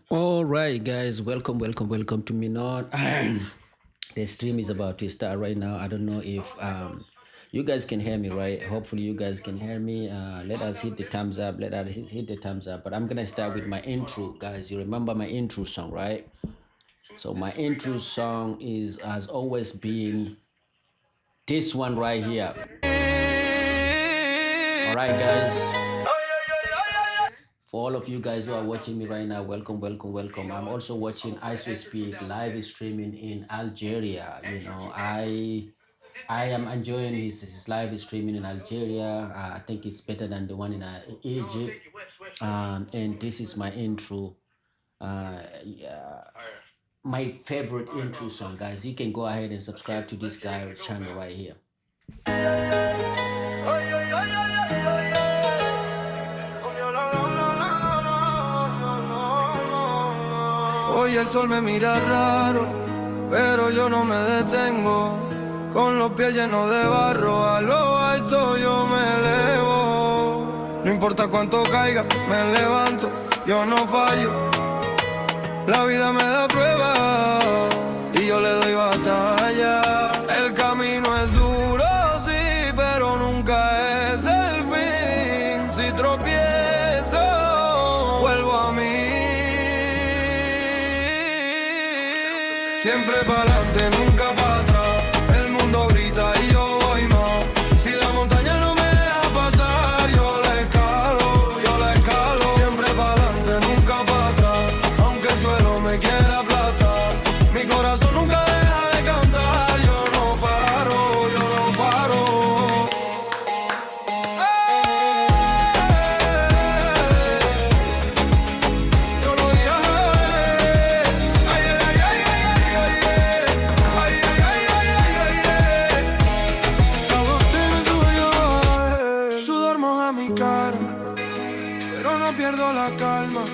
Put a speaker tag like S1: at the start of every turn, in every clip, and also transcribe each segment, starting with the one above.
S1: All right, guys, welcome to me now. The stream is about to start right now. I don't know if you guys can hear me, right? Hopefully, you guys can hear me. Let us hit the thumbs up. Let us hit the thumbs up. But I'm gonna start with my intro, guys. You remember my intro song, right? So my intro song has always been this one right here. All right, guys. For all of you guys who are watching me right now, welcome. I'm also watching IShowSpeed live streaming in Algeria. I am enjoying his live streaming in Algeria. I think it's better than the one in Egypt. And this is my intro. Yeah, my favorite intro song, guys. You can go ahead and subscribe to this guy channel right here.
S2: Hoy el sol me mira raro, pero yo no me detengo. Con los pies llenos de barro, a lo alto yo me elevo. No importa cuánto caiga, me levanto, yo no fallo. La vida me da pruebas y yo le doy batalla. El camino es duro, sí, pero nunca es el fin. Si tropiezo, vuelvo a mí. Siempre pa'lante, nunca para atrás. El mundo grita y yo voy más. Si la montaña no me deja pasar, yo la escalo. Siempre pa'lante, nunca para atrás. Aunque el suelo me quiera aplastar, mi corazón nunca deja de cantar. Yo no paro. Yo lo dije. Sudor moja mi cara, pero no pierdo la calma.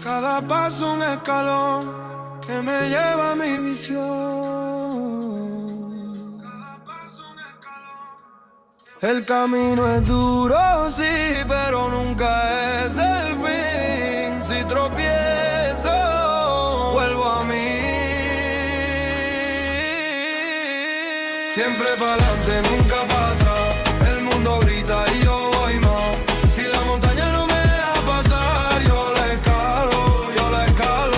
S2: Cada paso un escalón que me lleva a mi visión. El camino es duro, sí, pero nunca es el fin. Si tropiezo, vuelvo a mí. Siempre pa'lante, nunca para atrás. El mundo grita y yo voy más. Si la montaña no me deja pasar, yo la escalo.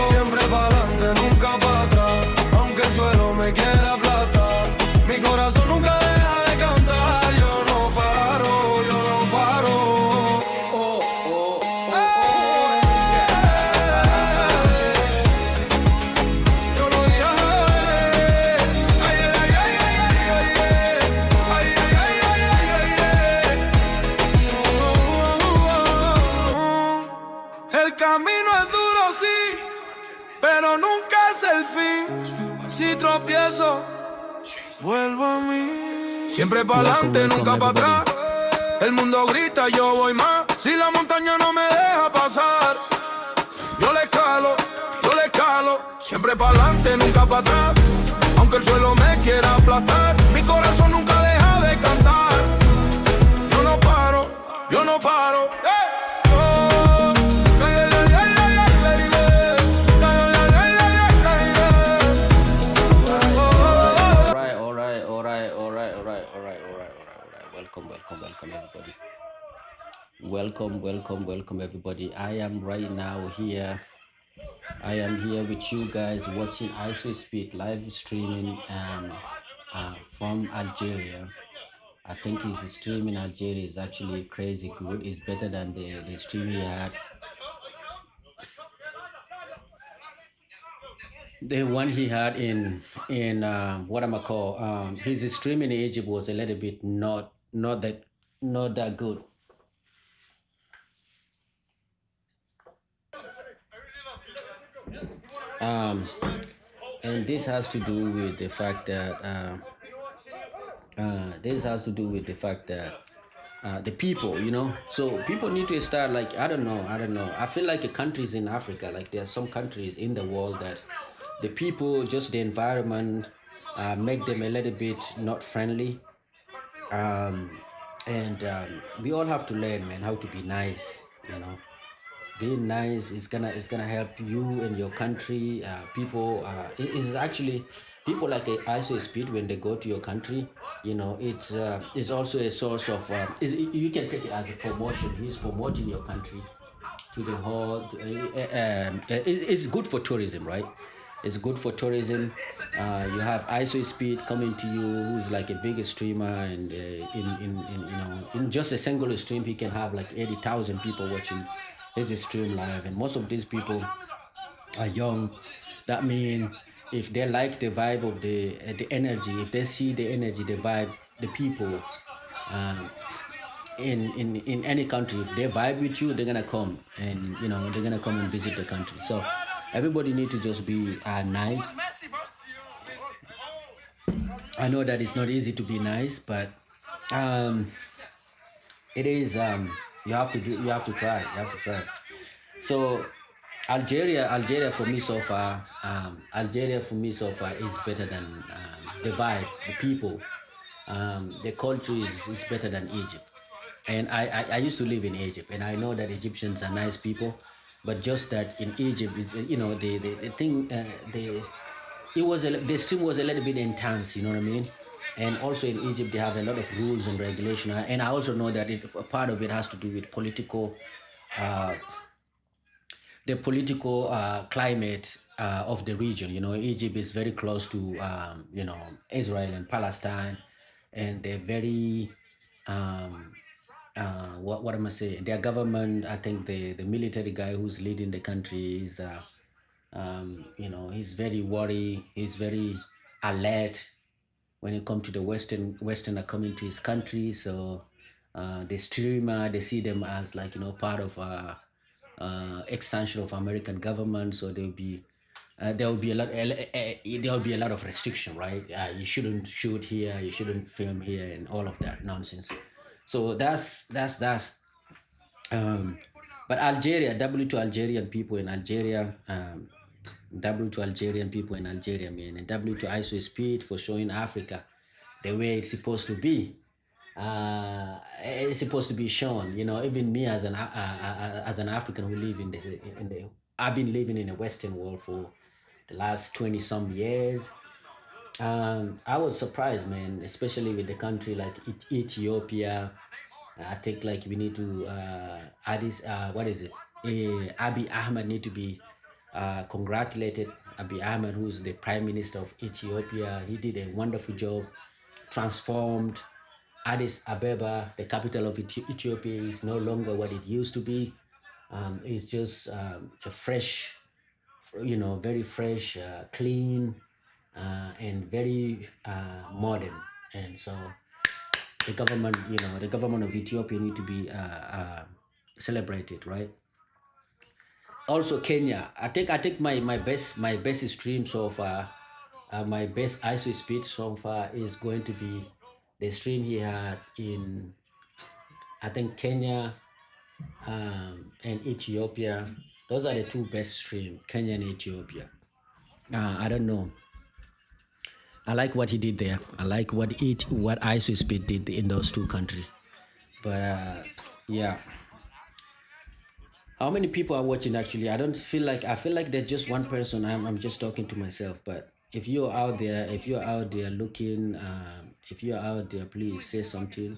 S2: Siempre pa'lante, nunca para atrás. Aunque el suelo me quiera aplastar, mi corazón nunca deja de cantar. Yo no paro. Yo lo dije. El camino es duro, sí, pero nunca es el fin. Si tropiezo, vuelvo a mí. Siempre pa'lante, nunca para atrás. El mundo grita, yo voy más. Si la montaña no me deja pasar, yo le escalo. Siempre pa'lante, nunca para atrás. Aunque el suelo me quiera aplastar, mi corazón nunca deja de cantar. Yo no paro.
S1: Welcome, everybody. Welcome, everybody. I am right now here. I am here with you guys watching IShowSpeed live streaming from Algeria. I think his stream in Algeria is actually crazy good. It's better than the stream he had. The one he had in what am I call his stream in Egypt was a little bit not that good. And this has to do with the fact that the people, so people need to start, like, I don't know. I feel like the countries in Africa, like there are some countries in the world that the people, just the environment, make them a little bit not friendly. And we all have to learn, man, how to be nice. Being nice is gonna help you and your country. People it is actually people like ISO Speed when they go to your country. You know, it's also a source of you can take it as a promotion. He's promoting your country to the whole. It's good for tourism, right? It's good for tourism. You have ISO Speed coming to you, who's like a big streamer, and in you know in just a single stream, he can have like 80,000 people watching his stream live, and most of these people are young. That means if they like the vibe of the energy, if they see the energy, the vibe, the people, um, in any country, if they vibe with you, they're gonna come, and you know they're gonna come and visit the country. So everybody need to just be nice. I know that it's not easy to be nice, but um, it is. You have to try. You have to try. So Algeria for me so far, Algeria for me so far is better than the vibe, the people, the culture is better than Egypt. And I used to live in Egypt, and I know that Egyptians are nice people, but just that in Egypt is you know the thing the stream was a little bit intense, you know what I mean? And also in Egypt they have a lot of rules and regulation, and I also know that a part of it has to do with uh, the political climate of the region. You know, Egypt is very close to you know Israel and Palestine, and they're very what am I saying? Their government, I think the military guy who's leading the country is you know he's very worried. He's very alert when it comes to the Westerner coming to his country. So the streamer, they see them as like you know part of extension of American government. So there will be there will be a lot of restriction, right? You shouldn't shoot here, you shouldn't film here, and all of that nonsense. So that's um, but Algeria, W to Algerian people in Algeria, W to Algerian people in Algeria, man, and W to ISO Speed for showing Africa the way it's supposed to be. It's supposed to be shown. You know, even me as an African who live in the I've been living in the Western world for the last 20 some years. I was surprised, man, especially with the country like Ethiopia. I think like we need to Addis, what is it? Abiy Ahmed need to be congratulated. Abiy Ahmed, who's the Prime Minister of Ethiopia, he did a wonderful job, transformed Addis Ababa, the capital of Ethiopia, is no longer what it used to be. It's just a fresh, you know, very fresh, clean, and very modern. And so the government, you know, the government of Ethiopia need to be celebrated, right? Also Kenya. I think my best stream so far, my best ISO speed so far is going to be the stream he had in I think Kenya and Ethiopia. Those are the two best stream, Kenya and Ethiopia. I don't know. I like what he did there. I like what ISO speed did in those two countries. But yeah. How many people are watching actually? I feel like there's just one person. I'm just talking to myself. But if you're out there looking, if you're out there, please say something.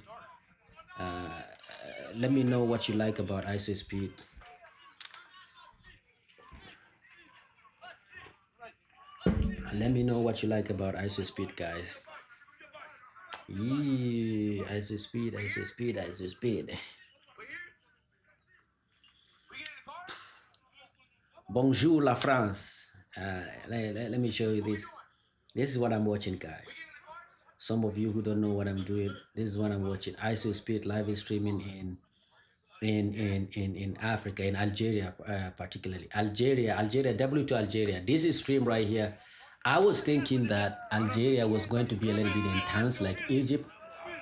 S1: Uh, let me know what you like about ISO Speed. Let me know what you like about ISO Speed, guys. Yee, ISO Speed, ISO Speed, ISO Speed. Bonjour, la France. Let me show you this. This is what I'm watching, guys. Some of you who don't know what I'm doing, this is what I'm watching. ISO Speed live streaming in Africa, in Algeria, particularly Algeria, W to Algeria. This is stream right here. I was thinking that Algeria was going to be a little bit intense like Egypt,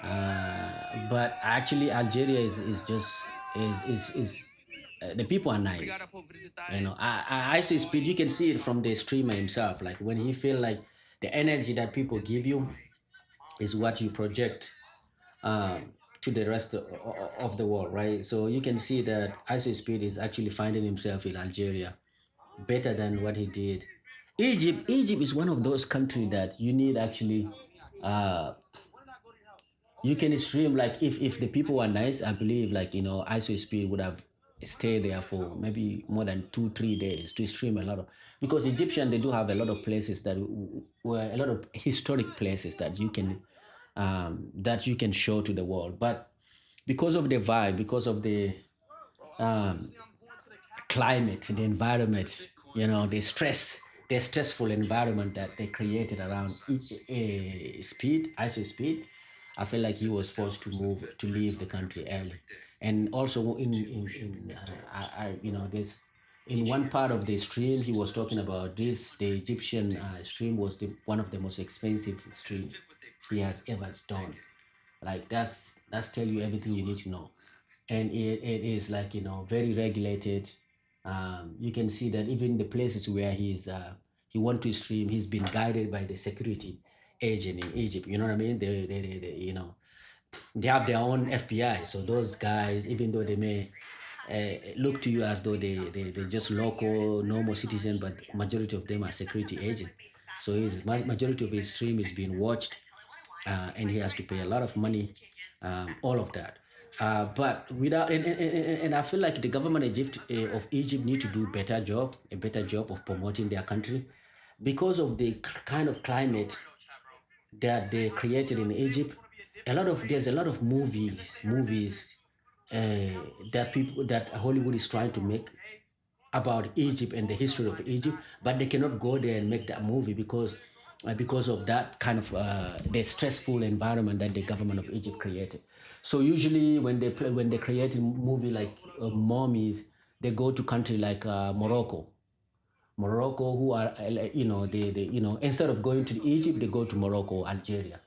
S1: but actually Algeria is just is the people are nice. You know, I see speed. You can see it from the streamer himself. Like when he feel like the energy that people give you is what you project um, to the rest of the world, right? So you can see that IShowSpeed is actually finding himself in Algeria better than what he did. Egypt is one of those countries that you need actually uh you can stream like if the people were nice, I believe like IShowSpeed would have stayed there for maybe more than 2 3 days to stream a lot of, because Egyptian they do have a lot of places that were a lot of historic places that you can show to the world. But because of the vibe, because of the um, climate, the environment, the stressful environment that they created around ISO speed, I feel like he was forced to leave the country early. And also this in one part of the stream, he was talking about this. The Egyptian stream was one of the most expensive stream he has ever done. Like that's tell you everything you need to know. And it is like very regulated. You can see that even the places where he want to stream, he's been guided by the security agent in Egypt. You know what I mean? They have their own FBI. So those guys, even though they may look to you as though they're just local normal citizen, but majority of them are security agent. So his majority of his stream is being watched, and he has to pay a lot of money, all of that. But without and I feel like the government of Egypt need to do a better job of promoting their country, because of the kind of climate that they created in Egypt. There's a lot of movies that Hollywood is trying to make about Egypt and the history of Egypt, but they cannot go there and make that movie because of that kind of the stressful environment that the government of Egypt created. So usually when they create a movie like mummies, they go to country like Morocco, who are like, instead of going to Egypt, they go to Morocco, Algeria.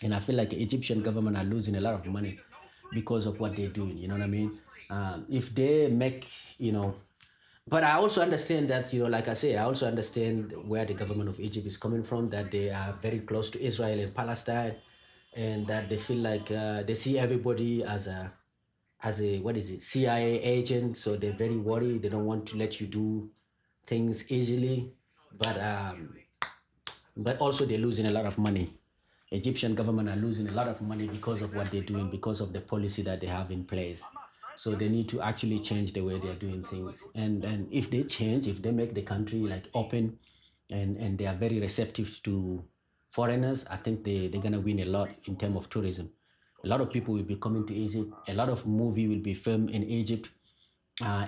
S1: And I feel like the Egyptian government are losing a lot of money because of what they're doing. You know what I mean? If they make, but I also understand that, like I say, I also understand where the government of Egypt is coming from, that they are very close to Israel and Palestine, and that they feel like they see everybody as a what is it, CIA agent. So they're very worried. They don't want to let you do things easily, but also they're losing a lot of money. Egyptian government are losing a lot of money because of what they're doing, because of the policy that they have in place. So they need to actually change the way they're doing things. And if they change, if they make the country like open, and they are very receptive to foreigners, I think they're gonna win a lot in terms of tourism. A lot of people will be coming to Egypt. A lot of movie will be filmed in Egypt,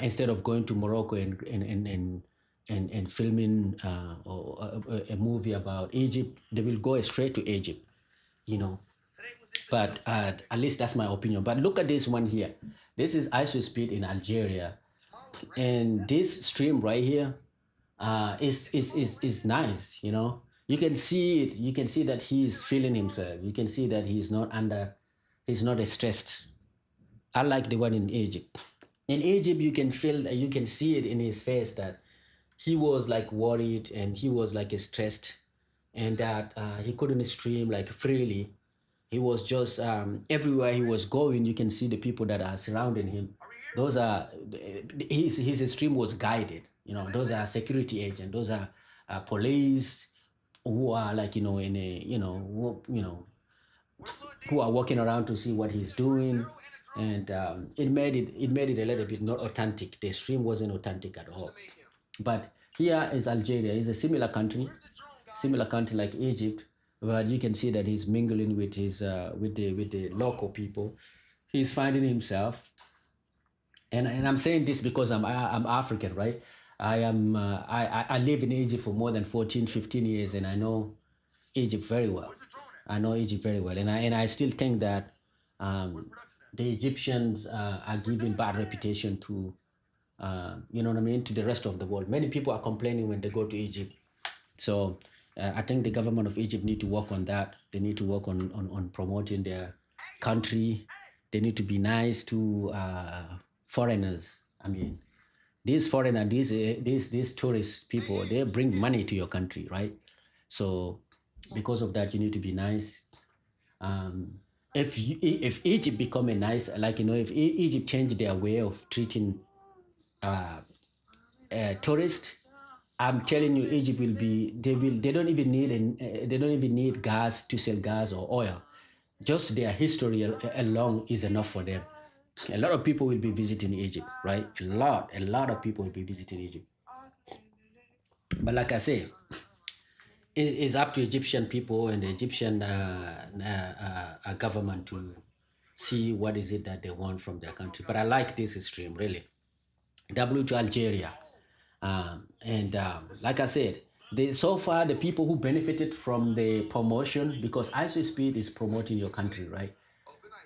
S1: instead of going to Morocco and filming a movie about Egypt. They will go straight to Egypt, you know. But at least that's my opinion. But look at this one here. This is IShowSpeed in Algeria, and this stream right here is nice. You can see it. You can see that he's feeling himself. You can see that he's not stressed. Unlike the one in Egypt. In Egypt, you can see it in his face that he was like worried and he was like stressed, and that he couldn't stream like freely. He was just everywhere he was going. You can see the people that are surrounding him. Those are his stream was guided. Those are security agents. Those are police who are like in a who are walking around to see what he's doing, and it made it a little bit not authentic. The stream wasn't authentic at all. But here is Algeria. It's a similar country like Egypt, but you can see that he's mingling with his with the local people. He's finding himself, and I'm saying this because I'm African, right? I live in Egypt for more than 14, 15 years, and I know Egypt very well. I know Egypt very well, and I still think that the Egyptians are giving bad reputation to you know what I mean, to the rest of the world. Many people are complaining when they go to Egypt. So I think the government of Egypt need to work on that. They need to work on promoting their country. They need to be nice to foreigners. I mean, these tourist people, they bring money to your country, right? So because of that, you need to be nice. Um, if Egypt become a nice, like, if Egypt change their way of treating uh, tourists, I'm telling you, Egypt will be. They don't even need they don't even need gas to sell gas or oil. Just their history alone is enough for them. A lot of people will be visiting Egypt, right? A lot of people will be visiting Egypt. But like I say, it's up to Egyptian people and the Egyptian government to see what is it that they want from their country. But I like this stream really. W to Algeria, and like I said, so far the people who benefited from the promotion, because IShowSpeed is promoting your country, right?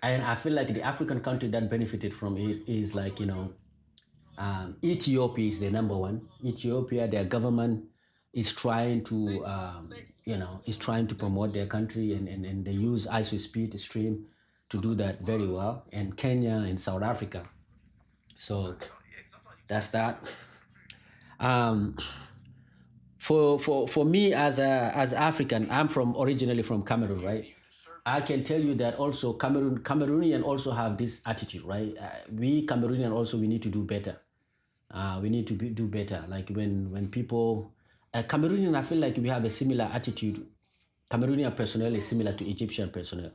S1: And I feel like the African country that benefited from it is like, Ethiopia is the number one. Ethiopia, their government is trying to, is trying to promote their country, and they use IShowSpeed stream to do that very well. And Kenya and South Africa. So that's that. Um, for me as African, I'm from originally from Cameroon, right? I can tell you that also Cameroonian also have this attitude, right? We Cameroonian also, we need to do better. We need to do better. Like when people Cameroonian, I feel like we have a similar attitude. Cameroonian personnel is similar to Egyptian personnel,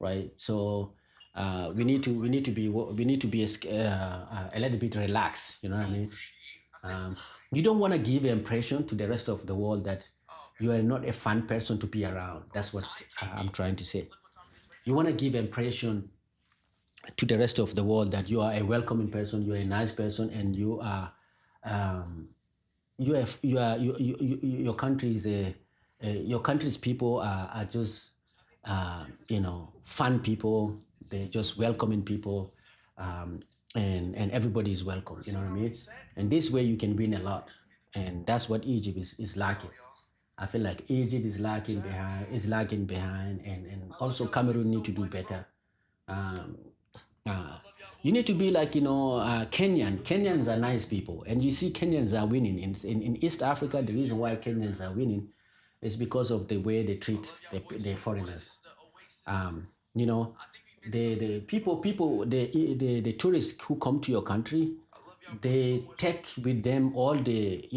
S1: right? So we need to be a little bit relaxed. You know what I mean? Um, you don't want to give the impression to the rest of the world that you are not a fun person to be around. That's what I'm trying to say. You want to give impression to the rest of the world that you are a welcoming person, you are a nice person, and um, your country is your country's people are just fun people. They're just welcoming people, and everybody is welcome. You know what I mean? And this way you can win a lot, and that's what Egypt is lacking. I feel like Egypt is lagging behind, and also Cameroon need to do better. Um, uh, you need to be like, Kenyan. Kenyans are nice people, and you see Kenyans are winning in East Africa. The reason why Kenyans are winning is because of the way they treat the foreigners. Um, you know, the people the tourists who come to your country, they take with them all the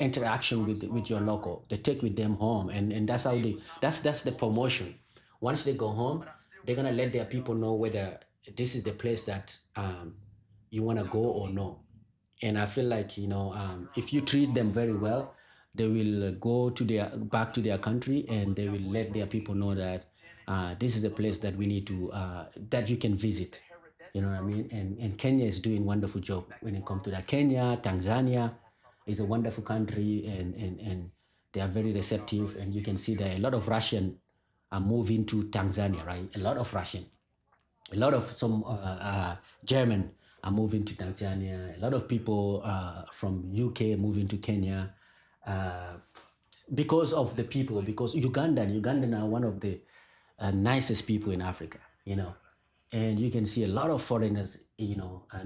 S1: interaction with your local. They take with them home, and that's how that's the promotion. Once they go home, they're gonna let their people know whether this is the place that you want to go or no. And I feel like, if you treat them very well, they will go to their back to their country, and they will let their people know that this is a place that we need to that you can visit. You know what I mean? And Kenya is doing wonderful job when it comes to that. Kenya, Tanzania is a wonderful country, and they are very receptive. And you can see that a lot of Russian are moving to Tanzania, right? A lot of Russian, a lot of some German are moving to Tanzania. A lot of people from UK moving to Kenya uh, because of the people. Because Ugandan are one of the nicest people in Africa, and you can see a lot of foreigners,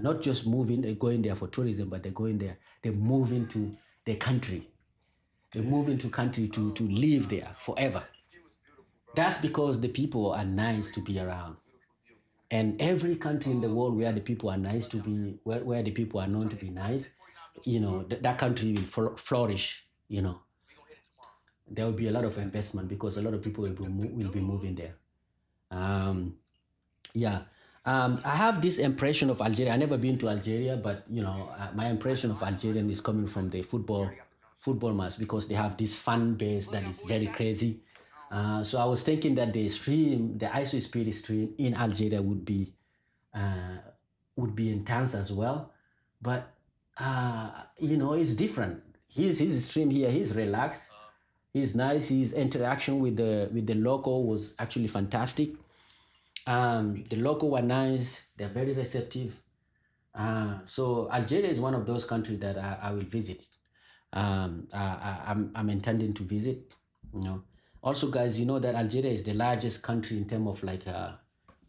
S1: not just moving, going there for tourism, but they're going there, they move into their country, they move into country to live there forever. That's because the people are nice to be around. And every country in the world where the people are nice to be, where the people are known to be nice, that country will flourish. There will be a lot of investment because a lot of people will be moving there. um, yeah. I have this impression of Algeria. I never been to Algeria, but my impression of Algerian is coming from the football match, because they have this fan base that is very crazy. So I was thinking that the IShowSpeed stream in Algeria uh, would be intense as well, but it's different. His stream here, he's relaxed, he's nice, his interaction with the local was actually fantastic. The local were nice, they're very receptive. So Algeria is one of those countries that I will visit. I'm intending to visit. You know. Also, guys, you know that Algeria is the largest country in terms of like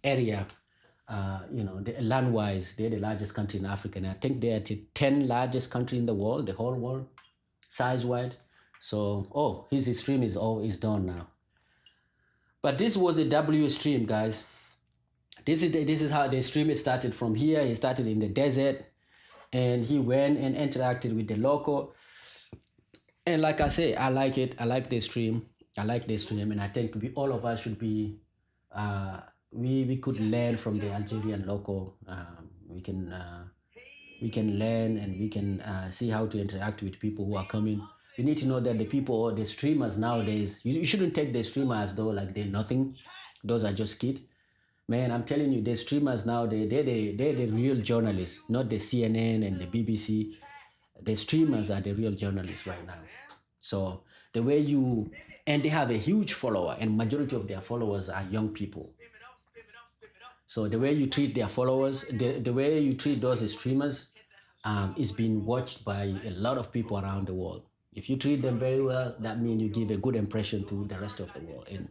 S1: area. Land-wise, they're the largest country in Africa, and I think they're the 10 largest country in the world, the whole world, size-wise. So, his stream is done now. But this was a W stream, guys. This is how the stream started from here. He started in the desert, and he went and interacted with the local. And like I say, I like it. I like the stream. I like the stream, and I think all of us should be. We could learn from the Algerian local. We can learn, and we can see how to interact with people who are coming. You need to know that the people, the streamers nowadays, you shouldn't take the streamers as though like they're nothing. Those are just kids. Man, I'm telling you, the streamers now, they're the real journalists, not the CNN and the BBC. The streamers are the real journalists right now. So the way you, and they have a huge follower, and majority of their followers are young people. So the way you treat their followers, the way you treat those streamers, is being watched by a lot of people around the world. If you treat them very well, that means you give a good impression to the rest of the world, and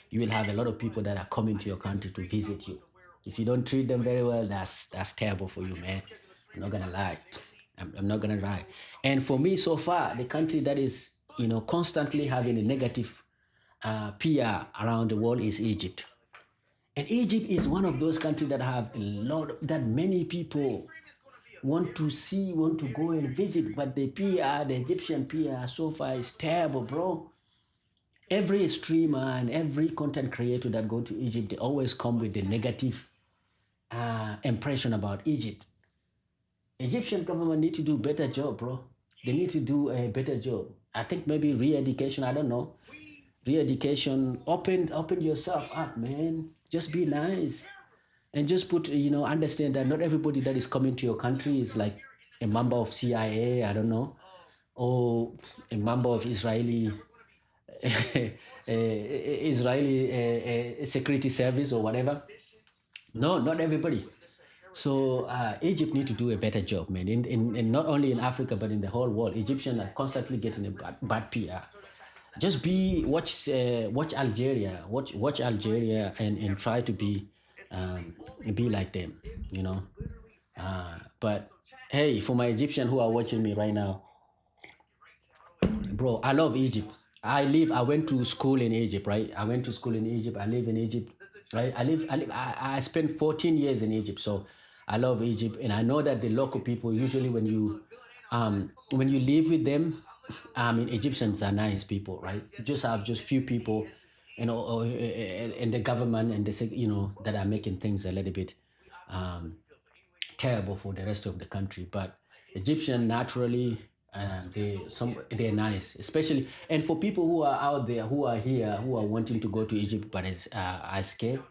S1: you will have a lot of people that are coming to your country to visit you. If you don't treat them very well, that's terrible for you, man. I'm not gonna lie. I'm not gonna lie. And for me, so far, the country that is constantly having a negative PR around the world is Egypt. And Egypt is one of those countries that have a lot that many people want to see, want to go and visit, but the PR, the Egyptian PR so far is terrible, bro. Every streamer and every content creator that go to Egypt, they always come with the negative impression about Egypt. Egyptian government need to do better job, bro. They need to do a better job. I think maybe re-education, I don't know. Re-education, open yourself up, man. Just be nice. And just understand that not everybody that is coming to your country is like a member of CIA, I don't know, or a member of Israeli security service or whatever. No, not everybody. So Egypt need to do a better job, man. In not only in Africa but in the whole world, Egyptians are constantly getting a bad PR. Just watch Algeria, watch Algeria, and try to be like them, you know. But hey, for my Egyptian who are watching me right now, bro, I love Egypt. I went to school in Egypt, right? I went to school in Egypt. I live in Egypt, right? I spent 14 years in Egypt, so I love Egypt, and I know that the local people usually when you live with them, I mean Egyptians are nice people, right? You just have just few people, and the government and that are making things a little bit um, terrible for the rest of the country. But Egyptian naturally, they're nice, especially and for people who are out there who are here who are wanting to go to Egypt but are scared.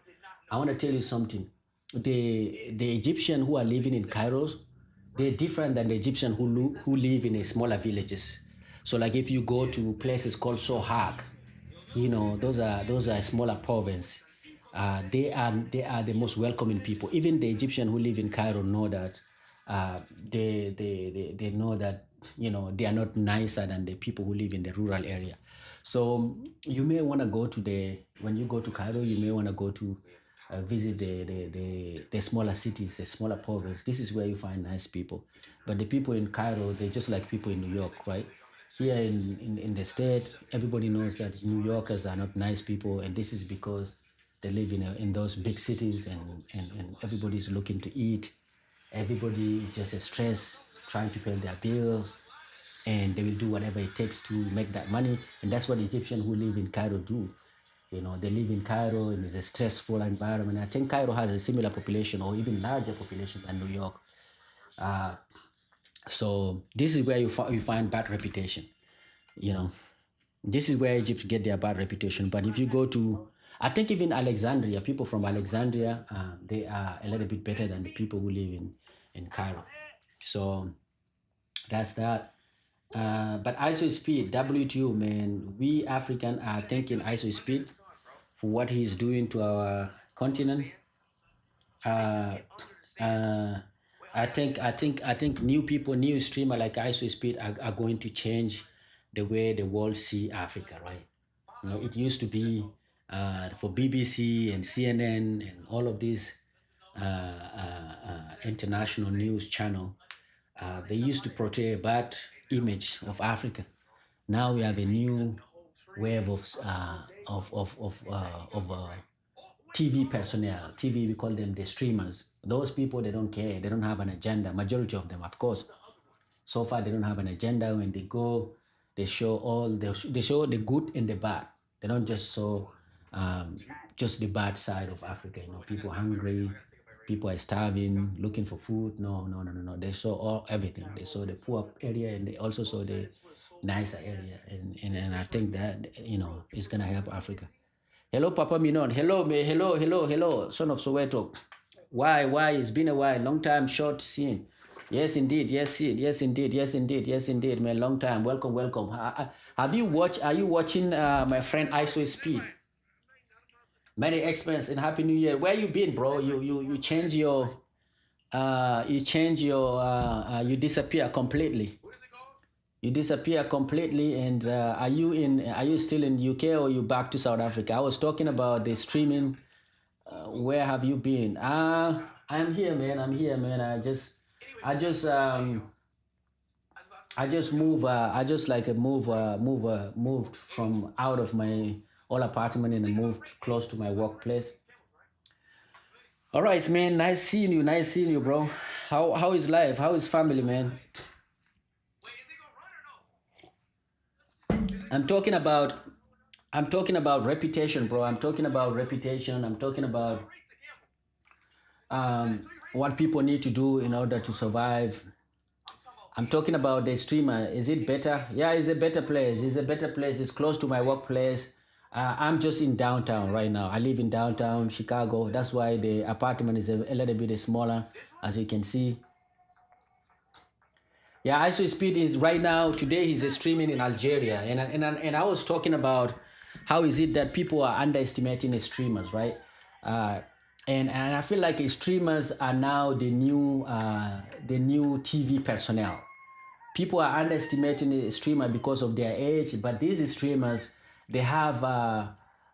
S1: I want to tell you something. The Egyptian who are living in Cairo, they're different than the Egyptian who live in a smaller villages. So like if you go to places called Sohag, those are smaller province. They are the most welcoming people. Even the Egyptian who live in Cairo know that they know that they are not nicer than the people who live in the rural area. So you may want to go to when you go to Cairo, you may want to go to visit the smaller cities, the smaller province. This is where you find nice people. But the people in Cairo, they're just like people in New York, right? Here in the state, everybody knows that New Yorkers are not nice people, and this is because they live in those big cities, and everybody's looking to eat. Everybody is just a stress trying to pay their bills, and they will do whatever it takes to make that money. And that's what Egyptians who live in Cairo do. They live in Cairo, and it's a stressful environment. I think Cairo has a similar population or even larger population than New York. Uh, so this is where you find bad reputation. You know, this is where Egypt get their bad reputation. But if you go to, I think even Alexandria, people from Alexandria, they are a little bit better than the people who live in Cairo. So that's that. But IShowSpeed, WTO, man, we African are thanking IShowSpeed for what he's doing to our continent. Uh, uh, I think new people, new streamer like IShowSpeed are going to change the way the world see Africa, right? It used to be for BBC and CNN and all of these international news channel. They used to portray a bad image of Africa. Now we have a new wave of TV personnel. TV, we call them the streamers. Those people, they don't care. They don't have an agenda. Majority of them, of course. So far, they don't have an agenda. When they go, they show they show the good and the bad. They don't just show just the bad side of Africa. You know, people hungry, people are starving, looking for food. No, no, no, no, no. They show everything. They show the poor area, and they also show the nicer area. And I think that, you know, it's gonna help Africa. Hello, Papa Minon. Hello, me. Hello, hello, hello, son of Soweto. Why? It's been a while. Long time, short seen. Yes, indeed. Yes, yes, indeed. Yes, indeed. Yes, indeed, man. Long time. Welcome, welcome. Have you watched? Are you watching my friend IShowSpeed? Many experience and Happy New Year. Where you been, bro? You change your you disappear completely. You disappear completely. And are you still in UK, or you back to South Africa? I was talking about the streaming. Where have you been? I'm here, man. I'm here, man. I just move. I just like moved from out of my old apartment and moved close to my workplace. All right, man. Nice seeing you. Nice seeing you, bro. How is life? How is family, man? I'm talking about reputation, bro. I'm talking about reputation. I'm talking about what people need to do in order to survive. I'm talking about the streamer. Is it better? Yeah, it's a better place. It's a better place. It's close to my workplace. I'm just in downtown right now. I live in downtown Chicago. That's why the apartment is a little bit smaller, as you can see. Yeah, IShowSpeed is right now. Today he's streaming in Algeria, and I was talking about how is it that people are underestimating the streamers, right? And I feel like streamers are now the new TV personnel. People are underestimating the streamer because of their age, but these streamers, they have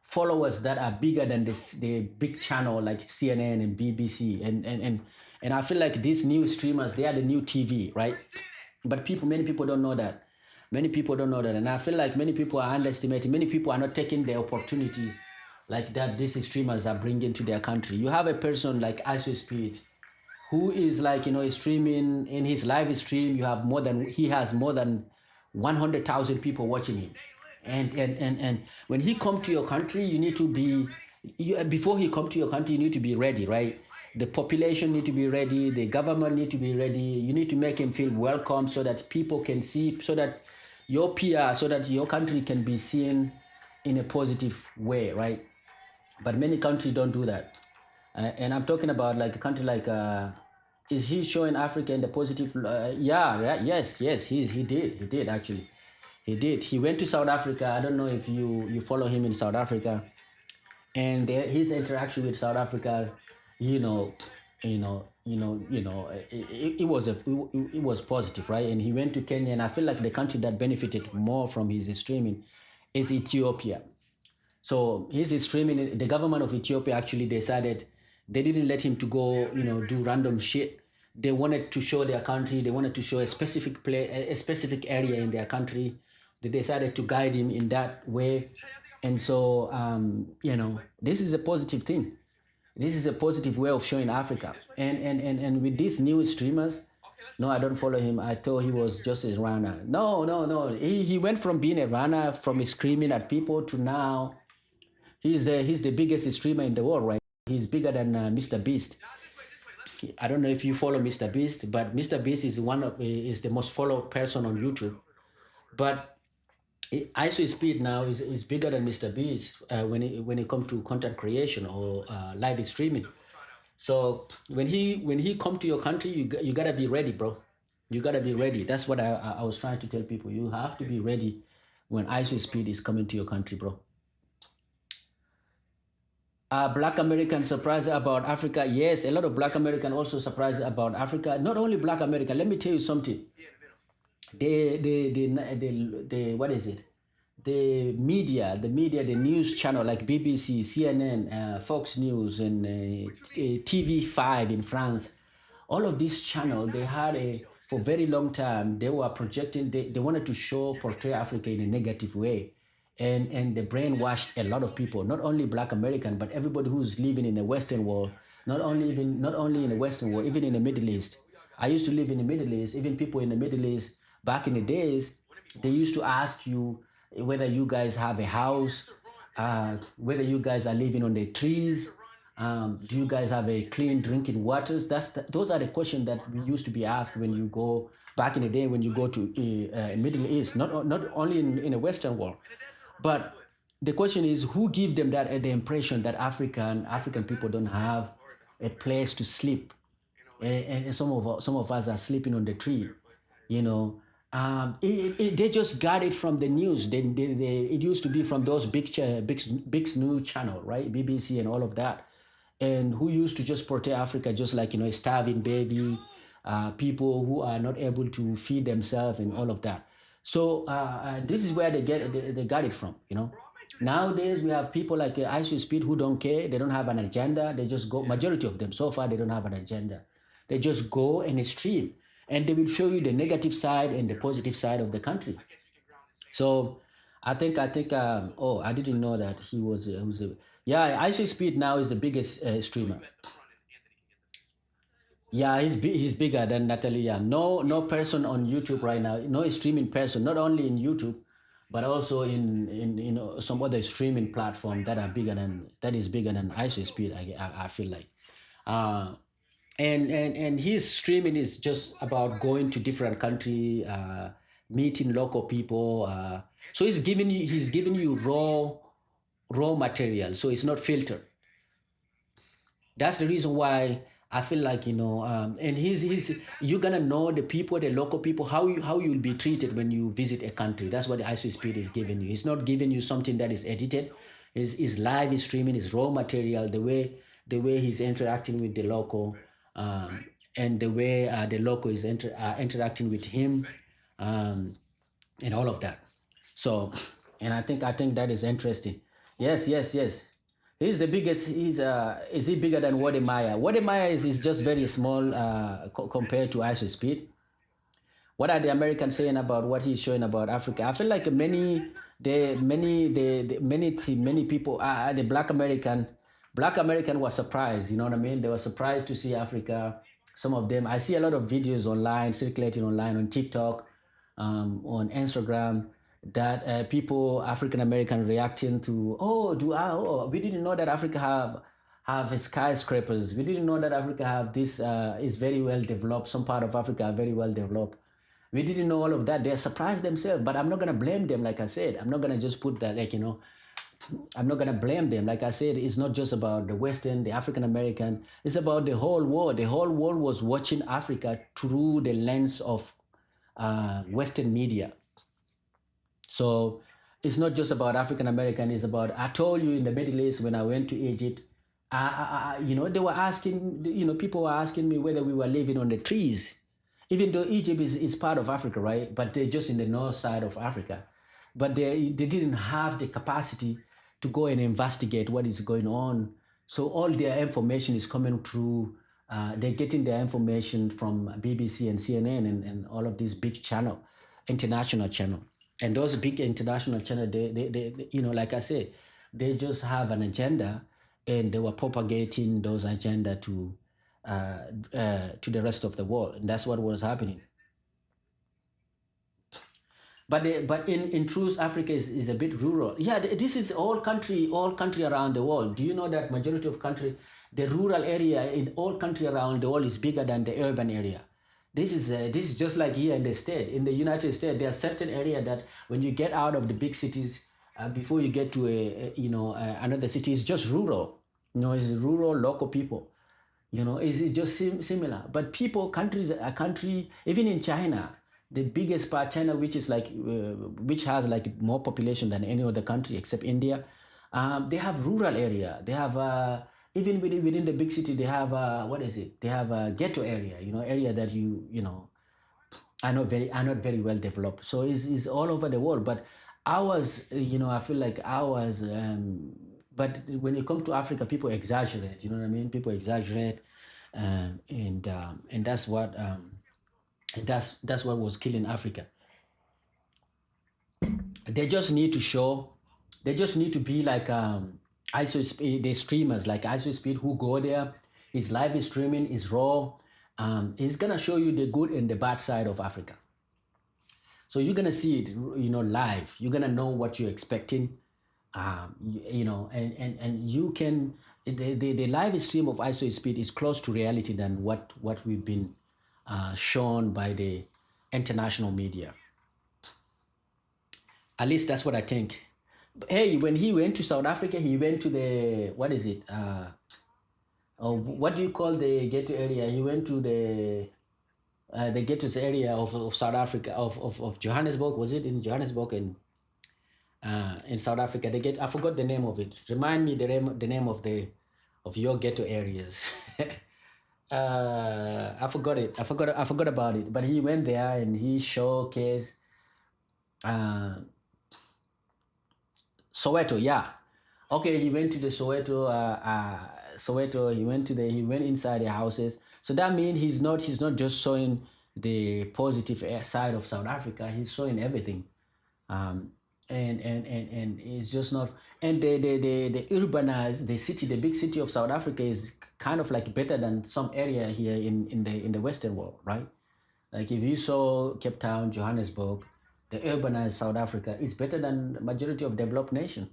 S1: followers that are bigger than the big channel like CNN and BBC, and I feel like these new streamers, they are the new TV, right? But many people don't know that. Many people don't know that, and I feel like many people are underestimating. Many people are not taking the opportunities like that these streamers are bringing to their country. You have a person like IShowSpeed, who is like, you know, streaming in his live stream. He has more than 100,000 people watching him, and when he come to your country, you need to be before he come to your country, you need to be ready, right? The population need to be ready, the government need to be ready. You need to make him feel welcome so that people can see, so that your PR, so that your country can be seen in a positive way, right? But many countries don't do that. And I'm talking about like a country like, is he showing Africa in the positive? Yes, he did actually. He did. He went to South Africa. I don't know if you follow him in South Africa, and his interaction with South Africa, it was positive, right? And he went to Kenya, and I feel like the country that benefited more from his streaming is Ethiopia. So his streaming, the government of Ethiopia actually decided they didn't let him to go, do random shit. They wanted to show their country. They wanted to show a specific a specific area in their country. They decided to guide him in that way. And so, this is a positive thing. This is a positive way of showing Africa. And with these new streamers, no, I don't follow him. I thought he was just a runner. No. He went from being a runner, from screaming at people, to now he's the biggest streamer in the world, right? He's bigger than Mr. Beast. I don't know if you follow Mr. Beast, but Mr. Beast is is the most followed person on YouTube. But IShowSpeed now is bigger than Mr. Beast when it comes to content creation or live streaming. So when he come to your country, you gotta be ready, bro. You gotta be ready. That's what I was trying to tell people. You have to be ready when IShowSpeed is coming to your country, bro. Black American surprised about Africa. Yes, a lot of Black American also surprised about Africa. Not only Black American. Let me tell you something. The what is it? The media, the news channel like BBC, CNN, Fox News, and TV5 in France. All of these channels, they had for a very long time, they were projecting, they wanted to portray Africa in a negative way. and they brainwashed a lot of people, not only Black American, but everybody who's living in the Western world. Not only in the Western world, even in the Middle East. I used to live in the Middle East. Even people in the Middle East back in the days, they used to ask you whether you guys have a house, whether you guys are living on the trees. Do you guys have a clean drinking waters? Those are the questions that we used to be asked when you go back in the day when you go to Middle East, not only in the Western world, but the question is who give them that the impression that African people don't have a place to sleep, and some of us are sleeping on the tree, you know. They just got it from the news. It used to be from those big news channel, right? BBC and all of that, and who used to just portray Africa just like, a starving baby, people who are not able to feed themselves and all of that. So this is where they got it from, Nowadays we have people like IShowSpeed who don't care. They don't have an agenda. They just go. Majority of them so far they don't have an agenda. They just go and stream, and they will show you the negative side and the positive side of the country. So I think oh, I didn't know that yeah, IShowSpeed now is the biggest streamer. Yeah, he's bigger than Natalie Young. No person on YouTube right now. No streaming person, not only in YouTube, but also in some other streaming platform that is bigger than IShowSpeed. I feel like, uh, and his streaming is just about going to different country, meeting local people. So he's giving you raw material, so it's not filtered. That's the reason why I feel like, and he's you're gonna know the people, the local people, how you'll be treated when you visit a country. That's what the ISO Speed is giving you. It's not giving you something that is edited. Is live, is streaming, is raw material. The way he's interacting with the local, and the way the local is interacting with him, um, and all of that. So, and I think that is interesting. Yes, yes, yes. He's the biggest. Is he bigger than Wademaya? Wademaya is just very small compared to ISO Speed. What are the Americans saying about what he's showing about Africa? I feel like many people, the Black American was surprised. You know what I mean? They were surprised to see Africa. Some of them, I see a lot of videos online, circulating online on TikTok, on Instagram, that people, African American, reacting to, we didn't know that Africa have skyscrapers. We didn't know that Africa have this is very well developed. Some part of Africa are very well developed. We didn't know all of that. They're surprised themselves, but I'm not gonna blame them. Like I said, I'm not gonna just put that, I'm not gonna blame them. Like I said, it's not just about the Western, the African American. It's about the whole world. The whole world was watching Africa through the lens of Western media. So it's not just about African American. It's about, I told you, in the Middle East when I went to Egypt, they were asking, people were asking me whether we were living on the trees, even though Egypt is part of Africa, right? But they're just in the north side of Africa. But they didn't have the capacity to go and investigate what is going on. So all their information is coming through. They're getting their information from BBC and CNN and all of these big international channel. And those big international channel, they like I said, they just have an agenda, and they were propagating those agenda to the rest of the world, and that's what was happening. But in truth, Africa is a bit rural. Yeah, this is all country around the world. Do you know that majority of country, the rural area in all country around the world is bigger than the urban area? This is just like here in the state. In the United States, there are certain area that when you get out of the big cities, before you get to another city, it's just rural. It's rural local people. It's just similar. But a country, even in China, the biggest part, China, which has like more population than any other country except India, they have rural area. They have even within the big city, they have what is it? They have a ghetto area. Area that are not very well developed. So it's all over the world. But ours, I feel like ours. But when it comes to Africa, people exaggerate. You know what I mean? People exaggerate, and that's what was killing Africa. They just need to show They just need to be like the streamers like IShowSpeed who go there. His live is streaming is raw. He's gonna show you the good and the bad side of Africa. So you're gonna see it, live. You're gonna know what you're expecting. And you can the live stream of IShowSpeed is close to reality than what we've been shown by the international media. At least that's what I think. Hey, when he went to South Africa, he went to the what is it? What do you call the ghetto area? He went to the ghetto area of South Africa of Johannesburg. Was it in Johannesburg and in South Africa? I forgot the name of it. Remind me the name of your ghetto areas. I forgot it. I forgot about it. But he went there and he showcased uh, Soweto. Yeah. Okay, he went to the Soweto. He went inside the houses. So that means he's not just showing the positive side of South Africa. He's showing everything. Um, and it's just not. And the urbanized the big city of South Africa is kind of like better than some area here in the Western world, right? Like if you saw Cape Town, Johannesburg, the urbanized South Africa is better than majority of developed nation.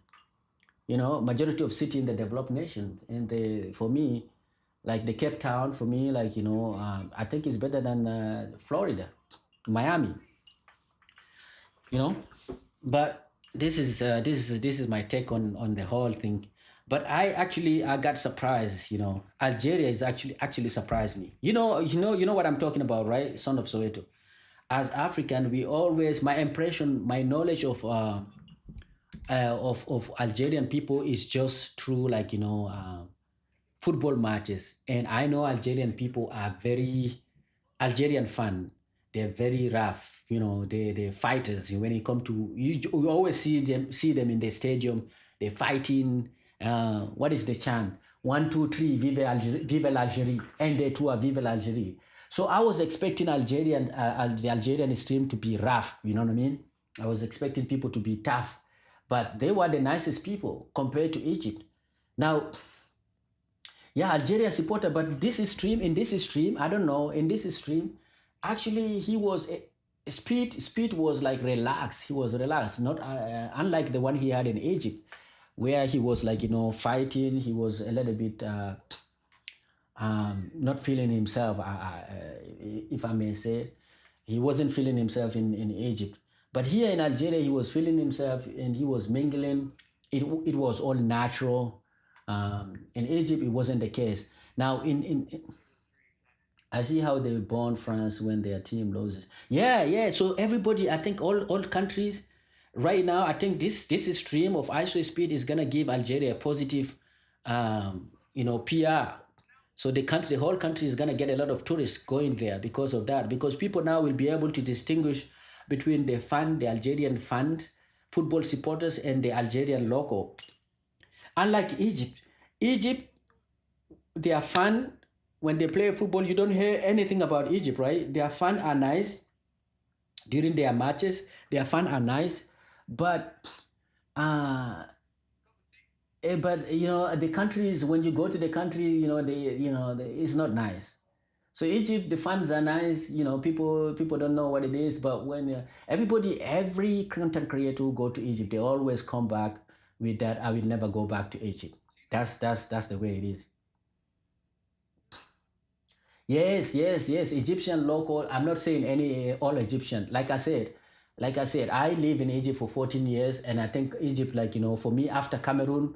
S1: Majority of city in the developed nation. And for me, like the Cape Town, for me, like I think it's better than Florida, Miami. You know, but this is my take on the whole thing. But I got surprised. Algeria is actually surprised me. You know what I'm talking about, right? Son of Soweto. As African, we always my impression, my knowledge of Algerian people is just through like football matches, and I know Algerian people are very Algerian fan. They're very rough. They're fighters. When it come to you always see them in the stadium. They're fighting. What is the chant? 1, 2, 3, vive l'Algérie, and they too are vive l'Algérie. So I was expecting the Algerian stream to be rough. You know what I mean? I was expecting people to be tough, but they were the nicest people compared to Egypt. Now, yeah, Algeria supporter, but in this stream, I don't know. In this stream, actually, Speed was like relaxed. He was relaxed, not unlike the one he had in Egypt, where he was like fighting. He was a little bit not feeling himself, if I may say. He wasn't feeling himself in Egypt. But here in Algeria, he was feeling himself and he was mingling. It was all natural. In Egypt, it wasn't the case. Now, I see how they burn France when their team loses. Yeah, yeah. So everybody, I think all countries right now, I think this stream of ISO speed is gonna give Algeria a positive, PR. So the whole country is gonna get a lot of tourists going there because of that. Because people now will be able to distinguish between the Algerian fan, football supporters, and the Algerian local. Unlike Egypt, their fan when they play football, you don't hear anything about Egypt, right? Their fan are nice during their matches. Their fan are nice, but uh, but the countries when you go to the country, it's not nice. So Egypt, the fans are nice. People don't know what it is, but when every content creator who go to Egypt, they always come back with that. I will never go back to Egypt. That's the way it is. Yes, yes, yes. Egyptian local. I'm not saying any all Egyptian. Like I said, I live in Egypt for 14 years, and I think Egypt, like for me, after Cameroon,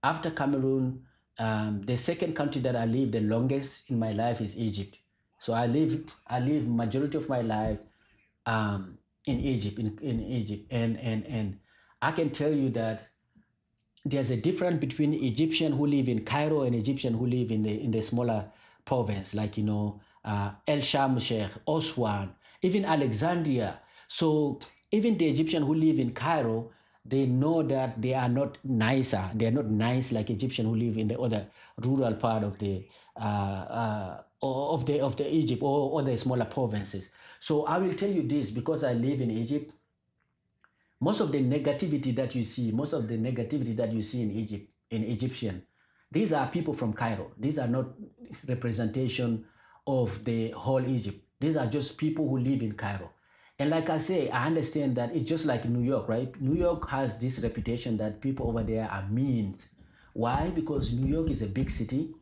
S1: the second country that I live the longest in my life is Egypt. So I live majority of my life in Egypt, and I can tell you that there's a difference between Egyptian who live in Cairo and Egyptian who live in the smaller province, like El Sham, Sheikh, Oswan, even Alexandria. So even the Egyptian who live in Cairo, they know that they are not nicer. They are not nice like Egyptian who live in the other rural part of the Egypt or the smaller provinces. So I will tell you this because I live in Egypt. most of the negativity that you see, most of the negativity that you see in Egypt, in Egyptian, these are people from Cairo. These are not representation of the whole Egypt. These are just people who live in Cairo. And like I say, I understand that it's just like New York, right? New York has this reputation that people over there are mean. Why? Because New York is a big city,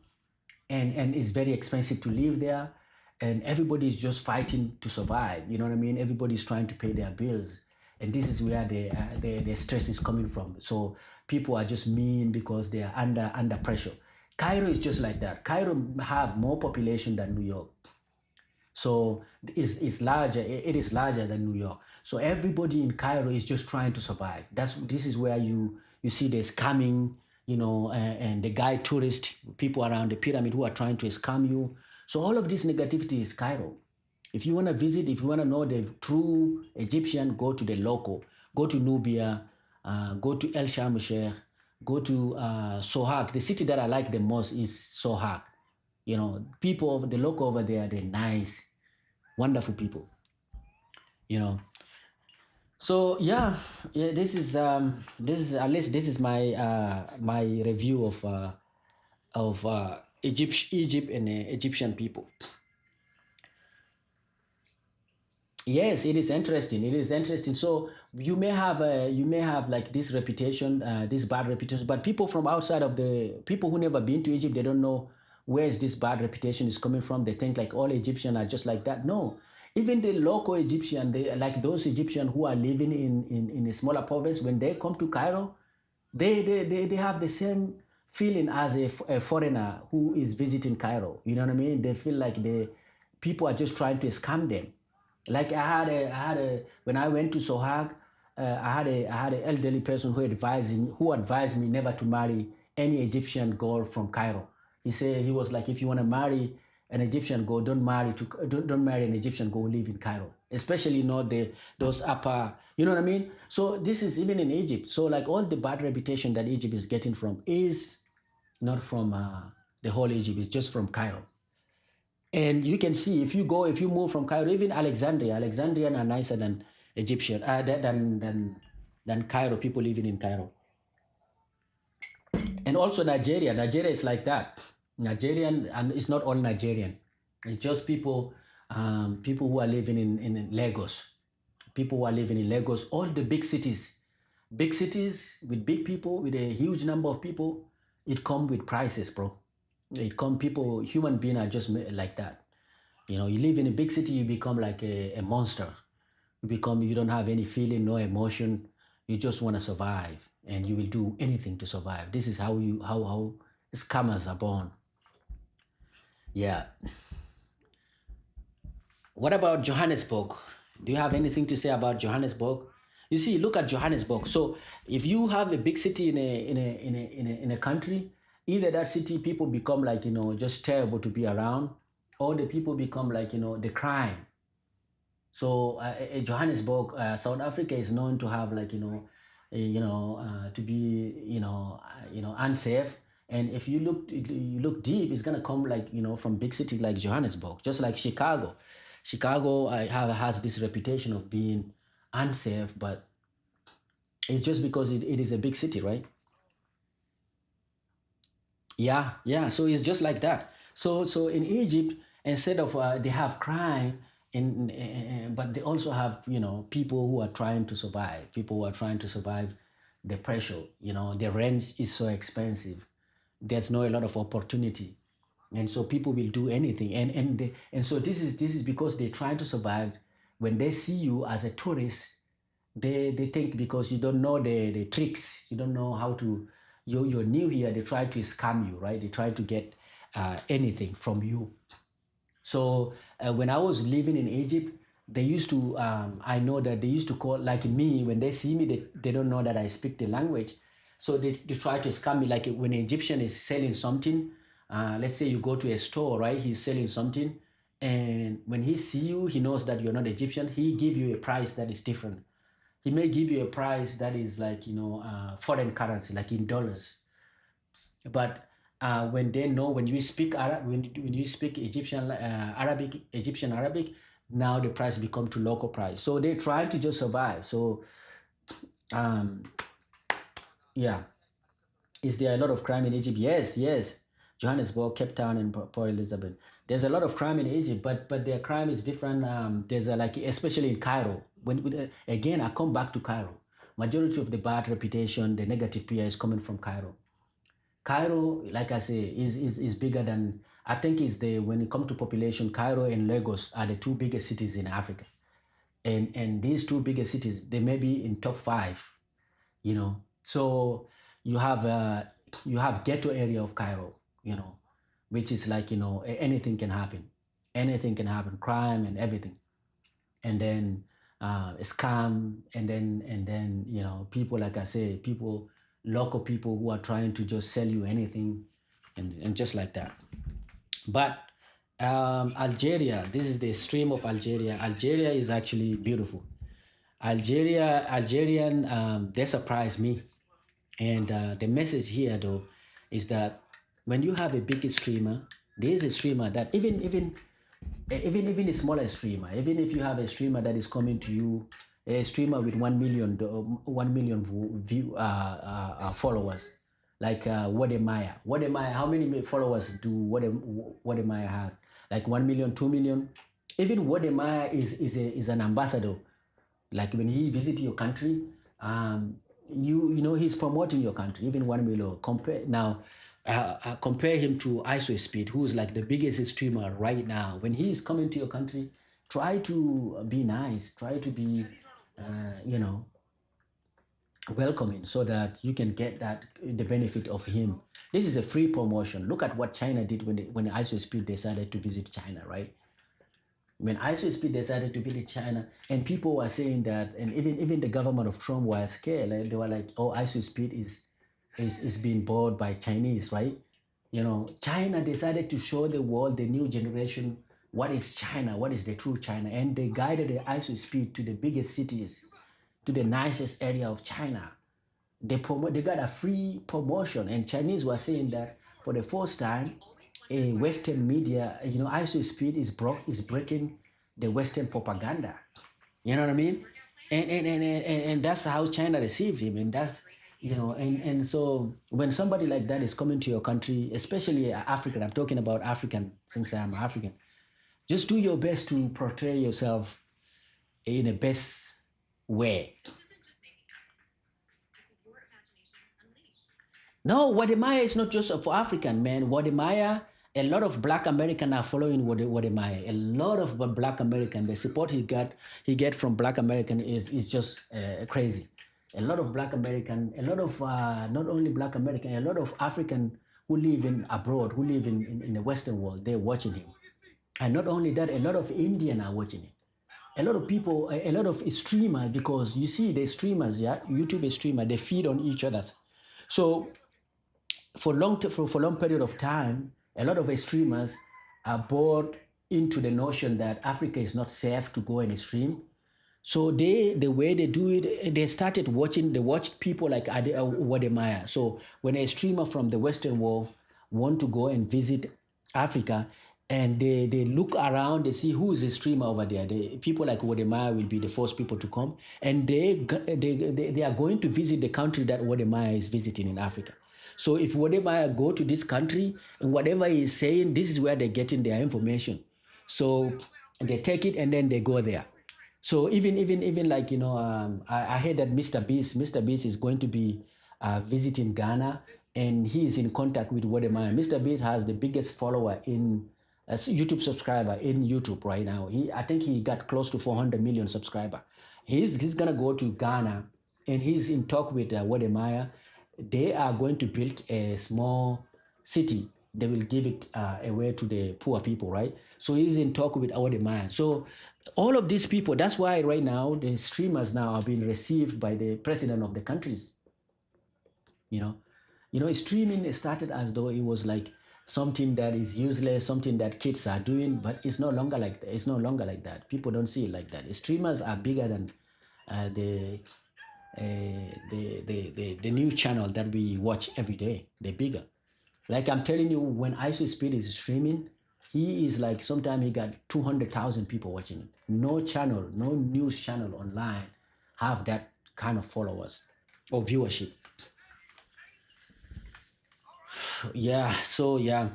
S1: and it's very expensive to live there, and everybody is just fighting to survive. You know what I mean? Everybody's trying to pay their bills, and this is where the stress is coming from. So people are just mean because they are under pressure. Cairo is just like that. Cairo have more population than New York, so it's larger. It is larger than New York. So everybody in Cairo is just trying to survive. This is where you see the scamming, and the guy tourist people around the pyramid who are trying to scam you. So all of this negativity is Cairo. If you want to visit, if you want to know the true Egyptian, go to the local. Go to Nubia, go to El Sharm el-Sheikh, go to Sohag. The city that I like the most is Sohag. People, the local over there, they're nice, wonderful people. So yeah, this is at least this is my review of Egypt and Egyptian people. Yes, it is interesting. It is interesting. So you may have like this reputation, this bad reputation, but people from outside of the people who never been to Egypt, they don't know where is this bad reputation is coming from. They think like all Egyptians are just like that. No, even the local Egyptian, they like those Egyptians who are living in a smaller province. When they come to Cairo, they have the same feeling as a foreigner who is visiting Cairo. You know what I mean? They feel like the people are just trying to scam them. Like I had a when I went to Sohag, I had an elderly person who advised me never to marry any Egyptian girl from Cairo. He was like, if you want to marry an Egyptian girl, don't marry an Egyptian girl who live in Cairo, especially not those upper. You know what I mean? So this is even in Egypt. So like all the bad reputation that Egypt is getting from is not from the whole Egypt. It's just from Cairo. And you can see if you move from Cairo, even Alexandrian are nicer than Egyptian, than Cairo, people living in Cairo. And also Nigeria is like that. Nigerian, and it's not all Nigerian. It's just people who are living in Lagos. People who are living in Lagos, all the big cities with big people, with a huge number of people, it come with prices, bro. Human beings are just like that. You live in a big city, you become like a monster. You don't have any feeling, no emotion. You just want to survive, and you will do anything to survive. This is how scammers are born. Yeah. What about Johannesburg? Do you have anything to say about Johannesburg? You see, look at Johannesburg. So if you have a big city in a country, either that city people become like just terrible to be around, or the people become like the crime. So Johannesburg, South Africa is known to have like to be unsafe. And if you look deep, it's gonna come like from big city like Johannesburg, just like Chicago. Chicago has this reputation of being unsafe, but it's just because it is a big city, right? Yeah. So it's just like that. So in Egypt, instead of they have crime, but they also have people who are trying to survive. People who are trying to survive the pressure. The rent is so expensive. There's not a lot of opportunity, and so people will do anything. And so this is because they're trying to survive. When they see you as a tourist, they think because you don't know the tricks, you don't know how to, you're new here, they try to scam you, right? They try to get anything from you. So when I was living in Egypt, they used to, I know that they used to call, like me, when they see me, they don't know that I speak the language. So they try to scam me. Like when an Egyptian is selling something, let's say you go to a store, right? He's selling something. And when he see you, he knows that you're not Egyptian. He give you a price that is different. He may give you a price that is like, foreign currency, like in dollars. But when they know, when you speak Arab, when you speak Egyptian Arabic, now the price become to local price. So they try to just survive. So Um, yeah. Is there a lot of crime in Egypt? Yes, yes. Johannesburg, Cape Town, and Port Elizabeth. There's a lot of crime in Egypt, but their crime is different. There's a, like especially in Cairo. Again, I come back to Cairo. Majority of the bad reputation, the negative PR is coming from Cairo. Cairo, like I say, is bigger than, I think is the, when it comes to population, Cairo and Lagos are the two biggest cities in Africa. And these two biggest cities, they may be in top five, you know. So you have you have ghetto area of Cairo, you know, which is like, you know, anything can happen. Anything can happen, crime and everything. And then scam, and then you know, people, like I say, people, local people who are trying to just sell you anything, and just like that. But Algeria, this is the stream of Algeria. Algeria is actually beautiful. Algerian, they surprise me. And the message here, though, is that when you have a big streamer, there is a streamer that even a smaller streamer, even if you have a streamer that is coming to you, a streamer with 1 million followers, like Wode Maya. Wode Maya, how many followers do Wode Maya has? Like 1 million, 2 million. Even Wode Maya is an ambassador. Like when he visit your country, you know, he's promoting your country. Even 1 million. Compare him to IShowSpeed, who's like the biggest streamer right now. When he's coming to your country, try to be nice. Try to be, you know, welcoming, so that you can get that the benefit of him. This is a free promotion. Look at what China did when IShowSpeed decided to visit China, right? When IShowSpeed decided to visit China, and people were saying that, and even the government of Trump was scared. Like, they were like, "Oh, IShowSpeed is being bought by Chinese, right?" You know, China decided to show the world, the new generation, what is China, what is the true China, and they guided the IShowSpeed to the biggest cities, to the nicest area of China. They got a free promotion, and Chinese were saying that for the first time, a Western media, you know, IShowSpeed is breaking the Western propaganda. You know what I mean? And that's how China received him, and that's, you know, and so when somebody like that is coming to your country, especially African, I'm talking about African, since I'm African, just do your best to portray yourself in the best way. No, Wademaya is not just for African, man. Wademaya, a lot of Black American are following Wademaya. A lot of Black American, the support he get from Black American is just crazy. A lot of Black American, a lot of not only Black American, a lot of African who live in abroad, who live in the Western world, they're watching him. And not only that, a lot of Indian are watching him. A lot of people, a lot of streamers, because you see the streamers, yeah, YouTube streamer, they feed on each other's. So for long period of time, a lot of streamers are bought into the notion that Africa is not safe to go and stream. So the way they do it, they started watching. They watched people like Wademaya. So when a streamer from the Western world want to go and visit Africa, and they look around, they see who is a streamer over there. People like Wademaya will be the first people to come, and they are going to visit the country that Wademaya is visiting in Africa. So if Wademaya go to this country, and whatever he is saying, this is where they're getting their information. So they take it and then they go there. So even like, you know, I heard that Mr. Beast is going to be visiting Ghana, and he is in contact with Wodemaya. Mr. Beast has the biggest follower in as YouTube subscriber in YouTube right now. I think he got close to 400 million subscriber. He's gonna go to Ghana, and he's in talk with Wodemaya. They are going to build a small city. They will give it away to the poor people, right? So he's in talk with Wodemaya. So all of these people, that's why right now the streamers now are being received by the president of the countries. Streaming started as though it was like something that is useless, something that kids are doing, but it's no longer like that. It's no longer like that. People don't see it like that. Streamers are bigger than the new channel that we watch every day. They're bigger. Like I'm telling you, when IShowSpeed is streaming, he is like, sometimes he got 200,000 people watching it. No channel, no news channel online have that kind of followers or viewership. Yeah, so yeah,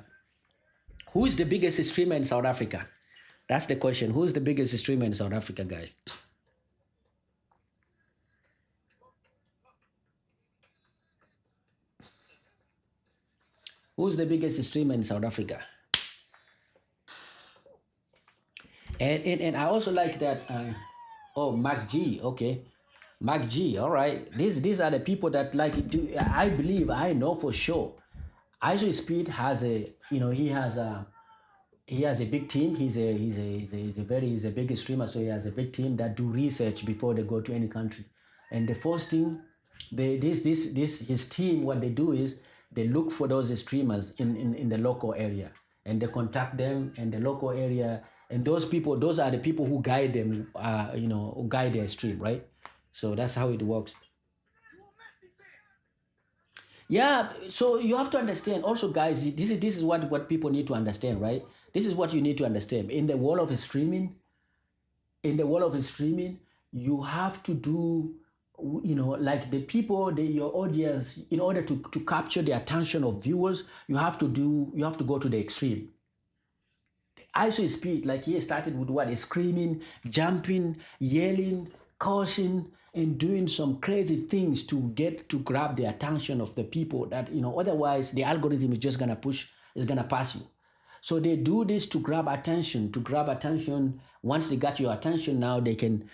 S1: who is the biggest streamer in South Africa? That's the question. Who's the biggest streamer in South Africa, guys? Who's the biggest streamer in South Africa? And I also like that. Oh, Mac G. Okay, Mac G. All right. These are the people that like do. I believe I know for sure. IShowSpeed has a he has a big team. He's a big streamer, so he has a big team that do research before they go to any country. And the first thing, this his team, what they do is they look for those streamers in the local area, and they contact them in the local area, and those are the people who guide them, who guide their stream, right? So that's how it works. Yeah, so you have to understand also, guys. This is what people need to understand, right? This is what you need to understand in the world of streaming. In the world of streaming, you have to do, like the people, your audience, in order to capture the attention of viewers, you have to go to the extreme. ISO speed, like he started with what? Screaming, jumping, yelling, cursing, and doing some crazy things to grab the attention of the people that, otherwise the algorithm is just gonna is gonna pass you. So they do this to grab attention, Once they got your attention, now they can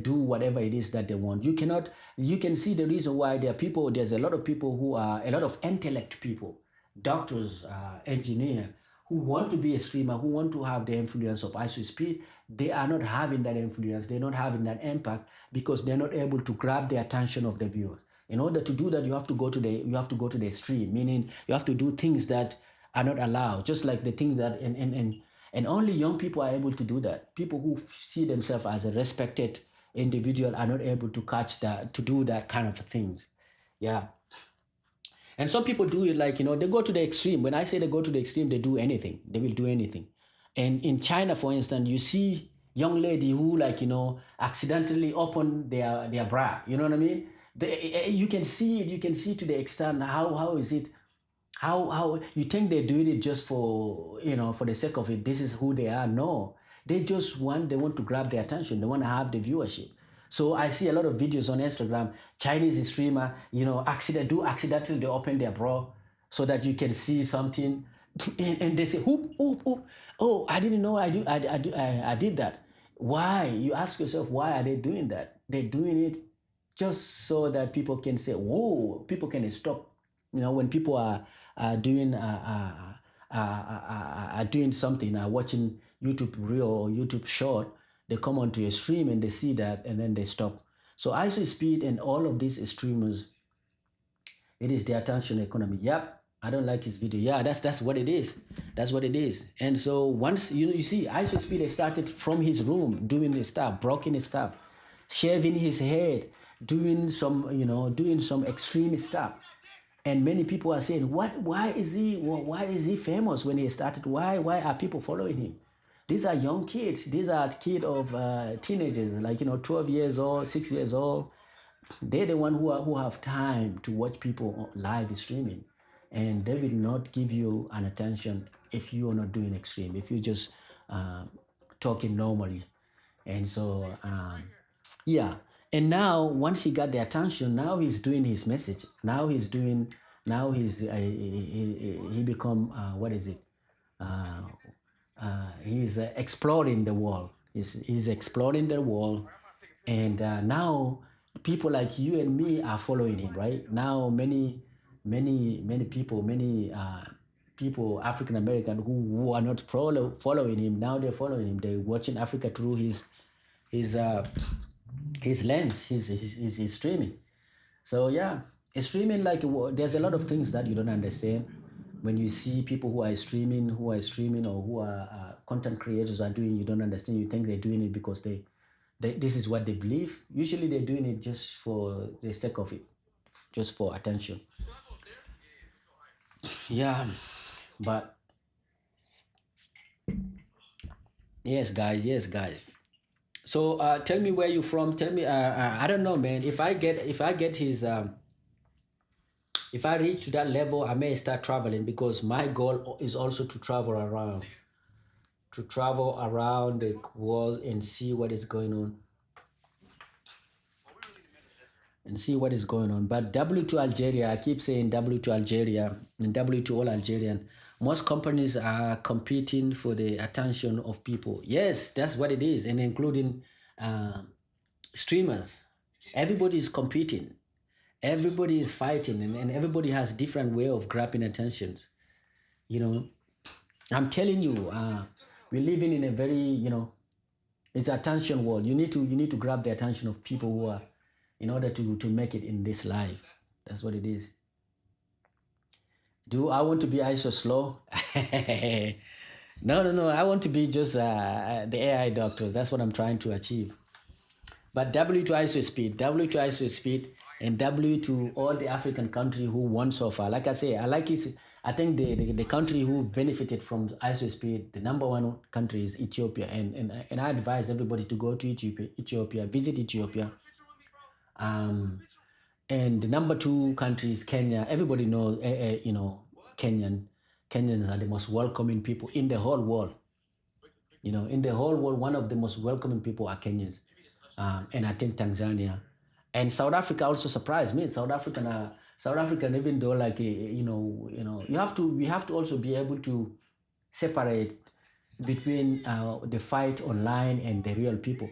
S1: do whatever it is that they want. You can see the reason why there's a lot of people who are, a lot of intellect people, doctors, engineer, who want to be a streamer, who want to have the influence of ISO speed. They are not having that influence, they're not having that impact because they're not able to grab the attention of the viewers. In order to do that, you have to go to the extreme, meaning you have to do things that are not allowed, just like the things that and only young people are able to do that. People who see themselves as a respected individual are not able to catch that, to do that kind of things. Yeah. And some people do it like, they go to the extreme. When I say they go to the extreme, they do anything. They will do anything. And in China, for instance, you see young lady who like, accidentally open their bra. You know what I mean? You can see it. You can see to the extent how is it, how you think they're doing it just for, for the sake of it. This is who they are. No, they want to grab the attention. They want to have the viewership. So I see a lot of videos on Instagram, Chinese streamer, accidentally they open their bra so that you can see something, and they say, "Whoop, whoop, whoop." Oh, I didn't know I did that. Why? You ask yourself, why are they doing that? They're doing it just so that people can say, "Whoa!" People can stop. When people are doing something, watching YouTube reel or YouTube short, they come onto a stream and they see that and then they stop. So ISO speed and all of these streamers, it is the attention economy. Yep, I don't like his video. Yeah, that's what it is. That's what it is. And so once you see ISO speed started from his room doing his stuff, broken his stuff, shaving his head, doing some extreme stuff. And many people are saying, why is he famous when he started? Why are people following him? These are young kids. These are kids of teenagers, like 12 years old, 6 years old. They're the one who have time to watch people live streaming, and they will not give you an attention if you are not doing extreme. If you just talking normally, and so yeah. And now once he got the attention, now he's doing his message. Now he become what is it? Uh, he's exploring the world. He's exploring the world, and now people like you and me are following him. Right now, many people, African American who are not following him, now they're following him. They're watching Africa through his uh, his lens, his streaming. So yeah, streaming, like there's a lot of things that you don't understand when you see people who are streaming, or who are content creators are doing. You don't understand. You think they're doing it because this is what they believe. Usually they're doing it just for the sake of it, just for attention. Yeah, but yes, guys. So tell me where you from. Tell me. I don't know, man. If I get his if I reach to that level, I may start traveling because my goal is also to travel around the world and see what is going on and see what is going on. But W to Algeria, I keep saying W to Algeria and W to all Algerian. Most companies are competing for the attention of people. Yes, that's what it is, and including uh, streamers. Everybody is competing. Everybody is fighting, and everybody has different way of grabbing attention. You know, I'm telling you, we're living in a very, it's attention world. You need to grab the attention of people who are, in order to make it in this life. That's what it is. Do I want to be ISO slow? No, no, no. I want to be just the AI doctors. That's what I'm trying to achieve. But W to ISO speed, W to ISO speed, and W to all the African country who won so far. Like I say, I like it. I think the country who benefited from ISO speed, the number one country is Ethiopia, and I advise everybody to go to Ethiopia, visit Ethiopia. Um, and the number two country is Kenya. Everybody knows, Kenyan. Kenyans are the most welcoming people in the whole world. In the whole world, one of the most welcoming people are Kenyans, and I think Tanzania, and South Africa also surprised me. South African, even though like we have to also be able to separate between the fight online and the real people.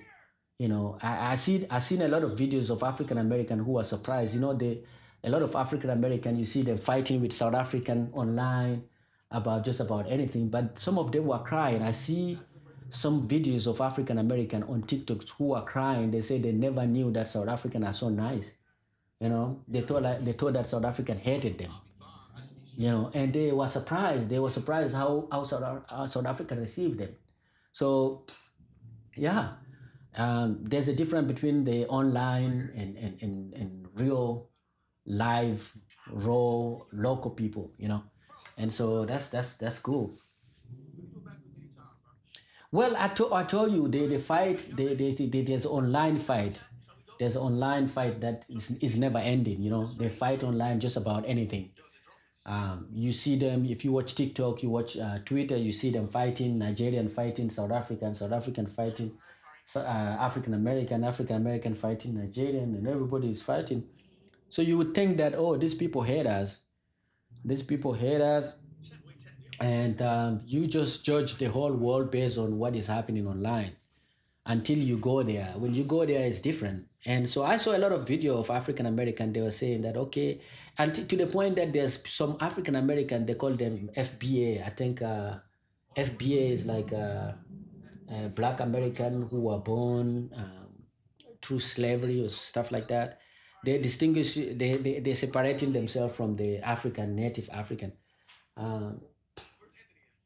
S1: I seen a lot of videos of African American who are surprised. A lot of African American, you see them fighting with South African online about just about anything, but some of them were crying. I see some videos of African American on TikTok who are crying. They say they never knew that South African are so nice. They thought that South African hated them. And they were surprised. They were surprised how South Africa received them. So yeah, there's a difference between the online and real live raw local people. And so that's cool. Well, I told you they fight. There's online fight. There's online fight that is never ending. They fight online just about anything. You see them if you watch TikTok, you watch Twitter. You see them fighting. Nigerian fighting South African, South African fighting African American fighting Nigerian, and everybody is fighting. So you would think that, oh, these people hate us. These people hate us, and you just judge the whole world based on what is happening online until you go there. When you go there, it's different. And so I saw a lot of video of African American. They were saying that, okay, and to the point that there's some African American, they call them FBA. I think FBA is like Black American who were born through slavery or stuff like that. They distinguish. They separating themselves from the African native African. Um,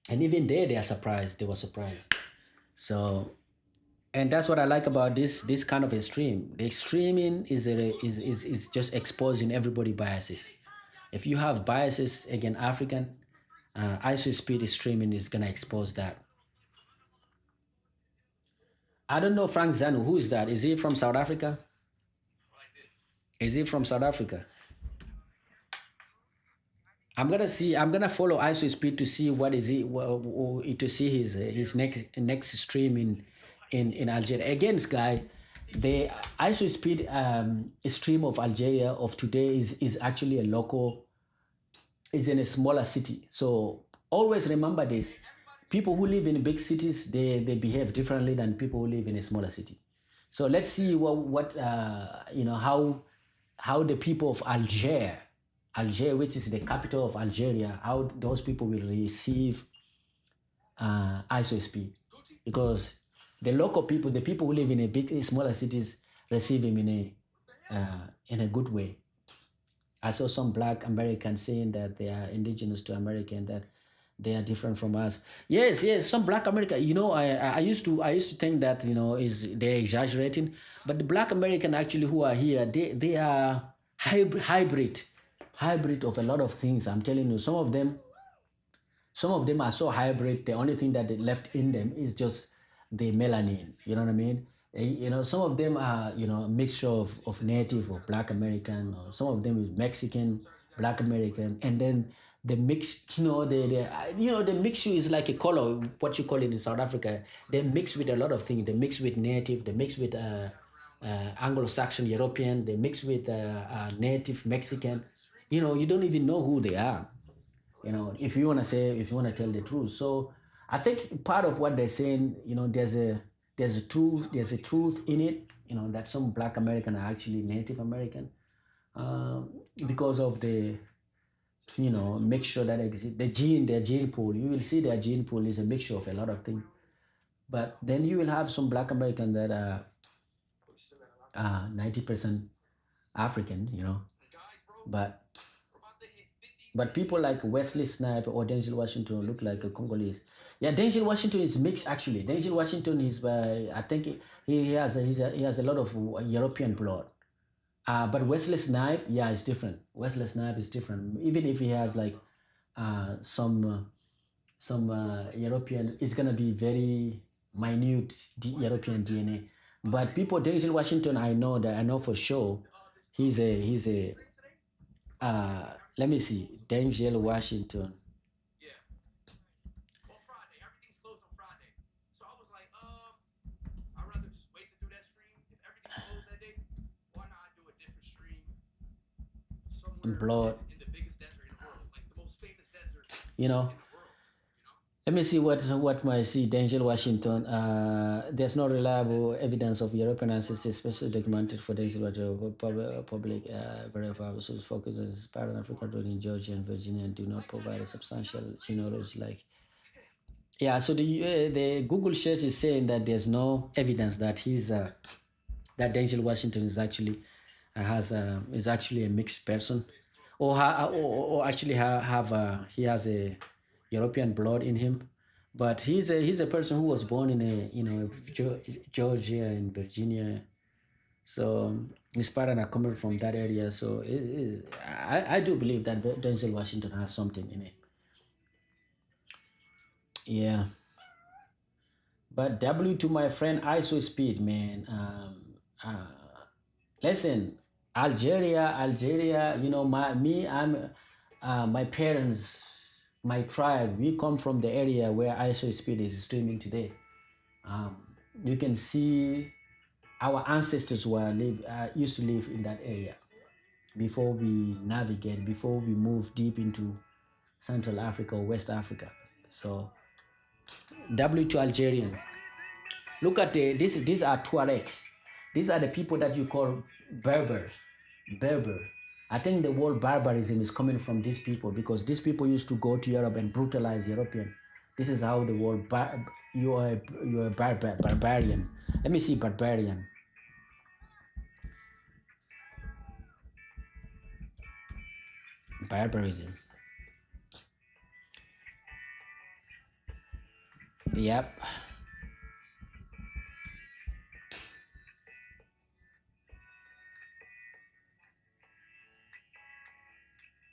S1: and even they are surprised. They were surprised. So, and that's what I like about this kind of a stream. The streaming is just exposing everybody biases. If you have biases against African, ISO speed streaming is gonna expose that. I don't know Frank Zanu. Who is that? Is he from South Africa? Is he from South Africa? I'm gonna follow ISO Speed to see what is he to see his next stream in Algeria. Again, this guy, the ISO Speed stream of Algeria of today is actually a local, is in a smaller city. So always remember this: people who live in big cities, they behave differently than people who live in a smaller city. So let's see what how the people of Alger, which is the capital of Algeria, how those people will receive ISO speed, because the local people, the people who live in smaller cities, receive him in a good way. I saw some Black Americans saying that they are indigenous to America and that they are different from us. Yes, yes, some Black America. I used to think that is they're exaggerating, but the Black American actually who are here, they are hybrid of a lot of things. I'm telling you, some of them are so hybrid. The only thing that they left in them is just the melanin. You know what I mean? Some of them are, a mixture of native or Black American, or some of them is Mexican, Black American, and then the mix, the mixture is like a color, what you call it in South Africa. They mix with a lot of things. They mix with native. They mix with Anglo-Saxon European. They mix with native Mexican. You don't even know who they are. If you want to say, if you want to tell the truth. So I think part of what they're saying, there's a truth in it, that some Black American are actually Native American, because of the mixture that exists. Their gene pool, you will see their gene pool is a mixture of a lot of things. But then you will have some Black American that are 90% African, but people like Wesley Snipes or Denzel Washington look like a Congolese. Yeah, Denzel Washington is mixed actually. Denzel Washington is by, I think he has a lot of European blood. But Wesley Snipes, yeah, it's different. Wesley Snipes is different. Even if he has like some European, it's gonna be very minute European DNA. But people, Denzel Washington, I know for sure, he's a let me see, Denzel Washington. Blood. You know, Let me see what might see Denzel Washington. There's no reliable evidence of European ancestry, especially documented for Denzel Washington. Public verifiable sources focus on his parent African roots in Georgia and Virginia and do not provide a substantial genealogy. Like, yeah, so the Google search is saying that there's no evidence that that Denzel Washington is actually a mixed person, or actually he has a European blood in him. But he's a person who was born in Georgia and Virginia, so his parents are coming from that area. So I do believe that Denzel Washington has something in it. Yeah. But W to my friend IShowSpeed, man. Uh, Listen, Algeria. My parents, my tribe. We come from the area where IShowSpeed is streaming today. Um, you can see our ancestors used to live in that area before we move deep into Central Africa or West Africa. So W to Algerian. Look at these are Tuareg. These are the people that you call Berbers. Berber. I think the word barbarism is coming from these people because these people used to go to Europe and brutalize European. This is how the word you are barbarian. Let me see barbarian. Barbarism. Yep.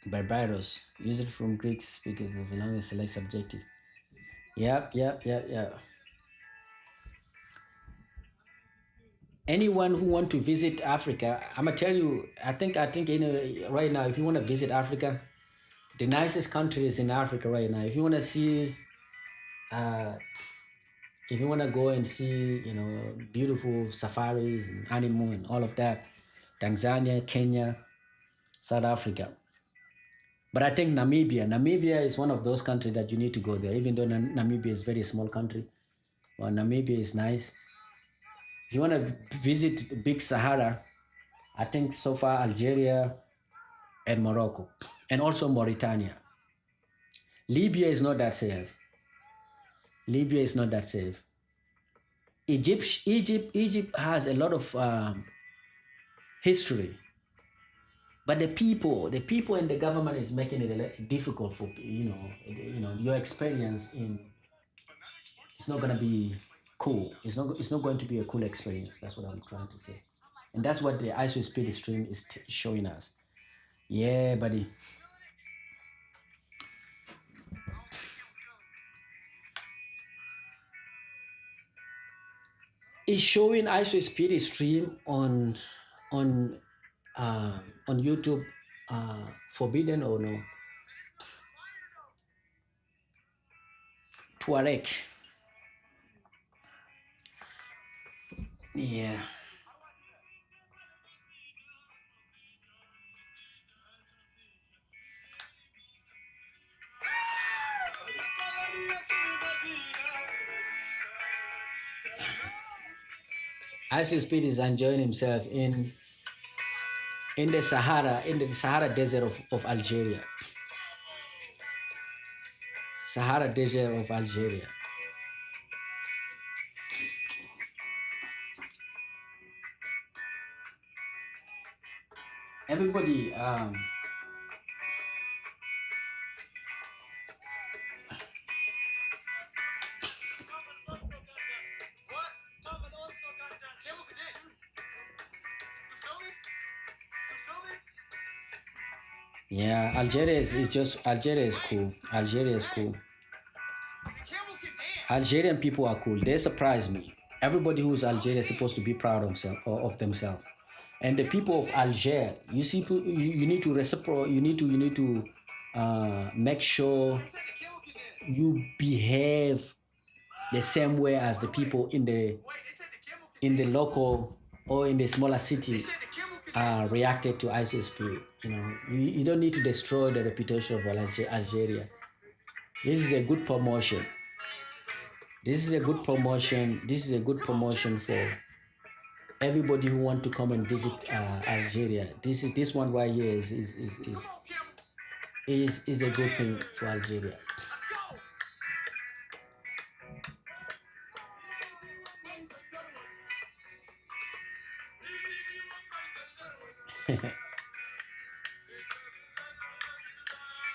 S1: Barbaros. Used from Greek speakers as long as select subjective. Yep. Anyone who want to visit Africa, I'm gonna tell you. I think right now, if you want to visit Africa, the nicest countries in Africa right now. If you want to see, uh, if you want to go and see, beautiful safaris and animal and all of that, Tanzania, Kenya, South Africa. But I think Namibia is one of those countries that you need to go there, even though Namibia is a very small country. Well, Namibia is nice. If you want to visit Big Sahara, I think so far Algeria and Morocco, and also Mauritania. Libya is not that safe. Libya is not that safe. Egypt has a lot of history, but the people and the government is making it difficult for your experience in. It's not gonna be cool. It's not going to be a cool experience. That's what I'm trying to say, and that's what the ISO speed stream is showing us. Yeah, buddy. is showing IShowSpeed's stream on on YouTube forbidden or no? Tuareg. Yeah. IShowSpeed is enjoying himself in the Sahara Desert of Algeria. Sahara Desert of Algeria. Everybody, yeah, Algeria is cool. Algeria is cool. Algerian people are cool. They surprise me. Everybody who's Algeria is supposed to be proud of themselves. And the people of Algeria, you see, you need to reciprocate. You need to make sure you behave the same way as the people in the local or in the smaller city reacted to IShowSpeed. You know, you don't need to destroy the reputation of Algeria. This is a good promotion. This is a good promotion. This is a good promotion for everybody who want to come and visit Algeria. This one right here is a good thing for Algeria.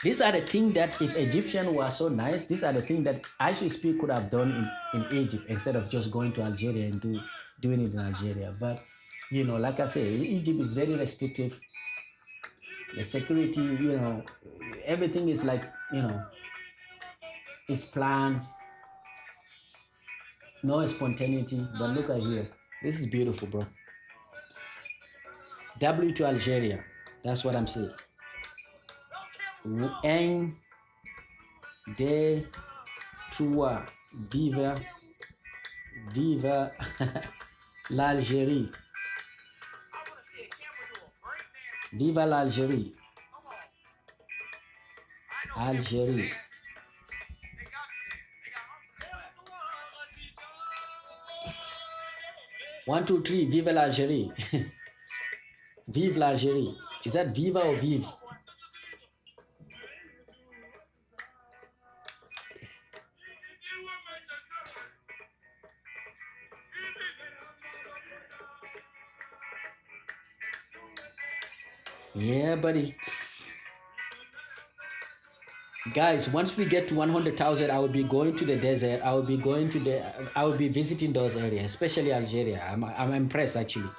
S1: These are the things that if Egyptian were so nice, these are the things that IShowSpeed could have done in Egypt instead of just going to Algeria and doing it in Algeria. But you know, like I say, Egypt is very restrictive. The security, you know, everything is like, you know, is planned. No spontaneity. But look at here. This is beautiful, bro. W to Algeria. That's what I'm saying. Un, deux, trois. Viva l'Algérie. Viva l'Algérie. Algérie. One, two, three. Vive l'Algérie. Vive l'Algérie. Is that Viva or Vive? Yeah, buddy. Guys, once we get to 100,000, I will be going to the desert. I will be visiting those areas, especially Algeria. I'm impressed actually.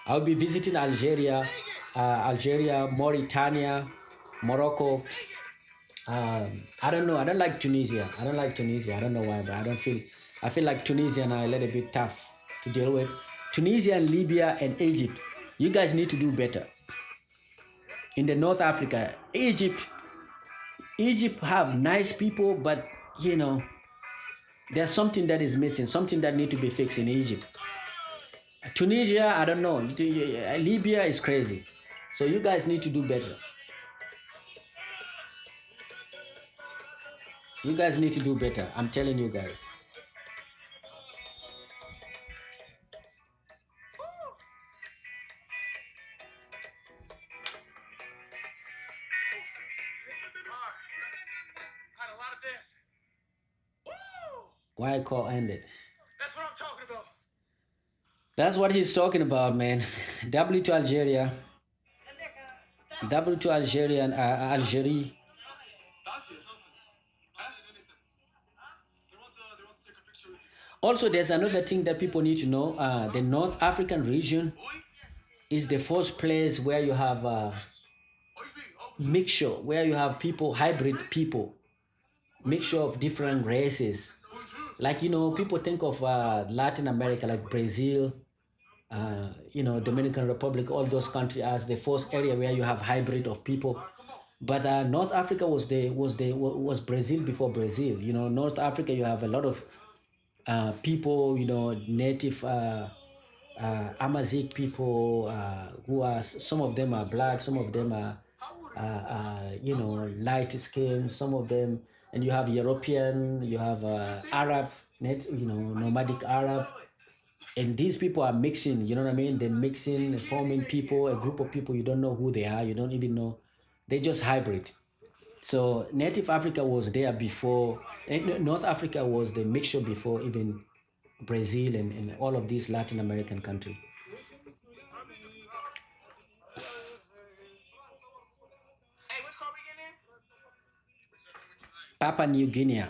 S1: I will be visiting Algeria, Mauritania, Morocco. I don't know. I don't like Tunisia. I don't know why, but I feel like Tunisian are a little bit tough to deal with. Tunisia and Libya and Egypt, you guys need to do better. In the North Africa, Egypt have nice people, but you know, there's something that is missing, something that need to be fixed in Egypt. Tunisia, I don't know. Libya is crazy. So you guys need to do better. You guys need to do better. I'm telling you guys. Why call ended? That's what I'm talking about. That's what he's talking about, man. W to Algeria. W to Algeria and Algeria. Also, there's another thing that people need to know. The North African region is the first place where you have mixture, where you have people, hybrid people, mixture of different races. Like, people think of Latin America, like Brazil, Dominican Republic, all those countries as the first area where you have hybrid of people. But North Africa was Brazil before Brazil. North Africa, you have a lot of people, native Amazigh people, who are, some of them are black, some of them are light skin, some of them, and you have European, you have Arab, nomadic Arab, and these people are mixing. You know what I mean? They're mixing, forming people, a group of people, you don't know who they are, you don't even know, they just hybrid. So native Africa was there before, North Africa was the mixture before even Brazil and all of these Latin American countries. Papua New Guinea.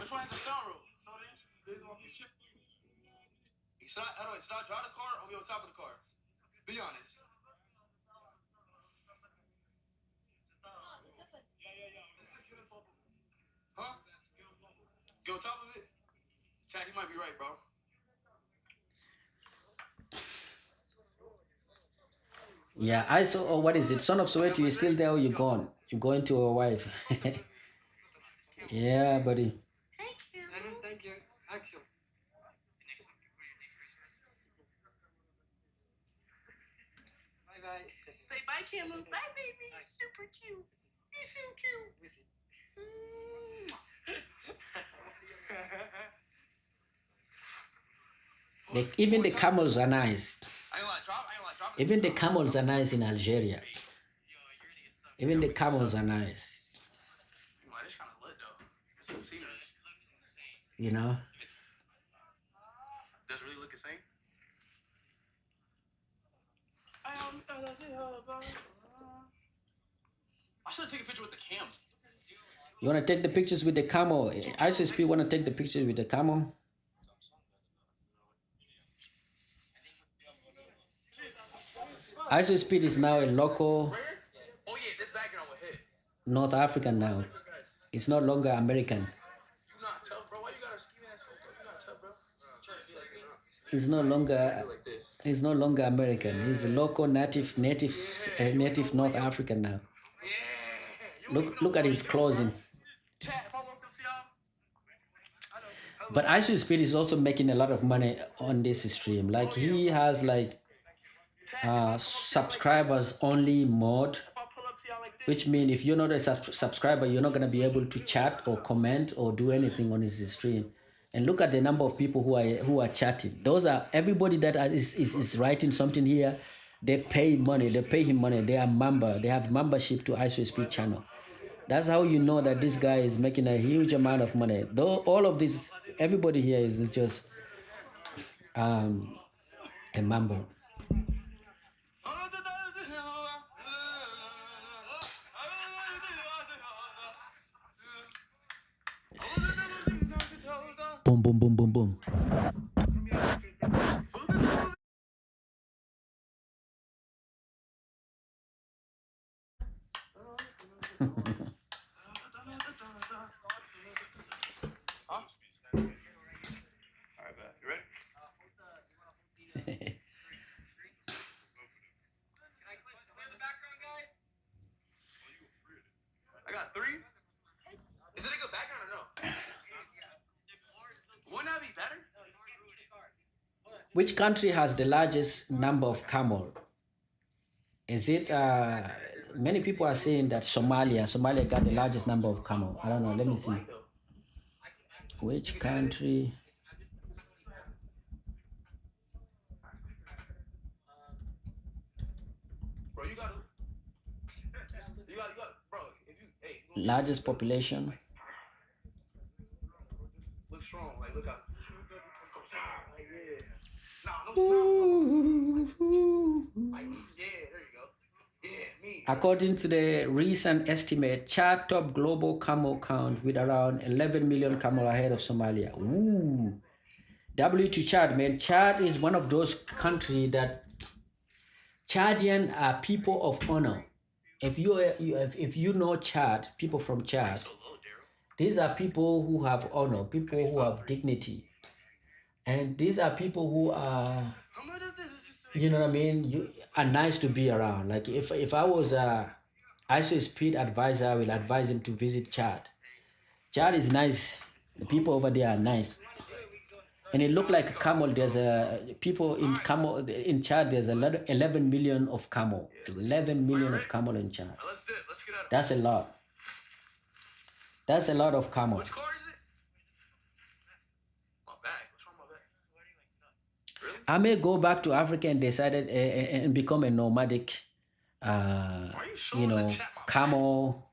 S1: Yeah, I saw. Oh, what is it? Son of Soweto, you still there or you gone? You going to your wife? Yeah, buddy. Even the camels are nice. Even the camels are nice in Algeria. Even the camels are nice. You know? You want to take the pictures with the camel? IShowSpeed want to take the pictures with the camel? IShowSpeed is now a local North African now. It's no longer American. He's no longer American. He's a local native North African now. Look at his clothing. But IShowSpeed is also making a lot of money on this stream. Like, he has like subscribers only mode, which means if you're not a subscriber, you're not going to be able to chat or comment or do anything on his stream. And look at the number of people who are chatting. Those are everybody that is writing something here. They pay money. They pay him money. They are member. They have membership to IShowSpeed channel. That's how you know that this guy is making a huge amount of money. Though all of this, everybody here is just a member. Boom, boom, boom, boom, boom. Which country has the largest number of camel? Is it many people are saying that Somalia got the largest number of camel. I don't know. Let me see. Which country? Largest population. According to the recent estimate, Chad top global camel count with around 11 million camel ahead of Somalia. Ooh. W to Chad, man. Chad is one of those countries that Chadian are people of honor. If you know Chad, people from Chad, these are people who have honor, people who have dignity. And these are people who are, you know what I mean, you are nice to be around. Like if I was a ISO speed advisor, I will advise him to visit Chad. Chad is nice. The people over there are nice. And it looked like a camel. There's a people in camel in Chad. There's a lot, 11 million of camel. 11 million of camel in Chad. That's a lot. That's a lot of camel. I may go back to Africa and decided and become a nomadic, uh, you know, camel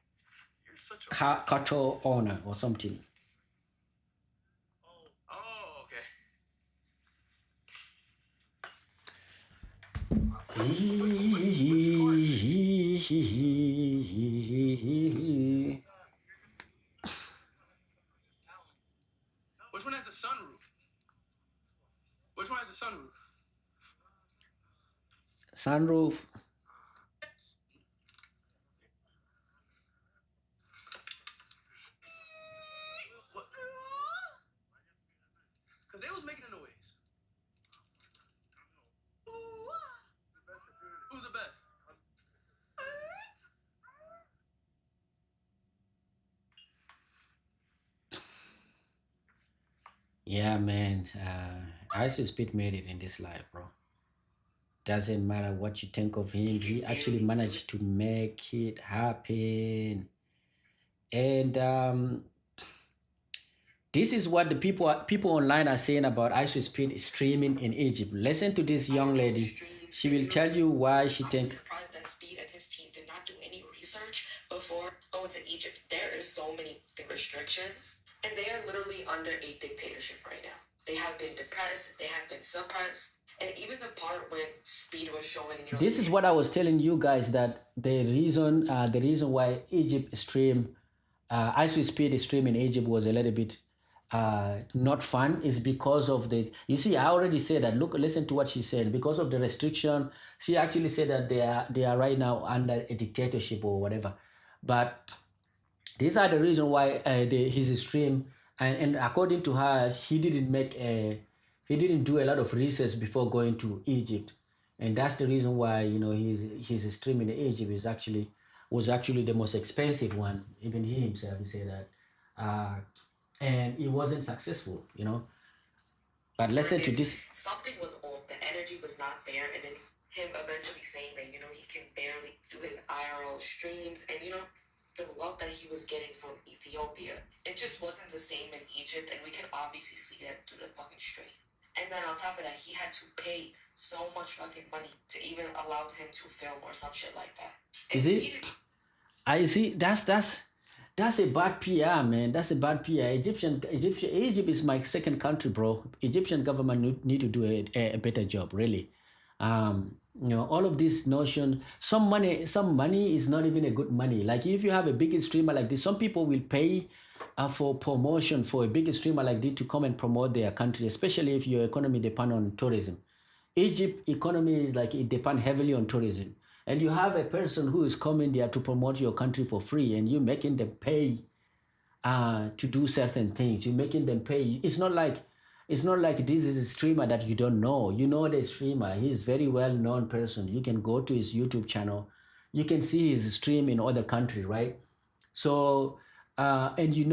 S1: cattle owner or something. Sunroof. Yeah, man. IShowSpeed made it in this life, bro. Doesn't matter what you think of him, he actually managed to make it happen. And this is what the people online are saying about IShowSpeed streaming in Egypt. Listen to this young lady. She will tell you why she thinks.
S3: Surprised that Speed and his team did not do any research before going to Egypt. There is so many restrictions, and they are literally under a dictatorship right now. They have been depressed, they have been suppressed, and even the part when Speed was showing,
S1: This is what I was telling you guys, that the reason why Egypt stream IShowSpeed stream in Egypt was a little bit not fun is because of the, you see, I already said that. Look, listen to what she said. Because of the restriction, she actually said that they are right now under a dictatorship or whatever. But these are the reason why his stream, and according to her, he didn't do a lot of research before going to Egypt, and that's the reason why, you know, his stream in Egypt was actually the most expensive one. Even he himself, he said that, and it wasn't successful, you know. But listen to this.
S3: Something was off, the energy was not there, and then him eventually saying that, he can barely do his IRL streams, and the love that he was getting from Ethiopia, it just wasn't the same in Egypt, and we can obviously see that through the fucking stream. And then on top of that, he had to pay so much fucking money to even allow him to film or some shit like that.
S1: You see, I see. That's a bad PR, man. That's a bad PR. Egypt is my second country, bro. Egyptian government need to do a better job, really. All of this notion, some money is not even a good money. Like if you have a big streamer like this, some people will pay for promotion for a big streamer like this to come and promote their country, especially if your economy depend on tourism. Egypt economy is like, it depend heavily on tourism, and you have a person who is coming there to promote your country for free, and you're making them pay to do certain things. You're making them pay. It's not like this is a streamer that you don't know. You know the streamer. He's very well known person. You can go to his YouTube channel. You can see his stream in other countries, right? So and you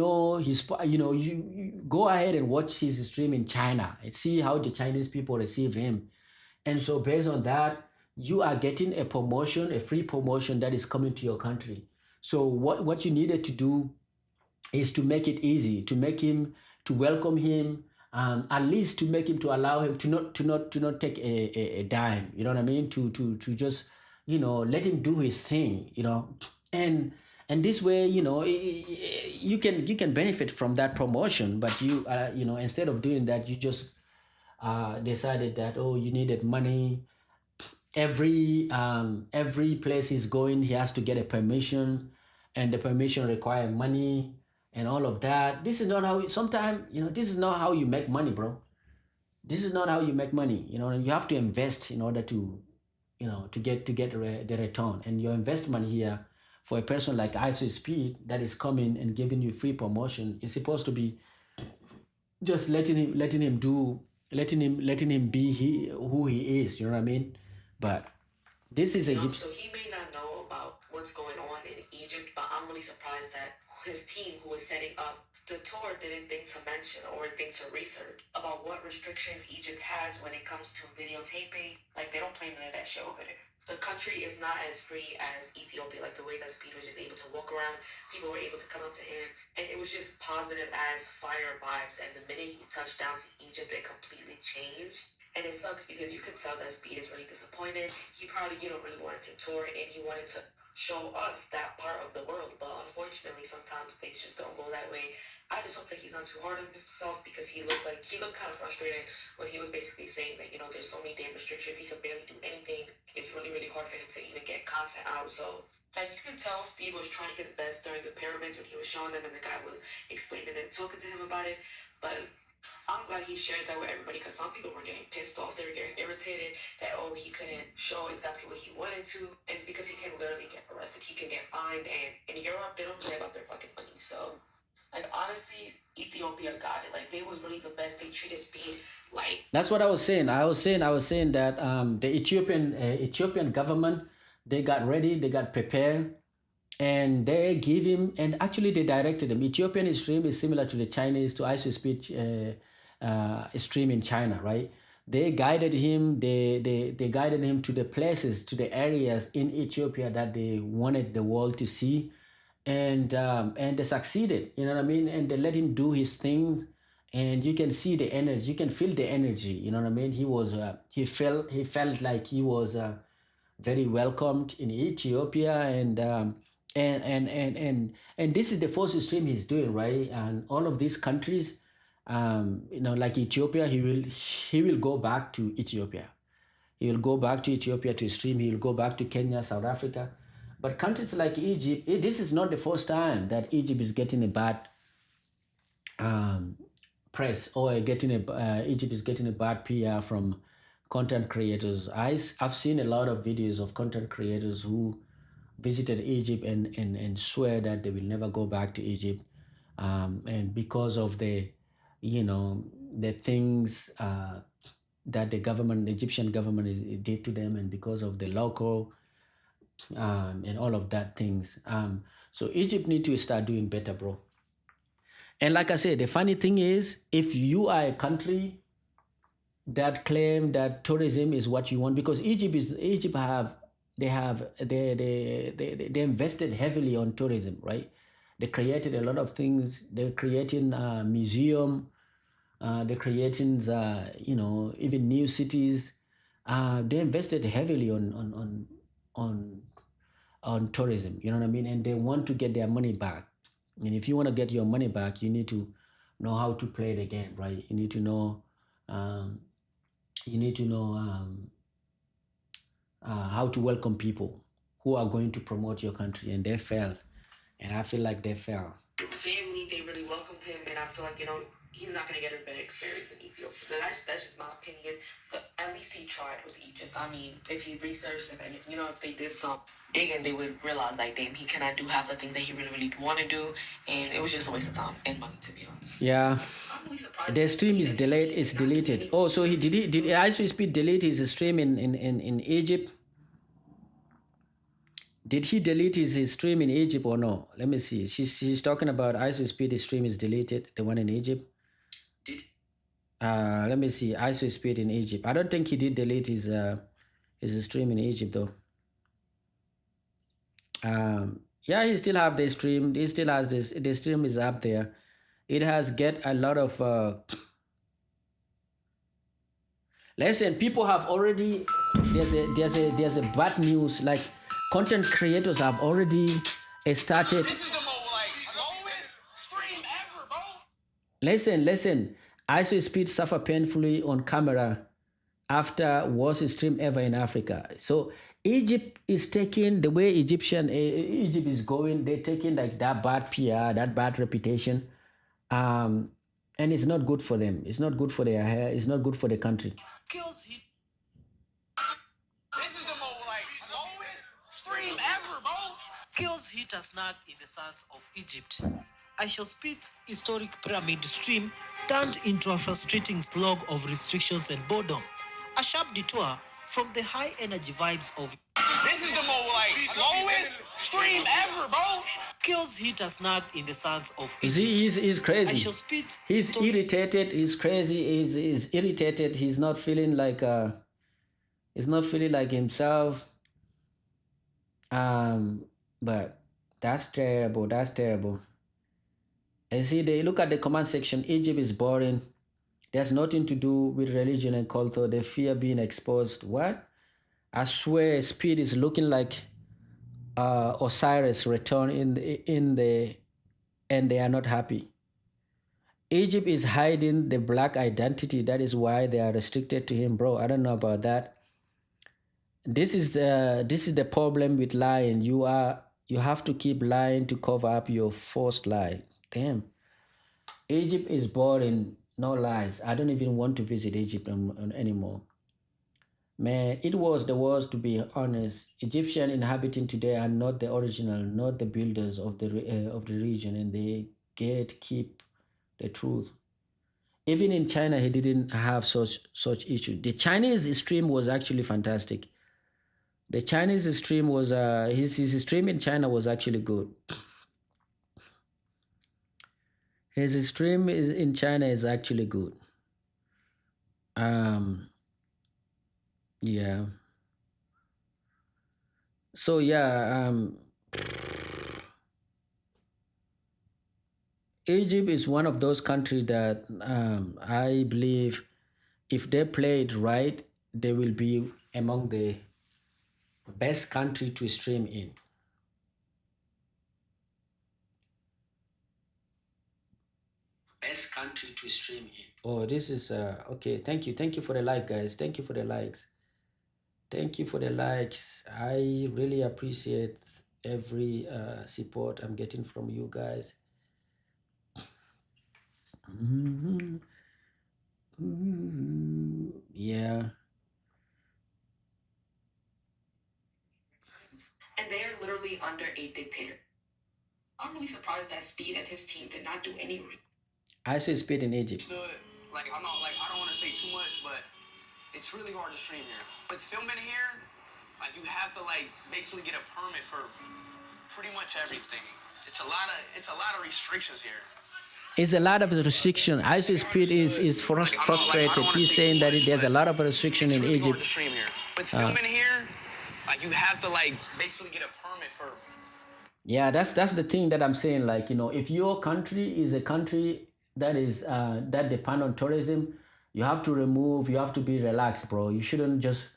S1: go ahead and watch his stream in China and see how the Chinese people receive him. And so based on that, you are getting a promotion, a free promotion that is coming to your country. So what you needed to do is to make it easy, to welcome him, at least to make him, to allow him to not take a dime. You know what I mean? To just let him do his thing. And this way, you can benefit from that promotion. But instead of doing that, you just decided that, oh, you needed money. Every place he's going, he has to get a permission, and the permission require money and all of that. This is not how, sometimes, this is not how you make money, bro. This is not how you make money. You have to invest in order to get the return. And your investment here for a person like IShowSpeed that is coming and giving you free promotion is supposed to be just letting him do letting him be who he is. You know what I mean? But this is Egypt.
S3: So he may not know about what's going on in Egypt, but I'm really surprised that his team, who was setting up the tour, didn't think to mention or think to research about what restrictions Egypt has when it comes to videotaping. Like, they don't play none of that shit over there. The country is not as free as Ethiopia, like the way that Speed was just able to walk around. People were able to come up to him, and it was just positive as fire vibes. And the minute he touched down to Egypt, it completely changed. And it sucks because you could tell that Speed is really disappointed. He probably, really wanted to tour, and he wanted to show us that part of the world. But unfortunately, sometimes things just don't go that way. I just hope that he's not too hard on himself, because he looked kind of frustrated when he was basically saying that, there's so many damn restrictions, he can barely do anything. It's really, really hard for him to even get content out. So, and you can tell Speed was trying his best during the pyramids when he was showing them and the guy was explaining and talking to him about it. But I'm glad he shared that with everybody, because some people were getting pissed off. They were getting irritated that, he couldn't show exactly what he wanted to. And it's because he can literally get arrested. He can get fined. And in Europe, they don't play about their fucking money. So, like, honestly, Ethiopia got it. Like, they was really the best. They treated Speed like...
S1: That's what I was saying. I was saying that the Ethiopian government, they got ready, they got prepared, and they give him, and actually they directed him. Ethiopian stream is similar to the Chinese, to IShowSpeed's stream in China, right? They guided him. They guided him to the places, to the areas in Ethiopia that they wanted the world to see, and they succeeded. You know what I mean? And they let him do his thing, and you can see the energy. You can feel the energy. You know what I mean? He felt like he was very welcomed in Ethiopia, and this is the first stream he's doing, right? And all of these countries, like Ethiopia, he will go back to Ethiopia. He will go back to Ethiopia to stream. He will go back to Kenya, South Africa. But countries like Egypt, this is not the first time that Egypt is getting a bad press, or Egypt is getting a bad PR from content creators. I've seen a lot of videos of content creators who visited Egypt and swear that they will never go back to Egypt, and because of the things that the Egyptian government did to them, and because of the local and all of that things. So Egypt need to start doing better, bro. And like I said, the funny thing is, if you are a country that claim that tourism is what you want, because Egypt they invested heavily on tourism, right? They created a lot of things. They're creating a museum. They're creating even new cities. They invested heavily on tourism. You know what I mean? And they want to get their money back. And if you want to get your money back, you need to know how to play the game, right? You need to know how to welcome people who are going to promote your country, and they failed. And I feel like they failed.
S3: Family, they really welcomed him, and I feel like, he's not going to get a better experience in Ethiopia. But that's just my opinion. But at least he tried with Egypt. I mean, if he researched it, and if they did some digging, they would realize, like, damn, he cannot do half the thing that he really, really want to do, and it was just a waste of time and money, to be honest.
S1: Yeah.
S3: I'm really surprised.
S1: The stream is delayed. It's deleted. Oh, so did IShowSpeed delete his stream in Egypt? Did he delete his stream in Egypt or no? Let me see. She's talking about IShowSpeed's stream is deleted, the one in Egypt. Let me see. IShowSpeed in Egypt. I don't think he did delete his stream in Egypt though. Yeah, he still have the stream. He still has this. The stream is up there. It has get a lot of. Listen, people have already. There's a bad news. Like, content creators have already started.
S4: This is the most lowest stream ever, bro.
S1: Listen. IShowSpeed suffer painfully on camera after worst stream ever in Africa. So Egypt is taking the way Egypt is going. They're taking like that bad PR, that bad reputation, and it's not good for them. It's not good for their hair. It's not good for the country.
S4: This is the most lowest stream ever, bro.
S5: Chaos hit a snag in the sands of Egypt. IShowSpeed's historic pyramid stream turned into a frustrating slog of restrictions and boredom. A sharp detour from the high energy vibes of
S4: This is the most like slowest stream ever, bro.
S5: chaos hit a snag in the sands of
S1: See,
S5: Egypt.
S1: he's crazy.
S5: IshowSpeed's
S1: He's irritated. He's crazy. He's irritated. He's not feeling like himself. But that's terrible. That's terrible. And see, they look at the comment section. Egypt is boring. There's nothing to do with religion and culture. They fear being exposed. What? I swear, Speed is looking like Osiris return in the, and they are not happy. Egypt is hiding the black identity. That is why they are restricted to him, bro. I don't know about that. This is the problem with lying. You have to keep lying to cover up your forced lie. Damn. Egypt is boring. No lies. I don't even want to visit Egypt anymore. Man, it was the worst, to be honest. Egyptian inhabiting today are not the original, not the builders of the region, and they keep the truth. Even in China, he didn't have such issue. The Chinese stream was actually fantastic. The Chinese stream was his stream in China was actually good. His stream in China is actually good. Yeah. So yeah, Egypt is one of those countries that I believe if they play it right, they will be among the best country to stream in. Best country to stream in. Oh, this is okay. Thank you for the like, guys. Thank you for the likes. Thank you for the likes. I really appreciate every support I'm getting from you guys. Yeah.
S3: And they are literally under a dictator. I'm really surprised that Speed and his team did not do any.
S1: I see Speed in Egypt.
S4: Like I'm not like I don't want to say too much, but it's really hard to stream here. But filming here, like you have to like basically get a permit for pretty much everything. It's a lot of restrictions here.
S1: It's a lot of restriction. I see Speed is frustrated. He's saying that there's a lot of restriction in
S4: really
S1: Egypt.
S4: Hard to stream here. But filming here, like you have to like basically get a permit for.
S1: Yeah, that's the thing that I'm saying. Like, you know, if your country is a country that is that depend on tourism, you have to be relaxed, bro. You shouldn't just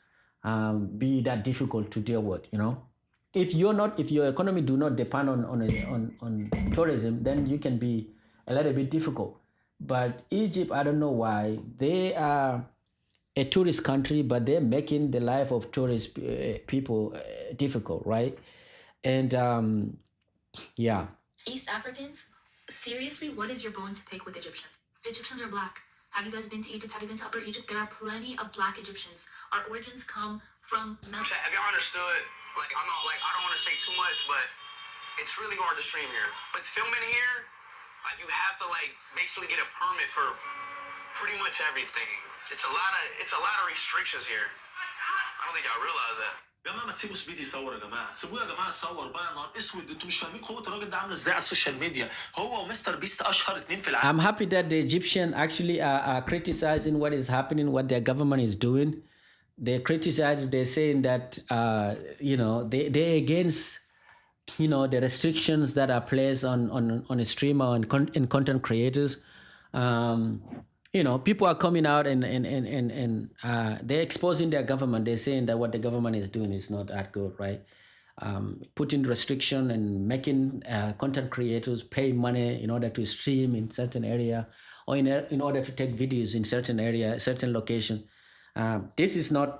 S1: be that difficult to deal with, you know. If your economy do not depend on tourism, then you can be a little bit difficult. But Egypt, I don't know why they are a tourist country, but they're making the life of tourist people difficult, right? And yeah.
S6: East Africans? Seriously, what is your bone to pick with Egyptians? The Egyptians are black. Have you guys been to Egypt? Have you been to Upper Egypt? There are plenty of black Egyptians. Our origins come from...
S4: Have y'all understood? Like, I don't want to say too much, but it's really hard to stream here. But filming here, like, you have to, like, basically get a permit for pretty much everything. It's a lot of restrictions here. I don't think y'all realize that.
S5: يا جماعه ما تسيبوا سبيد يصور يا جماعه، سيبوه يا جماعه يصور بقى. نهار اسود، انتوا مش فاهمين قوه الراجل ده عامله ازاي على السوشيال ميديا. هو ومستر بيست اشهر اتنين في العالم.
S1: I'm happy that the Egyptian actually are criticizing what is happening, what their government is doing. They criticize. They're saying that you know they against the restrictions that are placed on a streamer and content creators. People are coming out and they're exposing their government. They're saying that what the government is doing is not that good, right? Putting restriction and making content creators pay money in order to stream in certain area or in order to take videos in certain area, certain location. This is not.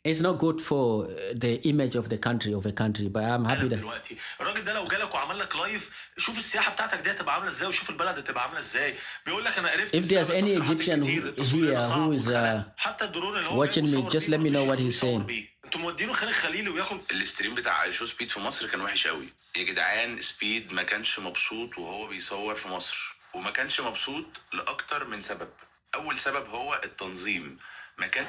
S1: It's not good for the image of the country but I'm happy that
S5: دلوقتي الراجل ده لو جالك وعمل لك لايف، شوف السياحه بتاعتك دي هتبقى عامله ازاي، وشوف البلد هتبقى عامله ازاي. بيقول لك انا عرفت
S1: if there's any Egyptian here who is
S5: حتى الدرون اللي هو
S1: watching me, just let me know what he's saying.
S5: انتوا مودينه خان الخليلي وياكل.
S7: الاستريم بتاع اي شو سبيد في مصر كان وحش قوي يا جدعان. سبيد ما كانش مبسوط وهو بيصور في مصر.
S2: وما كانش مبسوط لأكتر من سبب. أول سبب هو التنظيم. ما كان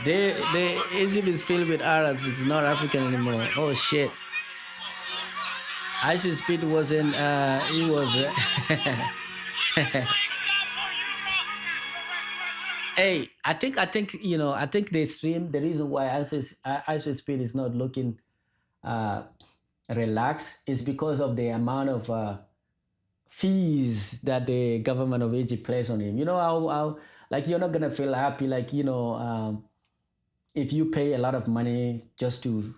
S1: The Egypt is filled with Arabs. It's not African anymore. Oh shit! IShowSpeed wasn't. He was. Hey, I think I think the stream. The reason why IShowSpeed is not looking uh relaxed is because of the amount of fees that the government of Egypt plays on him. You know how like you're not gonna feel happy like if you pay a lot of money just to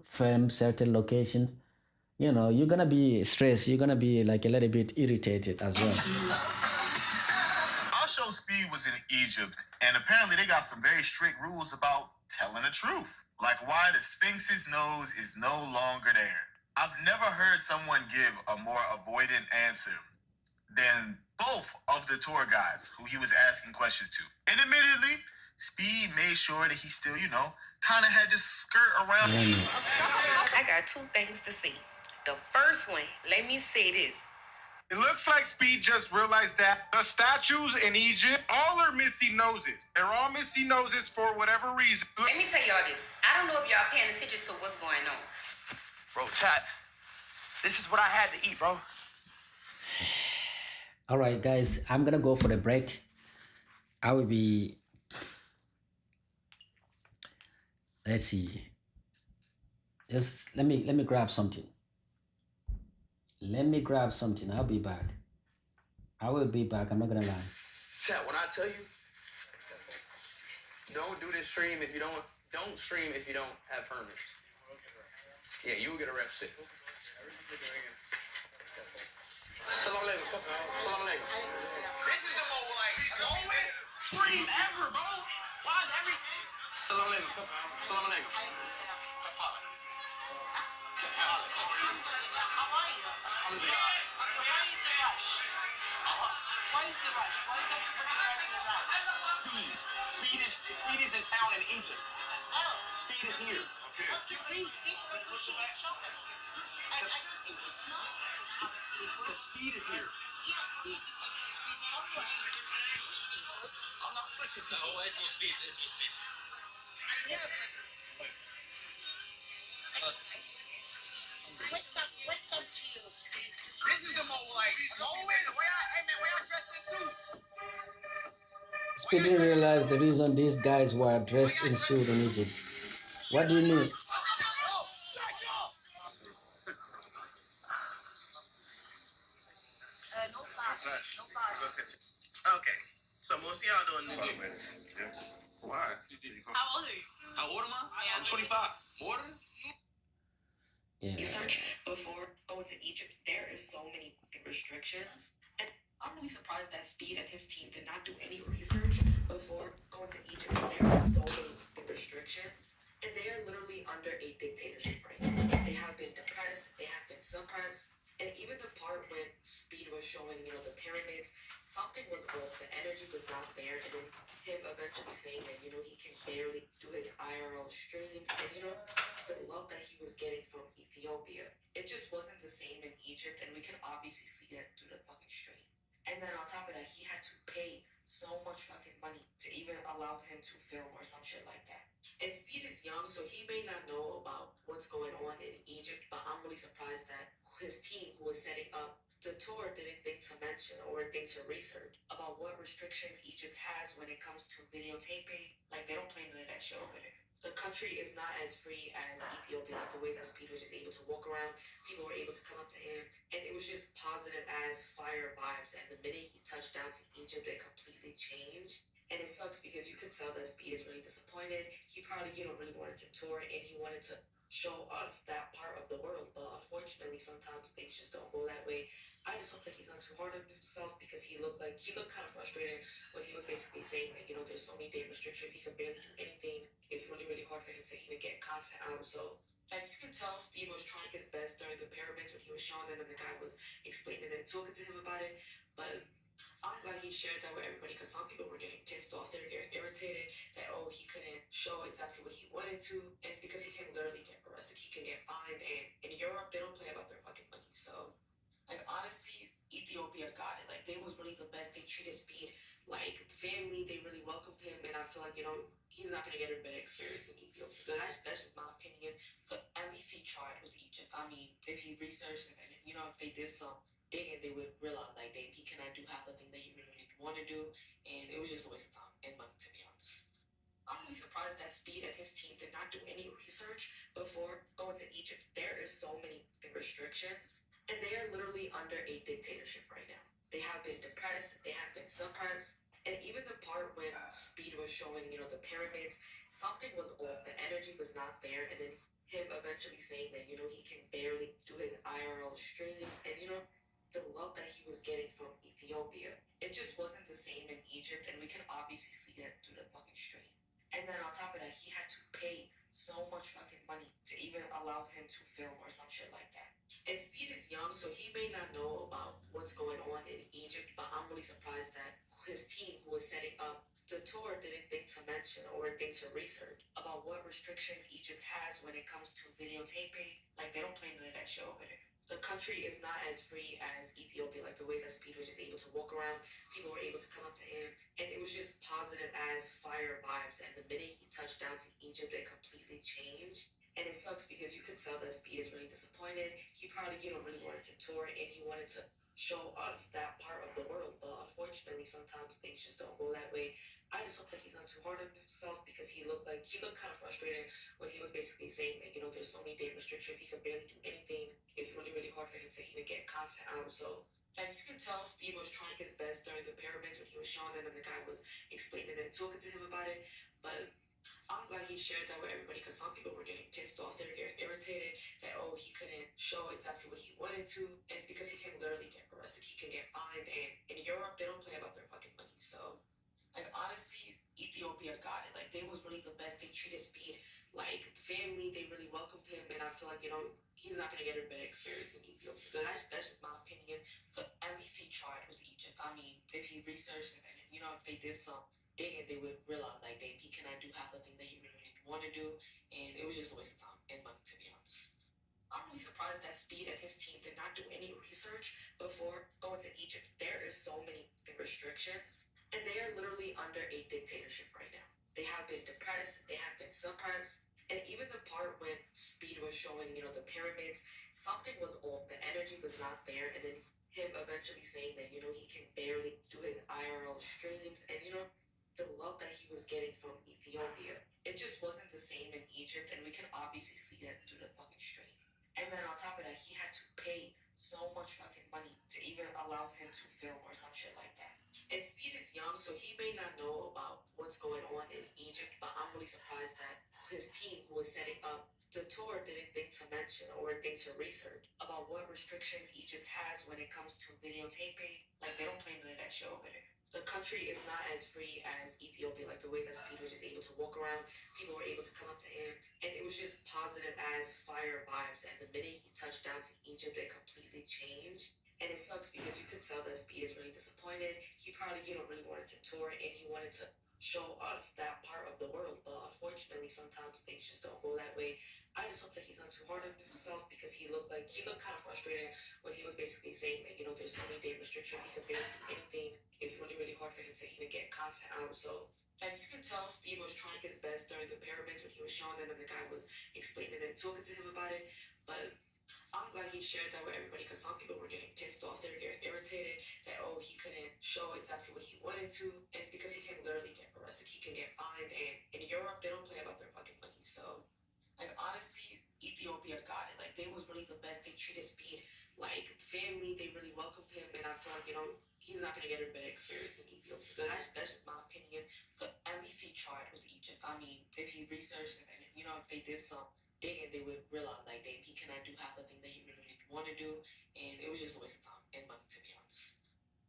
S1: film certain location. You're gonna be stressed. You're gonna be like a little bit irritated as well.
S2: Our show Speed was in Egypt, and apparently they got some very strict rules about telling the truth, like why the Sphinx's nose is no longer there. I've never heard someone give a more avoidant answer than both of the tour guides who he was asking questions to. And admittedly, Speed made sure that he still, kind of had to skirt around.
S3: I got two things to say. The first one, let me say this.
S7: It looks like Speed just realized that the statues in Egypt all are missing noses. They're all missing noses for whatever reason.
S3: Let me tell y'all this. I don't know if y'all paying attention to what's going on.
S4: Bro, chat. This is what I had to eat, bro.
S1: All right, guys, I'm gonna go for the break. I will be. Let's see. Just let me grab something. Let me grab something. I'll be back. I will be back. I'm not gonna lie.
S4: Chat, when I tell you, don't do this stream if you don't stream if you don't have permits. Yeah, you will get arrested. Salam alaikum. Salam alaikum. This is the most lowest stream ever, bro. Why is everything? Salam alaikum. Salam alaikum. Speed is in town in Egypt. Speed is here. The speed is here. I'm not pushing. No, it's your speed. It's your speed. This is the most lowest. Where I dressed in suit.
S1: Speed didn't realize the reason these guys were dressed in suit in Egypt. What do you mean?
S4: Okay, so most of y'all don't know. Why?
S6: How old are you?
S4: How old am I? I'm 25. More than?
S1: Yeah.
S3: Research before going to Egypt, there is so many restrictions. And I'm really surprised that Speed and his team did not do any research before going to Egypt. There are so many restrictions. And they are literally under a dictatorship right now. They have been depressed, they have been suppressed. And even the part when Speed was showing, the pyramids, something was off. The energy was not there. And then him eventually saying that, he can barely do his IRL streams. And, the love that he was getting from Ethiopia, it just wasn't the same in Egypt. And we can obviously see that through the fucking stream. And then on top of that, he had to pay so much fucking money to even allow him to film or some shit like that. And Speed is young, so he may not know about what's going on in Egypt, but I'm really surprised that his team who was setting up the tour didn't think to mention or think to research about what restrictions Egypt has when it comes to videotaping. Like, they don't play none of that shit over there. The country is not as free as Ethiopia, like the way that Speed was just able to walk around. People were able to come up to him, and it was just positive as fire vibes. And the minute he touched down to Egypt, it completely changed. And it sucks because you could tell that Speed is really disappointed. He probably, really wanted to tour, and he wanted to show us that part of the world. But unfortunately, sometimes things just don't go that way. I just hope that he's not too hard on himself, because he looked kind of frustrated when he was basically saying that, there's so many damn restrictions, he can barely do anything. It's really, really hard for him to even get content out. So, like, you can tell Speed was trying his best during the pyramids when he was showing them and the guy was explaining and talking to him about it. But I'm glad he he shared that with everybody because some people were getting pissed off. They were getting irritated that, oh, he couldn't show exactly what he wanted to. And it's because he can literally get arrested. He can get fined. And in Europe, they don't play about their fucking money. So, like, honestly, Ethiopia got it. Like, they was really the best. They treated Speed like family. They really welcomed him. And I feel like, he's not going to get a bad experience in Ethiopia. But that's just my opinion. But at least he tried with Egypt. I mean, if he researched it and, if they did some digging, they would realize, like, damn, he cannot do half the thing that he really want to do. And it was just a waste of time and money, to be honest. I'm really surprised that Speed and his team did not do any research before going to Egypt. There is so many restrictions, and they are literally under a dictatorship right now. They have been depressed, they have been suppressed, and even the part when Speed was showing, the pyramids, something was off. The energy was not there, and then him eventually saying that, he can barely do his IRL streams, and the love that he was getting from Ethiopia, it just wasn't the same in Egypt, and we can obviously see that through the fucking stream. And then on top of that, he had to pay so much fucking money to even allow him to film or some shit like that. And Speed is young, so he may not know about what's going on in Egypt, but I'm really surprised that his team who was setting up the tour didn't think to mention or think to research about what restrictions Egypt has when it comes to videotaping. Like, they don't play none of that shit over there. The country is not as free as Ethiopia, like the way that Speed was just able to walk around. People were able to come up to him, and it was just positive as fire vibes. And the minute he touched down to Egypt, it completely changed. And it sucks because you could tell that Speed is really disappointed. He probably, really wanted to tour, and he wanted to show us that part of the world. But unfortunately, sometimes things just don't go that way. I just hope that he's not too hard on himself because he looked kind of frustrated when he was basically saying that, there's so many day restrictions, he could barely do anything. It's really, really hard for him to even get content out. So, and you can tell Speed was trying his best during the pyramids when he was showing them and the guy was explaining and talking to him about it. But I'm glad he shared that with everybody because some people were getting pissed off. They were getting irritated that, oh, he couldn't show exactly what he wanted to. And it's because he can literally get arrested. He can get fined. And in Europe, they don't play about their fucking money. So, like, honestly, Ethiopia got it. Like, they was really the best. They treated Speed like family. They really welcomed him. And I feel like, he's not going to get a bad experience in Ethiopia. But that's just my opinion. But at least he tried with Egypt. I mean, if he researched it and, if they did some digging, they would realize, like, damn, he cannot do half the thing that he really want to do. And it was just a waste of time and money, to be honest. I'm really surprised that Speed and his team did not do any research before going to Egypt. There is so many restrictions, and they are literally under a dictatorship right now. They have been depressed, they have been suppressed, and even the part when Speed was showing, the pyramids, something was off. The energy was not there, and then him eventually saying that, he can barely do his IRL streams, and the love that he was getting from Ethiopia, it just wasn't the same in Egypt, and we can obviously see that through the fucking stream. And then on top of that, he had to pay so much fucking money to even allow him to film or some shit like that. And Speed is young, so he may not know about what's going on in Egypt, but I'm really surprised that his team who was setting up the tour didn't think to mention or think to research about what restrictions Egypt has when it comes to videotaping. Like, they don't play none of that shit over there. The country is not as free as Ethiopia, like the way that Speed was just able to walk around. People were able to come up to him, and it was just positive as fire vibes. And the minute he touched down to Egypt, it completely changed. And it sucks because you could tell that Speed is really disappointed. He probably, really wanted to tour, and he wanted to show us that part of the world. But unfortunately, sometimes things just don't go that way. I just hope that he's not too hard on himself because he looked kind of frustrated when he was basically saying that, there's so many day restrictions, he could barely do anything. It's really, really hard for him to even get content out. So, and you can tell Speed was trying his best during the pyramids when he was showing them and the guy was explaining and talking to him about it. But I'm glad he shared that with everybody because some people were getting pissed off. They were getting irritated that, oh, he couldn't show exactly what he wanted to. And it's because he can literally get arrested. He can get fined. And in Europe, they don't play about their fucking money. So, like, honestly, Ethiopia got it. Like, they was really the best. They treated Speed like family. They really welcomed him. And I feel like, he's not going to get a bad experience in Ethiopia. But that's just my opinion. But at least he tried with Egypt. I mean, if he researched it and, if they did some digging, they would realize, like, damn, he cannot do half the thing that he really want to do. And it was just a waste of time and money, to be honest.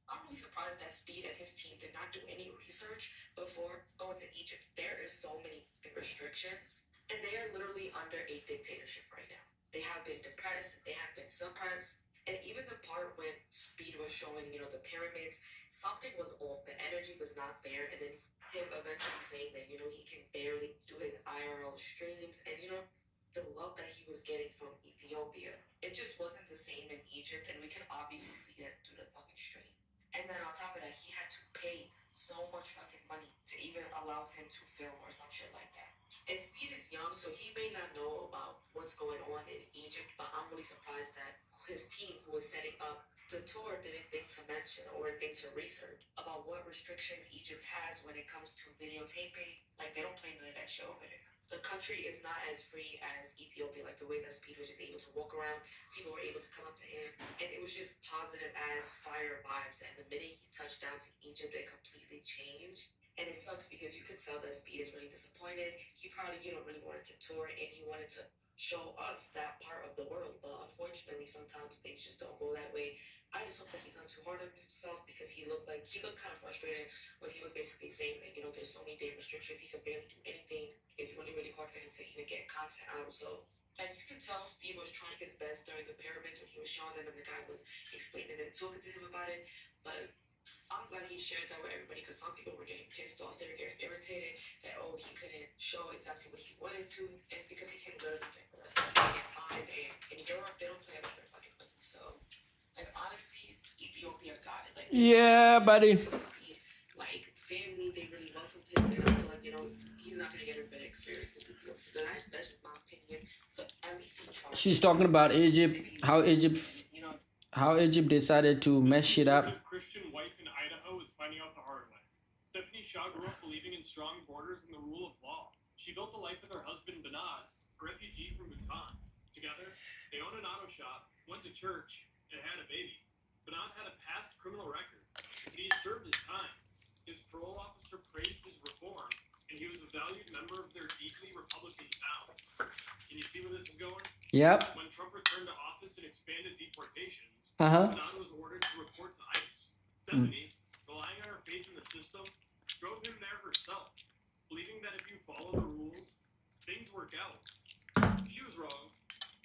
S3: I'm really surprised that Speed and his team did not do any research before going to Egypt. There is so many restrictions, and they are literally under a dictatorship right now. They have been depressed, they have been suppressed, And even the part when Speed was showing, the pyramids, something was off. The energy was not there. And then him eventually saying that, he can barely do his IRL streams. And, the love that he was getting from Ethiopia, it just wasn't the same in Egypt. And we can obviously see that through the fucking stream. And then on top of that, he had to pay so much fucking money to even allow him to film or some shit like that. And Speed is young, so he may not know about what's going on in Egypt, but I'm really surprised that his team, who was setting up the tour, didn't think to mention or think to research about what restrictions Egypt has when it comes to videotaping. Like, they don't play none of that shit over there. The country is not as free as Ethiopia, like the way that Speed was just able to walk around, people were able to come up to him, and it was just positive as fire vibes. And the minute he touched down to Egypt, it completely changed. And it sucks because you could tell that Speed is really disappointed. He probably, really wanted to tour and he wanted to show us that part of the world. But unfortunately, sometimes things just don't go that way. I just hope that he's not too hard on himself because he looked kind of frustrated when he was basically saying that, there's so many day restrictions, he could barely do anything. It's really, really hard for him to even get content out. So, and you can tell Speed was trying his best during the pyramids when he was showing them and the guy was explaining and talking to him about it. But I'm glad he shared that with everybody because some people were getting pissed off. They were getting irritated that, he couldn't show exactly what he wanted to. And it's because he can literally get the rest of the fine. And in Europe, they don't play about their fucking money. So, like, honestly, Ethiopia got it. Like,
S1: Yeah, buddy.
S3: Speed, like, family, they really welcomed him. And I feel like, he's not going to get a better experience in Ethiopia. So that's just my opinion. But at least he tried.
S1: She's talking about Egypt, how Egypt decided to mess shit up.
S8: Christian wife in Idaho is finding out the hard way. Stephanie Shaw grew up believing in strong borders and the rule of law. She built a life with her husband Benad, a refugee from Bhutan. Together, they owned an auto shop, went to church, and had a baby. Benad had a past criminal record, but he had served his time. His parole officer praised his reform, and he was a valued member of their deeply Republican town. Can you see where this is going?
S1: Yep.
S8: When Trump returned to office and expanded deportations,
S1: Uh-huh.
S8: Benad was ordered to report to ICE. Stephanie, relying on her faith in the system, drove him there herself, believing that if you follow the rules, things work out. She was wrong.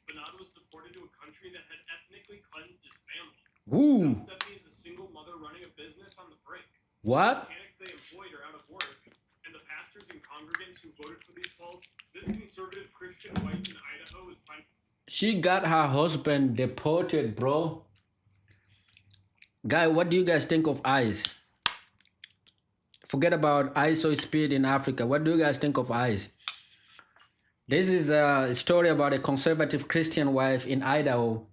S8: Benad was deported to a country that had ethnically cleansed his family.
S1: Ooh.
S8: Now Stephanie is a single mother running a business on the brink.
S1: What?
S8: The mechanics they employed are out of work, and the pastors and congregants who voted for these calls, this conservative Christian wife in Idaho is finding.
S1: She got her husband deported, bro. Guy, what do you guys think of ICE? Forget about IShowSpeed in Africa. What do you guys think of ICE? This is a story about a conservative Christian wife in Idaho.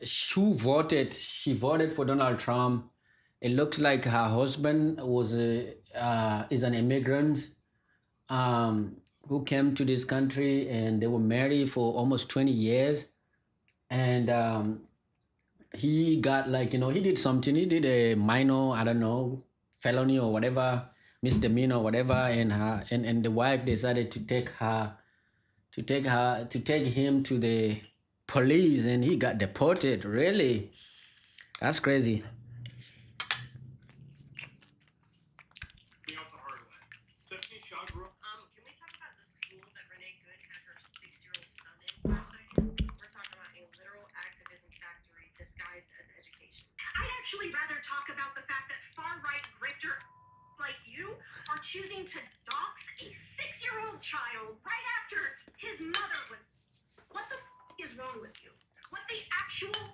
S1: She voted for Donald Trump. It looks like her husband is an immigrant who came to this country, and they were married for almost 20 years. And he got, like, he did something. He did a minor, I don't know, felony or whatever, misdemeanor or whatever, and the wife decided to take him to the police, and he got deported. Really? That's crazy.
S8: Stephanie Shaw grew up.
S9: Can we talk about the school that Renee Good had her 6-year-old son in for a second? We're talking about a literal activism factory disguised as education.
S10: I'd actually rather talk about the fact that far-right grifter like you are choosing to dox a 6-year-old child right after his mother was. What the is wrong with you? What the actual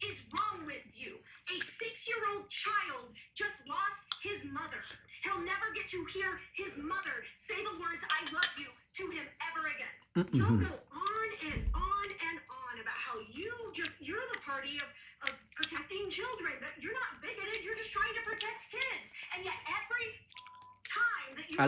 S10: is wrong with you? A 6-year-old child just lost his mother. He'll never get to hear his mother say the words "I love you" to him ever again. You'll go on and on and on about how you're the party of protecting children, that you're not bigoted, you're just trying to protect kids. And yet every time that you
S1: I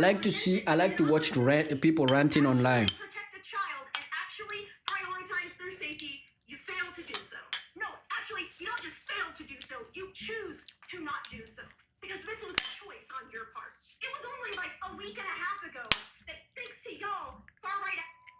S1: like to watch people ranting online.
S10: protect a child and actually prioritize their safety, you fail to do so. No, actually, you don't just fail to do so, you choose to not do so. Because this was a choice on your part. It was only like a week and a half ago that, thanks to y'all, far-right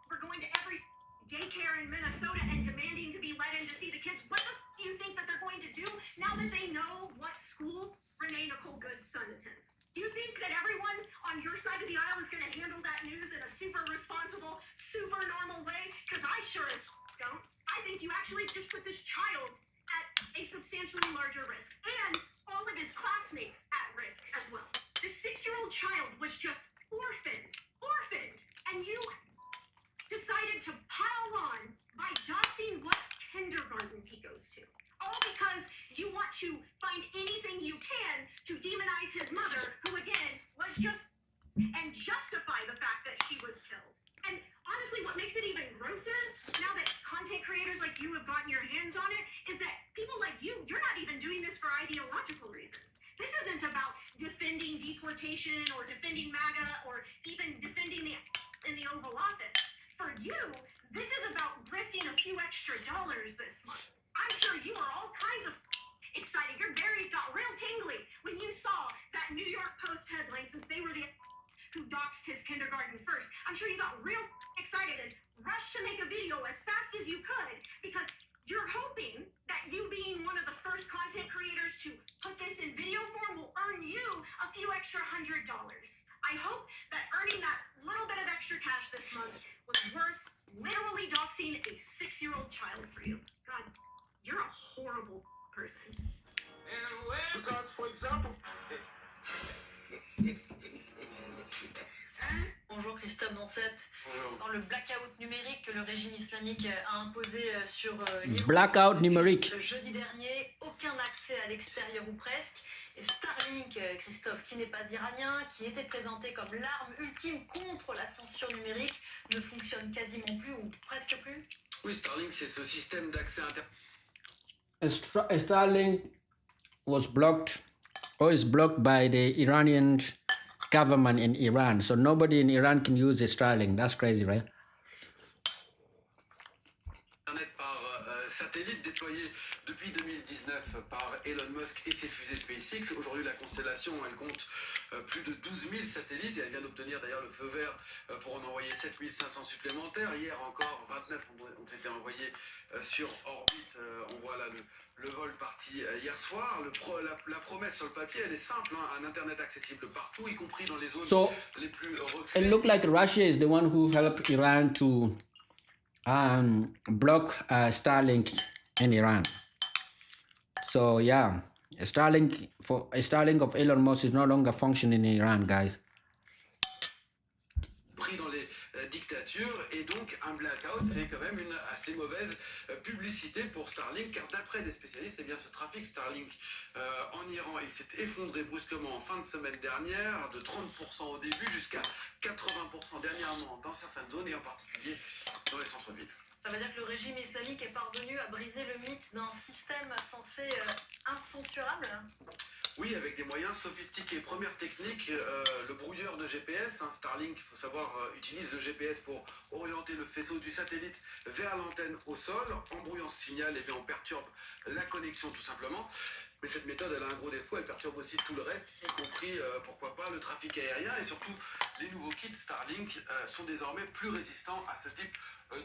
S10: were going to every daycare in Minnesota and demanding to be let in to see the kids. What the do you think that they're going to do now that they know what school Renee Nicole Good's son attends? Do you think that everyone on your side of the aisle is going to handle that news in a super responsible, super normal way? Because I sure as don't. I think you actually just put this child at a substantially larger risk, and all of his classmates at risk as well. This 6-year-old child was just orphaned, and you decided to pile on by doxing what kindergarten he goes to. All because you want to find anything you can to demonize his mother, who again was just, and justify the fact that she was killed. And honestly, what makes it even grosser, now that content creators like you have gotten your hands on it, is that people like you're not even doing this for ideological reasons. This isn't about defending deportation or defending MAGA or even defending in the Oval Office. For you, this is about grifting a few extra dollars this month. I'm sure you are all kinds of excited. Your berries got real tingly when you saw that New York Post headline, since they were the who doxed his kindergarten first. I'm sure you got real excited and rushed to make a video as fast as you could because you're hoping that you being one of the first content creators to put this in video form will earn you a few extra $100. I hope that earning that little bit of extra cash this month was worth literally doxing a 6-year-old child for you. God, you're a horrible person.
S7: Because, for example,
S9: Bonjour Christophe Dansette. Dans le blackout numérique que le régime islamique a imposé sur l'Iran
S1: Blackout numérique.
S9: jeudi dernier, aucun accès à l'extérieur ou presque. Et Starlink, Christophe, qui n'est pas iranien, qui était présenté comme l'arme ultime contre la censure numérique, ne fonctionne quasiment plus ou presque plus.
S11: Oui, Starlink, c'est ce système d'accès internet.
S1: Starlink was blocked or is blocked by the Iranian government in Iran. So nobody in Iran can use the Starlink. That's crazy, right?
S11: Internet par satellite déployé depuis 2019 par Elon Musk et ses fusées SpaceX. Aujourd'hui, la constellation, elle compte plus de 12 000 satellites et elle vient d'obtenir d'ailleurs le feu vert pour en envoyer 7 500 supplémentaires. Hier encore, 29 ont été envoyés sur orbite. On voit là le vol parti hier soir. La promesse sur le papier, elle est simple, hein, un Internet accessible partout, y compris dans les zones les plus reculées.
S1: It looked like Russia is the one who helped Iran to block Starlink in Iran. So yeah, Starlink of Elon Musk is no longer functioning in Iran, guys.
S11: Pris dans les dictatures et donc un blackout, c'est quand même une assez mauvaise publicité pour Starlink car d'après des spécialistes, eh bien, ce trafic Starlink en Iran, il s'est effondré brusquement en fin de semaine dernière de 30% au début jusqu'à 80% dernièrement dans certaines zones et en particulier dans les centres-villes.
S9: Ça veut dire que le régime islamique est parvenu à briser le mythe d'un système censé incensurable.
S11: Oui, avec des moyens sophistiqués. Première technique, le brouilleur de GPS. Starlink, il faut savoir, utilise le GPS pour orienter le faisceau du satellite vers l'antenne au sol. En brouillant ce signal, eh bien, on perturbe la connexion tout simplement. Mais cette méthode, elle a un gros défaut, elle perturbe aussi tout le reste, y compris, pourquoi pas, le trafic aérien. Et surtout, les nouveaux kits Starlink sont désormais plus résistants à ce type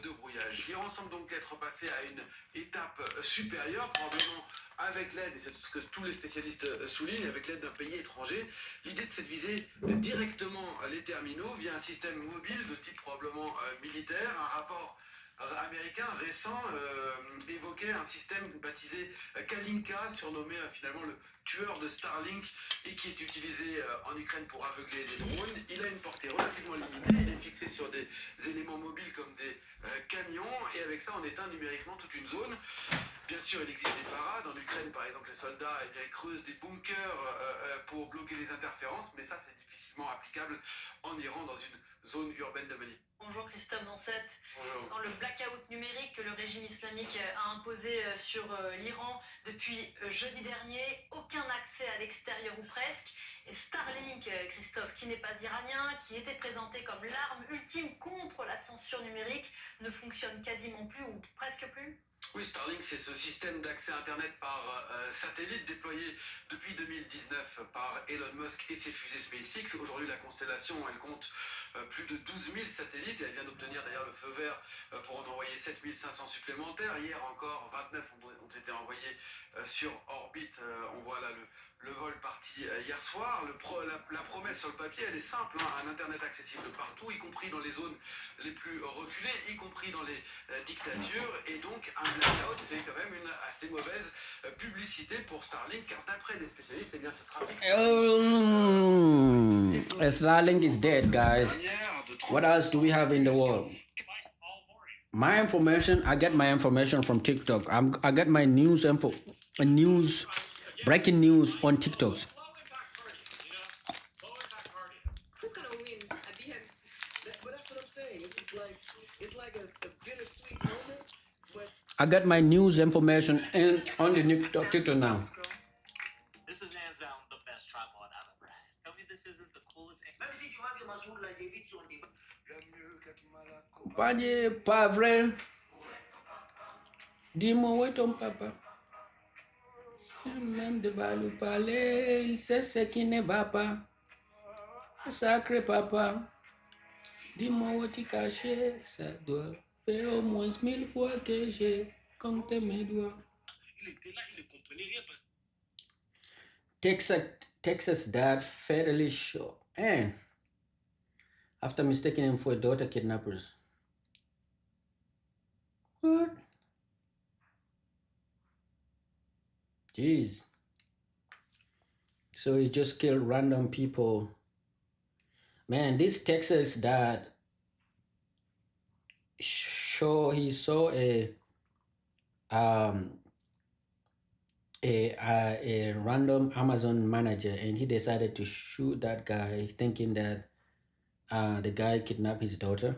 S11: de brouillage. L'Iran semble donc être passé à une étape supérieure, probablement avec l'aide, et c'est ce que tous les spécialistes soulignent, avec l'aide d'un pays étranger. L'idée, c'est de viser directement les terminaux via un système mobile de type probablement militaire. Un rapport américain récent évoquait un système baptisé Kalinka, surnommé finalement le tueur de Starlink et qui est utilisé en Ukraine pour aveugler les drones. Il a une portée relativement limitée, il est fixé sur des éléments mobiles comme des camions et avec ça on éteint numériquement toute une zone. Bien sûr, il existe des parades. En Ukraine, par exemple, les soldats creusent des bunkers pour bloquer les interférences, mais ça, c'est difficilement applicable en Iran dans une zone urbaine de manip.
S9: Bonjour Christophe Dansette.
S11: Bonjour.
S9: Dans le blackout numérique que le régime islamique a imposé sur l'Iran depuis jeudi dernier, aucun accès à l'extérieur ou presque. Et Starlink, Christophe, qui n'est pas iranien, qui était présenté comme l'arme ultime contre la censure numérique, ne fonctionne quasiment plus ou presque plus.
S11: Oui, Starlink, c'est ce système d'accès Internet par satellite déployé depuis 2019 par Elon Musk et ses fusées SpaceX. Aujourd'hui, la constellation, elle compte plus de 12 000 satellites et elle vient d'obtenir d'ailleurs le feu vert pour en envoyer 7 500 supplémentaires. Hier encore, 29 ont été envoyés sur orbite. On voit là le vol parti hier soir. La promesse sur le papier, elle est simple, hein, un Internet accessible partout, y compris dans les zones les plus reculées, y compris dans les dictatures, et donc un blackout, c'est quand même une assez mauvaise publicité pour Starlink, car d'après des spécialistes, eh bien, ce trafic
S1: Starlink is dead, guys. What else do we have in the world? My information, I get my information from TikTok. I get my news breaking news on TikToks.
S10: Who's gonna win at the end?
S12: But that's what I'm saying. It's just like it's like a bittersweet moment, but
S1: I get my news information on the TikTok now.
S5: This is hands down the best tripod I've ever had. Tell me this isn't the coolest.
S12: même si tu vois que Massoud l'a j'ai vite sur des
S1: Panie, pas vrai. Dis-moi où est ton papa? Même de va lui parler, il sait ce qui ne va pas. Sacré papa, dis-moi où tu es caché, ça doit faire au moins 1000 fois que j'ai compté mes doigts.
S5: Il était là, il ne comprenait rien parce
S1: Texas dad fatally shot and after mistaking him for a daughter kidnappers. What? Jeez. So he just killed random people. Man, this Texas dad he saw a random Amazon manager and he decided to shoot that guy thinking that the guy kidnapped his daughter.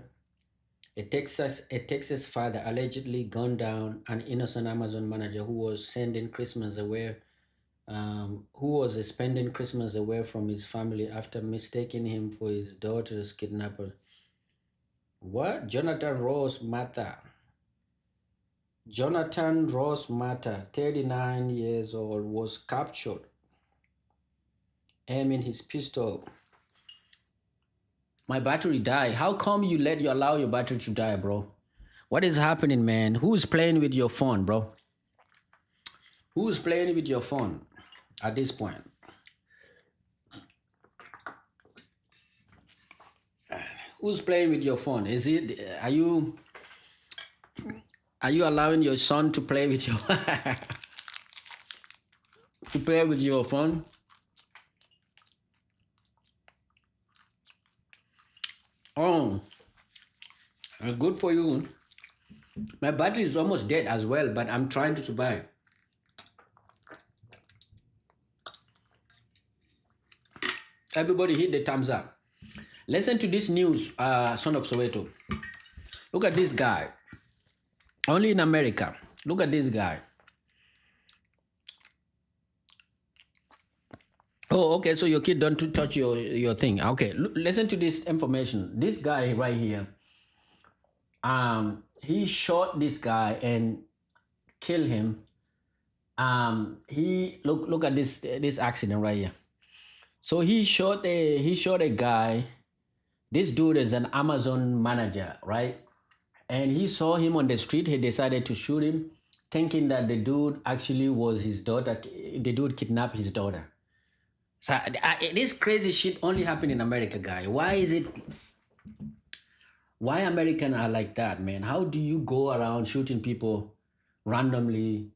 S1: A Texas father allegedly gunned down an innocent Amazon manager who was spending Christmas away from his family after mistaking him for his daughter's kidnapper. What? Jonathan Ross Mata, 39 years old, was captured aiming his pistol. My battery died. How come you allow your battery to die, bro? What is happening, man? Who's playing with your phone, bro? Who's playing with your phone at this point? Who's playing with your phone? Are you allowing your son to play with your phone? Oh, that's good for you. My battery is almost dead as well, but I'm trying to survive. Everybody hit the thumbs up. Listen to this news, son of Soweto. Look at this guy. Only in America. Look at this guy. Oh, okay, so your kid don't touch your thing. Okay, listen to this information. This guy right here, he shot this guy and killed him. He look at this accident right here. So he shot a guy. This dude is an Amazon manager, right? And he saw him on the street. He decided to shoot him, thinking that the dude actually was his daughter. The dude kidnapped his daughter. So this crazy shit only happened in America, guy. Why Americans are like that, man? How do you go around shooting people randomly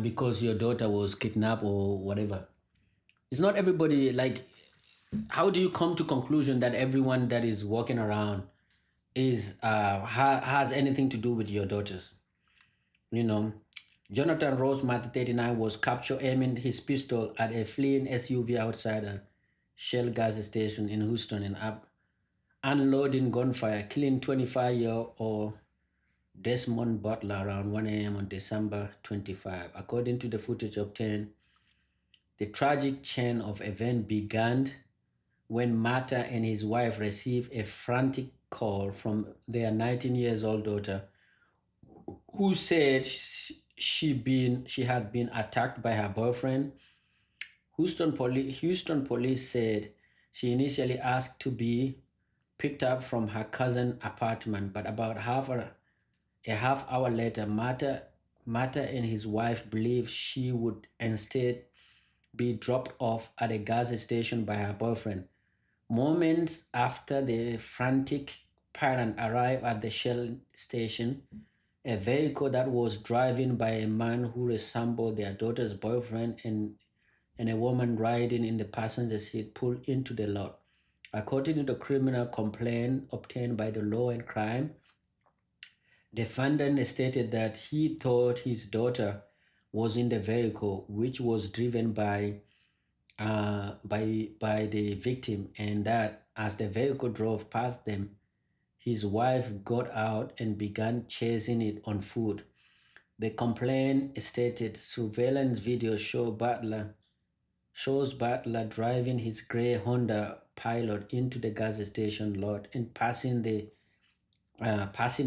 S1: because your daughter was kidnapped or whatever? It's not everybody. Like, how do you come to conclusion that everyone that is walking around is has anything to do with your daughters? You know, Jonathan Rose, Martin 39, was captured aiming his pistol at a fleeing SUV outside a Shell gas station in Houston and unloading gunfire, killing 25-year-old Desmond Butler around 1 a.m. on December 25. According to the footage obtained, the tragic chain of events began when Mata and his wife received a frantic call from their 19-year-old daughter, who said she had been attacked by her boyfriend. Houston police said she initially asked to be picked up from her cousin's apartment, but about a half hour later, Mata and his wife believed she would instead be dropped off at a gas station by her boyfriend. Moments after the frantic parent arrived at the Shell station, a vehicle that was driven by a man who resembled their daughter's boyfriend, and a woman riding in the passenger seat pulled into the lot. According to the criminal complaint obtained by the Law and Crime, defendant stated that he thought his daughter was in the vehicle, which was driven by the victim, and that as the vehicle drove past them, his wife got out and began chasing it on foot. The complaint stated surveillance video shows Butler driving his gray Honda Pilot into the gas station lot and passing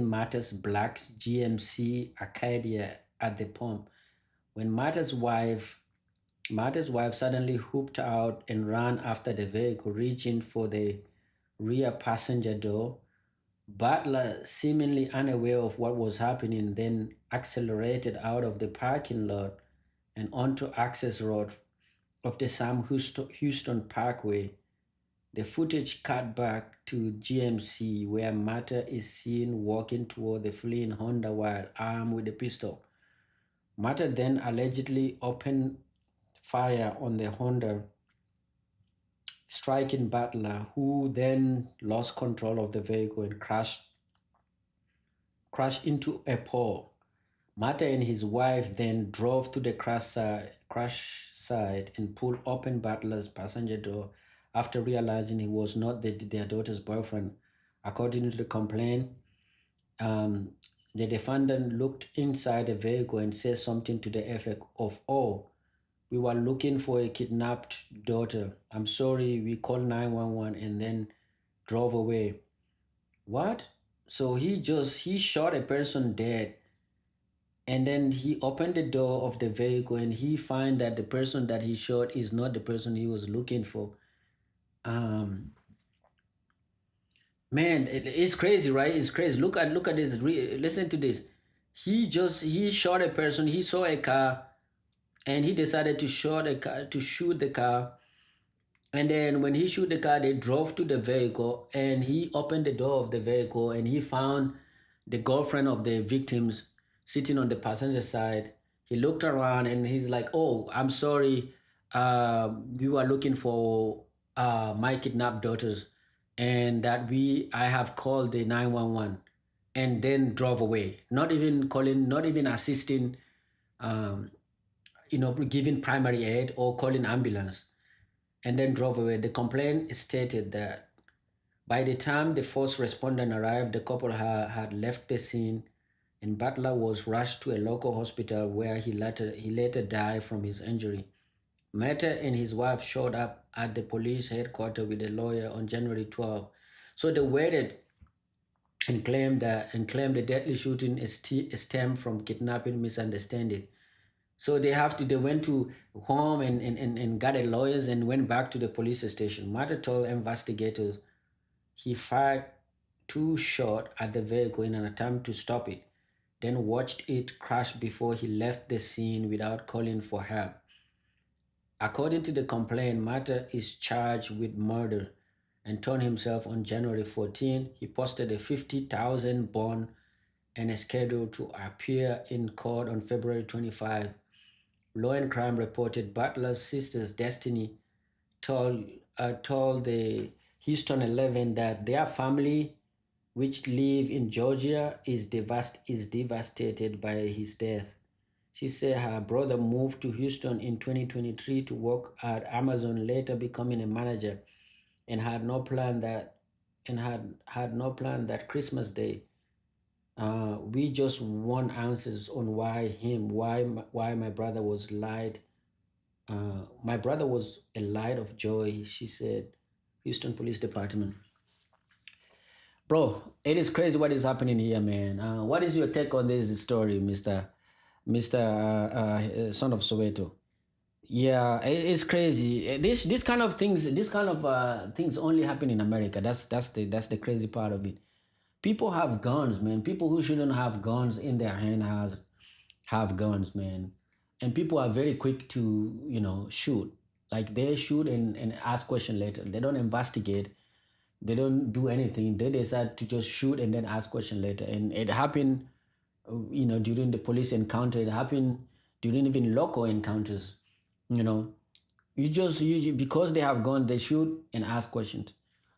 S1: Martha's black GMC Acadia at the pump. When Martha's wife suddenly whooped out and ran after the vehicle, reaching for the rear passenger door. Butler, seemingly unaware of what was happening, then accelerated out of the parking lot and onto access road of the Sam Houston Parkway. The footage cut back to GMC, where Martha is seen walking toward the fleeing Honda while armed with a pistol. Martha then allegedly opened fire on the Honda, striking Butler, who then lost control of the vehicle and crashed into a pole. Martha and his wife then drove to the crash site and pulled open Butler's passenger door after realizing he was not their daughter's boyfriend. According to the complaint, the defendant looked inside the vehicle and said something to the effect of, "Oh, we were looking for a kidnapped daughter. I'm sorry, we called 911 and then drove away." What? So he shot a person dead, and then he opened the door of the vehicle and he find that the person that he shot is not the person he was looking for. Um, Man, it's crazy, right? It's crazy. Look at this. Listen to this. He shot a person. He saw a car, and he decided to shoot the car. And then when he shoot the car, they drove to the vehicle, and he opened the door of the vehicle, and he found the girlfriend of the victims sitting on the passenger side. He looked around, and he's like, "Oh, I'm sorry. We were looking for my kidnapped daughters, and that I have called the 911," and then drove away. Not even calling, not even assisting, um, giving primary aid or calling ambulance, and then drove away. The complaint stated that by the time the first respondent arrived, the couple had left the scene, and Butler was rushed to a local hospital where he later died from his injury. Mehta and his wife showed up at the police headquarters with a lawyer on January 12. So they waited and claimed the deadly shooting is stemmed from kidnapping misunderstanding. So they went to home and got a lawyers and went back to the police station. Mata told investigators he fired two shots at the vehicle in an attempt to stop it, then watched it crash before he left the scene without calling for help. According to the complaint, Mata is charged with murder and turned himself on January 14. He posted a 50,000 bond and is scheduled to appear in court on February 25. Law and Crime reported Butler's sister's Destiny told the Houston 11 that their family, which live in Georgia, is devastated by his death. She said her brother moved to Houston in 2023 to work at Amazon, later becoming a manager, and had no plan that Christmas Day. We just want answers on why my brother was lied. My brother was a light of joy, she said. Houston Police Department. Bro, it is crazy what is happening here, man. What is your take on this story, Mister Son of Soweto? Yeah, it's crazy. This kind of things only happen in America. That's the crazy part of it. People have guns, man. People who shouldn't have guns in their hand have guns, man. And people are very quick to shoot. Like they shoot and ask question later. They don't investigate. They don't do anything. They decide to just shoot and then ask question later. And it happened during the police encounter. It happened during even local encounters. You know, because they have gone, they shoot and ask questions.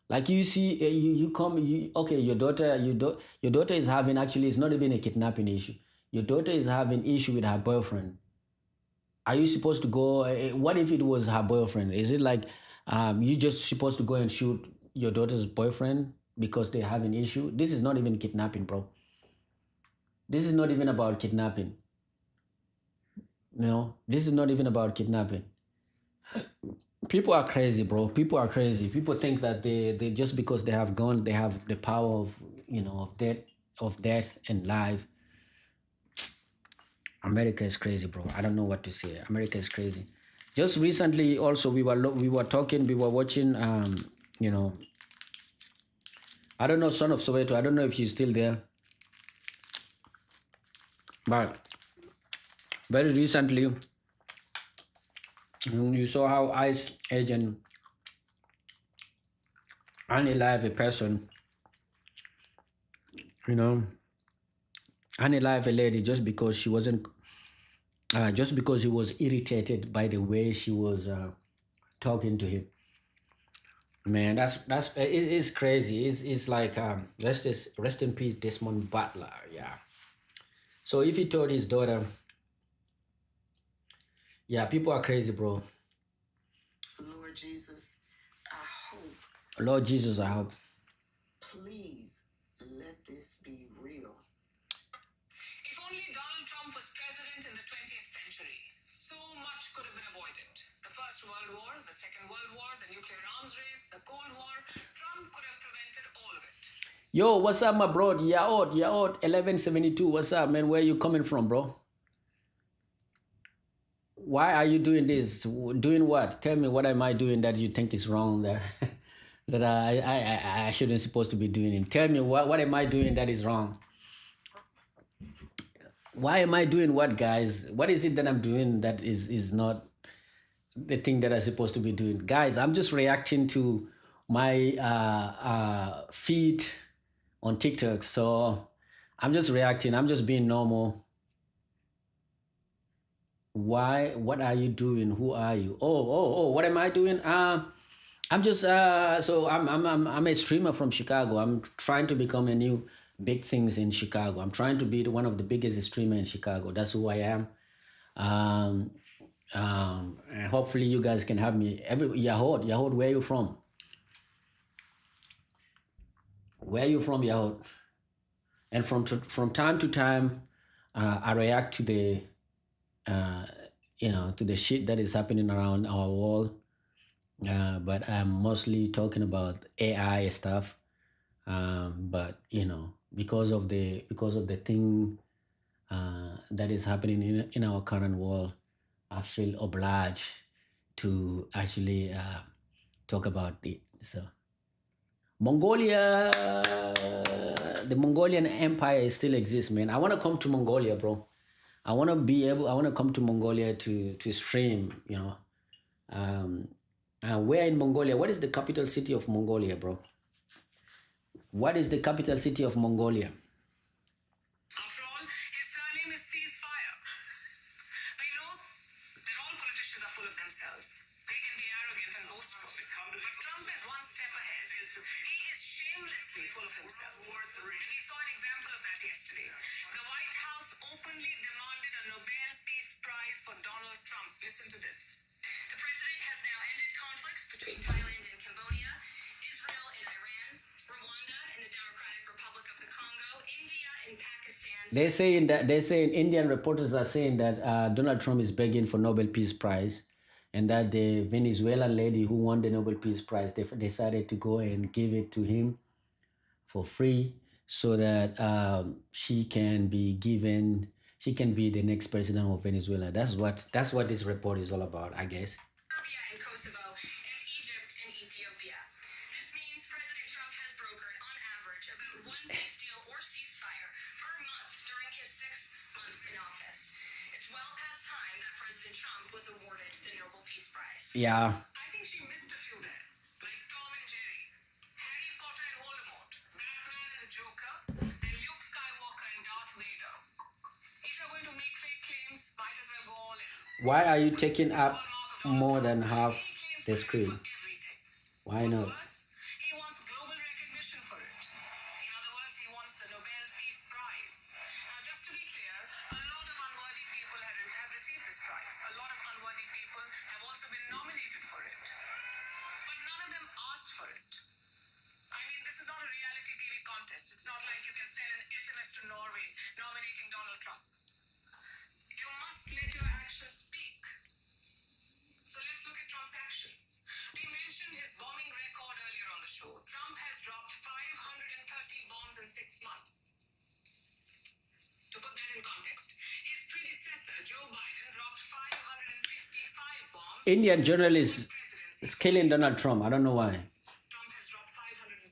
S1: Like you see, you come, okay, your daughter is having, actually, it's not even a kidnapping issue. Your daughter is having issue with her boyfriend. Are you supposed to go? What if it was her boyfriend? Is it like you just supposed to go and shoot your daughter's boyfriend because they have an issue? This is not even kidnapping, bro. This is not even about kidnapping. This is not even about kidnapping. People are crazy, bro. People are crazy. People think that they just because they have gone, they have the power of death and life. America is crazy, bro. I don't know what to say. America is crazy. Just recently, also we were talking, we were watching. I don't know, Son of Soweto. I don't know if she's still there, but very recently, you saw how ICE agent unalive a person. Unalive a lady just because she wasn't. Just because he was irritated by the way she was talking to him. Man, it's crazy. It's like rest in peace, Desmond Butler. Yeah. So if he told his daughter, yeah, people are crazy, bro.
S12: Lord Jesus, I hope.
S1: Lord Jesus, I hope.
S12: Please let this be real.
S3: If only Donald Trump was president in the 20th century, so much could have been avoided. The First World War, the Second World War, the nuclear arms race, the Cold War. Trump could have prevented all of it. Yo, what's up, my bro? Yaot 1172. What's up, man? Where you coming from, bro? Why are you doing this? Doing what? Tell me, what am I doing that you think is wrong, that that I shouldn't supposed to be doing it? Tell me, what am I doing that is wrong? Why am I doing what, guys? What is it that I'm doing that is not the thing that I'm supposed to be doing? Guys, I'm just reacting to my feed on TikTok. So I'm just reacting. I'm just being normal. Why? What are you doing? Who are you? Oh, what am I doing? I'm just so I'm a streamer from Chicago. I'm trying to become a new big things in Chicago. I'm trying to be one of the biggest streamer in Chicago. That's who I am. And hopefully you guys can have me. Yahod, where are you from? Where are you from, Yahod? And from time to time, I react to the to the shit that is happening around our world. But I'm mostly talking about AI stuff. But because of the thing that is happening in our current world, I feel obliged to actually talk about it. So Mongolia, the Mongolian Empire still exists, man. I want to come to Mongolia, bro. I want to come to Mongolia to stream, where in Mongolia? What is the capital city of Mongolia, bro? What is the capital city of Mongolia? After all, his surname is Ceasefire. But that all politicians are full of themselves. They can be arrogant and boastful. But Trump is one step ahead. He is shamelessly full of himself. And we saw an example of that yesterday. The White House openly demanded a Nobel Peace Prize for Donald Trump. Listen to this. The president has now ended conflicts between Thailand and Cambodia, Israel and Iran, Rwanda and the Democratic Republic of the Congo, India and Pakistan.
S1: They're saying Indian reporters are saying that Donald Trump is begging for Nobel Peace Prize, and that the Venezuelan lady who won the Nobel Peace Prize, they decided to go and give it to him for free so that she can be the next president of Venezuela. That's what this report is all about, I guess.
S3: Serbia and Kosovo, and Egypt and Ethiopia. This means President Trump has brokered, on average, about one peace deal or ceasefire per month during his 6 months in office. It's well past time that President Trump was awarded the Nobel Peace Prize.
S1: Yeah.
S3: I think she missed a few there, like Tom and Jerry, Harry Potter and Voldemort, Batman and the Joker, and Luke Skywalker and Darth Vader.
S1: Why are you taking up more than half the screen? Why not?
S3: He wants global recognition for it. In other words, he wants the Nobel Peace Prize. Now, just to be clear, a lot of unworthy people have received this prize. A lot of unworthy people have also been nominated for it. But none of them asked for it. I mean, this is not a reality TV contest. It's not like you can send an SMS to Norway nominating Donald Trump. You must let your actions speak. So let's look at Trump's actions. We mentioned his bombing record earlier on the show. Trump has dropped 530 bombs in 6 months. To put that in context, his predecessor, Joe Biden, dropped 555 bombs.
S1: Indian journalist is killing Donald Trump. I don't know why.
S3: Trump has dropped 530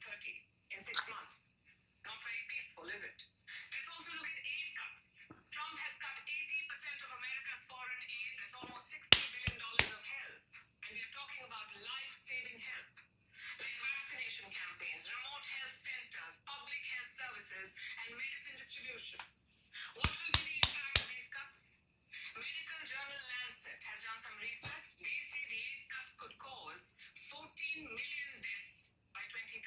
S3: in 6 months. Not very peaceful, is it? Let's also look at aid cuts. Trump has cut 80% of America's foreign aid. That's almost $60 billion of help. And we are talking about life-saving help, like vaccination campaigns, remote health centers, public health services, and medicine distribution. What will be the impact of these cuts? Medical journal Lancet has done some research. They say the aid cuts could cause 14 million deaths by 2030.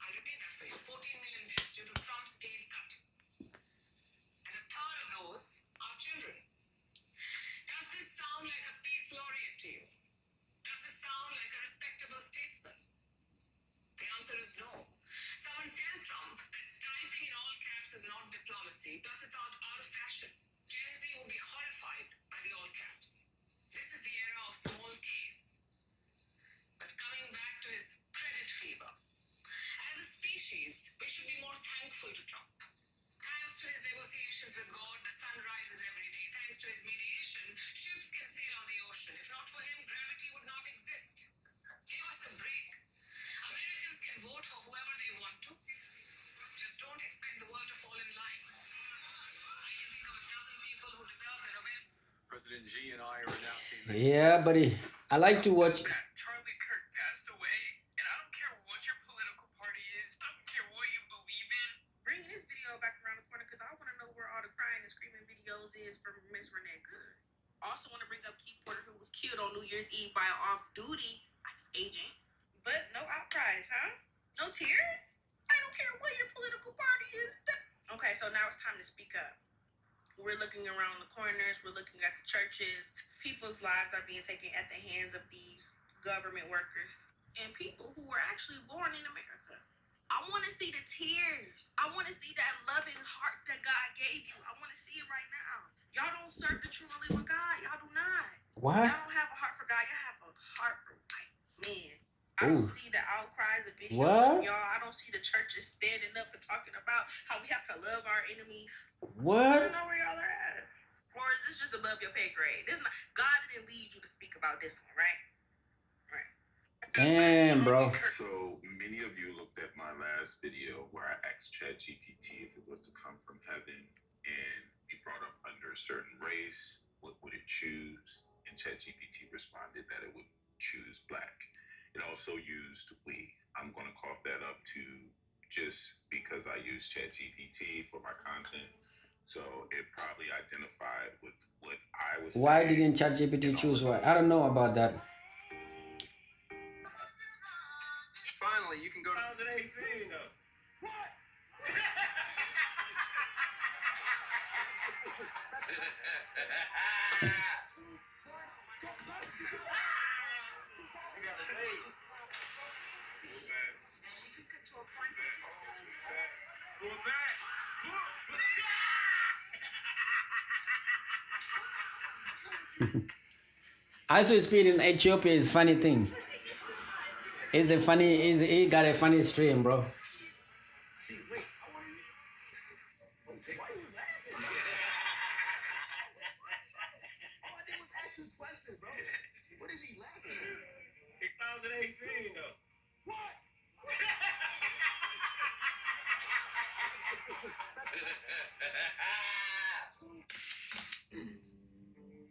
S3: I'll repeat that for you. 14 million deaths due to Trump's aid cut. And a third of those are children. Does this sound like a peace laureate to you? Does this sound like a respectable statesman? The answer is no. Someone tell Trump that typing in all caps is not diplomacy, plus it's out of fashion. Gen Z would be horrified by the all caps. This is the era of small case. But coming back to his credit fever. As a species, we should be more thankful to Trump. Thanks to his negotiations with God, the sun rises every day. Thanks to his mediation, ships can sail on the ocean. If not for him, gravity would not exist. Give us a break. Americans can vote for whoever they want to. Just don't expect the world to fall in line. I can think of a dozen people who deserve the Nobel.
S11: President Xi and I are announcing that
S1: Yeah, buddy. I like to watch.
S11: Charlie Kirk passed away, and I don't care what your political party is. I don't care what you believe in.
S12: Bringing this video back around the corner because I want to know where all the crying and screaming videos is from Miss Renee Good. Also want to bring up Keith Porter, who was killed on New Year's Eve by an off-duty ICE agent. But no outcries, huh? No tears? I don't care what your political party is. Okay, so now it's time to speak up. We're looking around the corners. We're looking at the churches. People's lives are being taken at the hands of these government workers and people who were actually born in America. I want to see the tears. I want to see that loving heart that God gave you. I want to see it right now. Y'all don't serve the true and living God. Y'all do not.
S1: What?
S12: Y'all don't have a heart for God. Y'all have a heart for white men. I don't
S1: Ooh.
S12: see the outcries of videos
S1: What?
S12: from y'all. I don't see the churches standing up and talking about how we have to love our enemies. I
S1: What?
S12: don't know where y'all are at. Or is this just above your pay grade? This is not, God didn't lead you to speak about this one, right? Right.
S1: Damn, bro.
S13: So many of you looked at my last video where I asked ChatGPT if it was to come from heaven and be brought up under a certain race, what would it choose? And ChatGPT responded that it would choose black. It also used we. I'm going to cough that up too, just because I use ChatGPT for my content. So it probably identified with what I was
S1: Why
S13: saying.
S1: didn't ChatGPT choose what? I don't know about that.
S11: Finally, you can go to 2018. What?
S1: IShowSpeed in Ethiopia is funny thing. It's a funny. He got a funny stream, bro.
S11: What is he laughing at? 2018 though. What?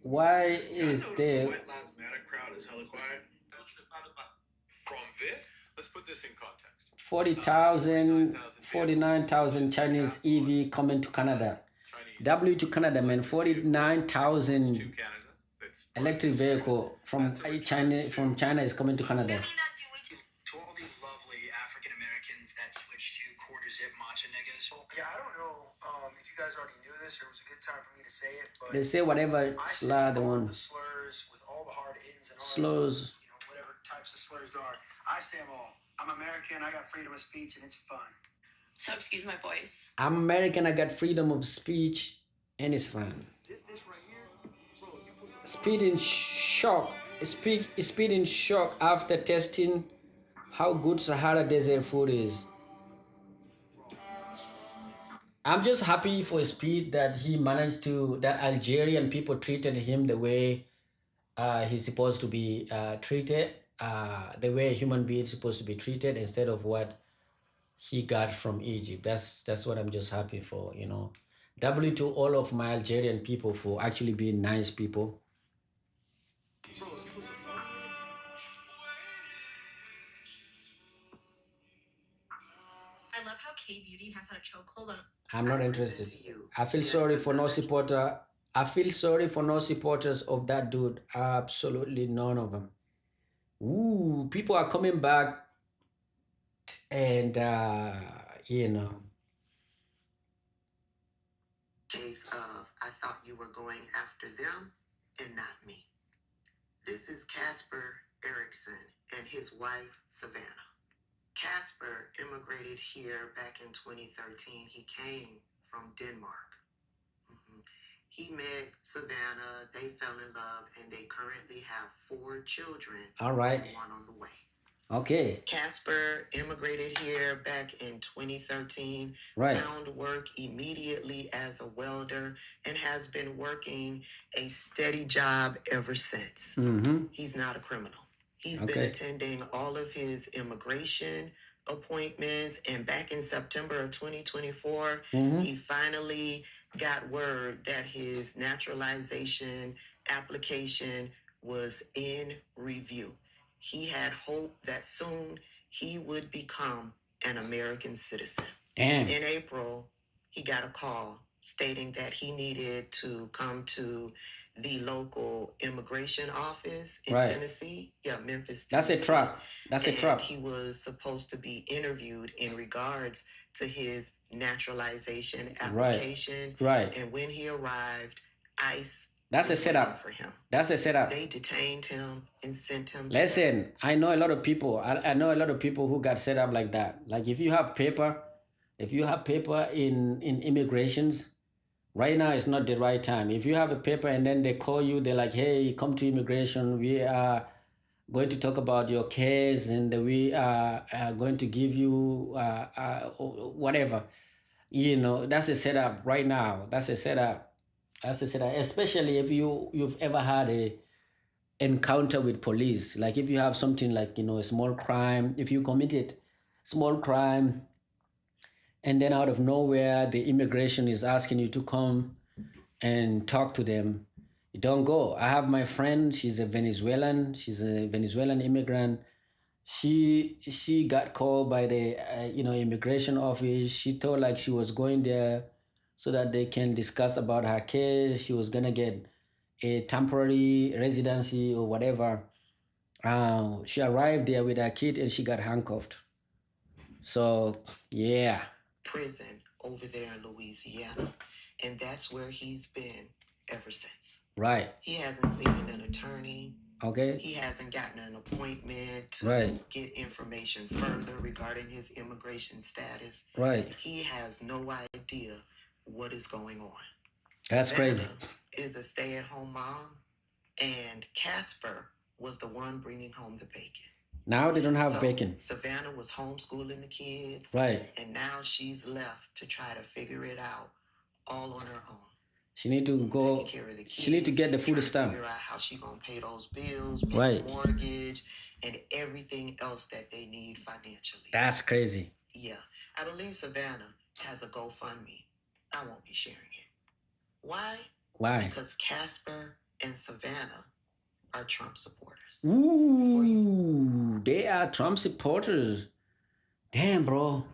S1: Why is there?
S5: White Lives Matter crowd is hella quiet. From this, let's put this in context.
S1: 49,000 Chinese EV coming to Canada. W to Canada, man. 49,000.
S5: To Canada, they
S13: benefits.
S1: electric vehicle from China is coming to Canada.
S11: To all the lovely African Americans that switched to quarter zip matcha niggas.
S14: Yeah, I don't know if you guys already knew this or it was a good time for me to say it, but
S1: They say whatever
S14: I say
S1: slur they
S14: all
S1: want.
S14: the slurs with all the hard ins and R's,
S1: Slurs.
S14: whatever types of slurs there are. I say them all. I'm American, I got freedom of speech, and it's fun.
S3: So excuse my voice.
S1: I'm American, I got freedom of speech, and it's fun.
S11: This right here, bro,
S1: Speed in shock. Speed in shock after testing how good Sahara Desert food is. I'm just happy for Speed that he managed to, that Algerian people treated him the way he's supposed to be treated, the way a human being is supposed to be treated instead of what he got from Egypt. That's what I'm just happy for, W to all of my Algerian people for actually being nice people.
S6: I love how K Beauty has had a chokehold on.
S1: I'm not interested. I feel sorry for no supporter. I feel sorry for no supporters of that dude. Absolutely none of them. Ooh, people are coming back and
S15: Case of I thought you were going after them and not me. This is Casper Erickson and his wife Savannah. Casper immigrated here back in 2013. He came from Denmark. He met Savannah, they fell in love, and they currently have 4 children.
S1: All right.
S15: And 1 on the way.
S1: Okay.
S15: Casper immigrated here back in 2013,
S1: Right.
S15: found work immediately as a welder, and has been working a steady job ever since. He's not a criminal. He's been attending all of his immigration appointments, and back in September of 2024, he finally got word that his naturalization application was in review. He had hope that soon he would become an American citizen.
S1: Damn.
S15: In April, he got a call stating that he needed to come to the local immigration office in
S1: Right.
S15: Tennessee. Yeah, Memphis,
S1: That's
S15: Tennessee.
S1: a trap. That's a
S15: And
S1: trap.
S15: he was supposed to be interviewed in regards to his naturalization application.
S1: Right.
S15: And when he arrived, ICE
S1: That's a
S15: was waiting
S1: setup.
S15: for him.
S1: That's a setup.
S15: They detained him and sent him to
S1: Listen, I know a lot of people. I know a lot of people who got set up like that. Like if you have paper in immigrations, right now is not the right time. If you have a paper and then they call you, they're like, hey, come to immigration. We are going to talk about your case and we are going to give you whatever. That's a setup right now. That's a setup. Especially if you've ever had a encounter with police. Like if you have something like, a small crime, if you committed small crime and then out of nowhere the immigration is asking you to come and talk to them, you don't go. I have my friend, she's a Venezuelan immigrant. She got called by the immigration office. She thought like she was going there so that they can discuss about her case. She was gonna get a temporary residency or whatever. She arrived there with her kid and she got handcuffed. So yeah.
S15: prison over there in Louisiana. And that's where he's been ever since.
S1: Right.
S15: He hasn't seen an attorney.
S1: Okay.
S15: He hasn't gotten an appointment to
S1: Right.
S15: get information further regarding his immigration status.
S1: Right.
S15: He has no idea what is going on.
S1: That's crazy.
S15: Savannah is a stay-at-home mom, and Casper was the one bringing home the bacon.
S1: Now they don't have
S15: So,
S1: bacon.
S15: Savannah was homeschooling the kids.
S1: Right.
S15: And now she's left to try to figure it out all on her own.
S1: She need to go.
S15: Taking care of the kids.
S1: She need to get the food
S15: trying to
S1: stamp.
S15: figure out how she gonna pay those bills, pay
S1: Right.
S15: the mortgage, and everything else that they need financially.
S1: That's crazy.
S15: Yeah, I believe Savannah has a GoFundMe. I won't be sharing it. Why?
S1: Why?
S15: Because Casper and Savannah are Trump supporters.
S1: Ooh, they are Trump supporters. Damn, bro.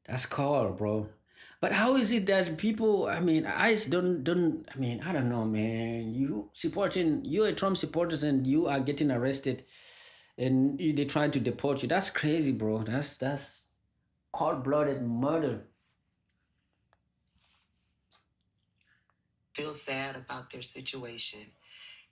S1: That's cold, bro. But how is it that people? I mean, ICE don't. I mean, I don't know, man. You're a Trump supporters and you are getting arrested, and they trying to deport you. That's crazy, bro. That's cold-blooded murder.
S15: Feel sad about their situation.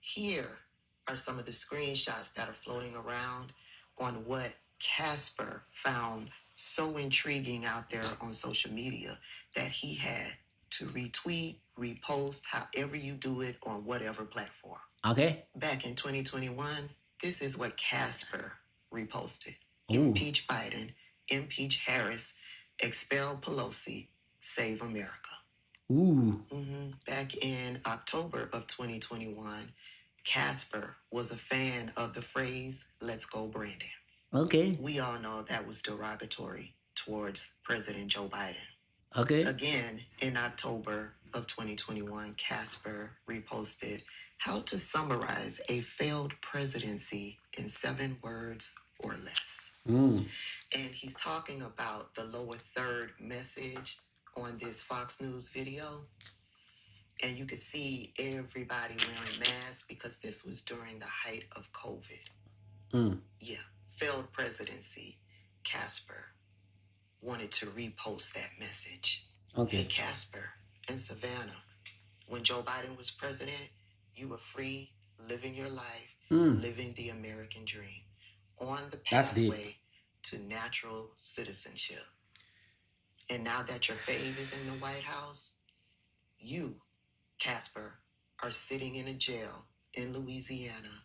S15: Here are some of the screenshots that are floating around on what Casper found so intriguing out there on social media that he had to retweet, repost, however you do it on whatever platform.
S1: Okay.
S15: Back in 2021, this is what Casper reposted.
S1: Ooh.
S15: Impeach Biden, impeach Harris, expel Pelosi, save America.
S1: Ooh.
S15: Back in October of 2021, Casper was a fan of the phrase, let's go Brandon.
S1: Okay.
S15: We all know that was derogatory towards President Joe Biden.
S1: Okay.
S15: Again, in October of 2021, Casper reposted how to summarize a failed presidency in 7 words or less. And he's talking about the lower third message on this Fox News video. And you could see everybody wearing masks because this was during the height of COVID. Yeah, failed presidency. Casper wanted to repost that message.
S1: Okay.
S15: Hey, Casper and Savannah, when Joe Biden was president, you were free, living your life, living the American dream, on the pathway to natural citizenship. And now that your fave is in the White House, you, Casper, are sitting in a jail in Louisiana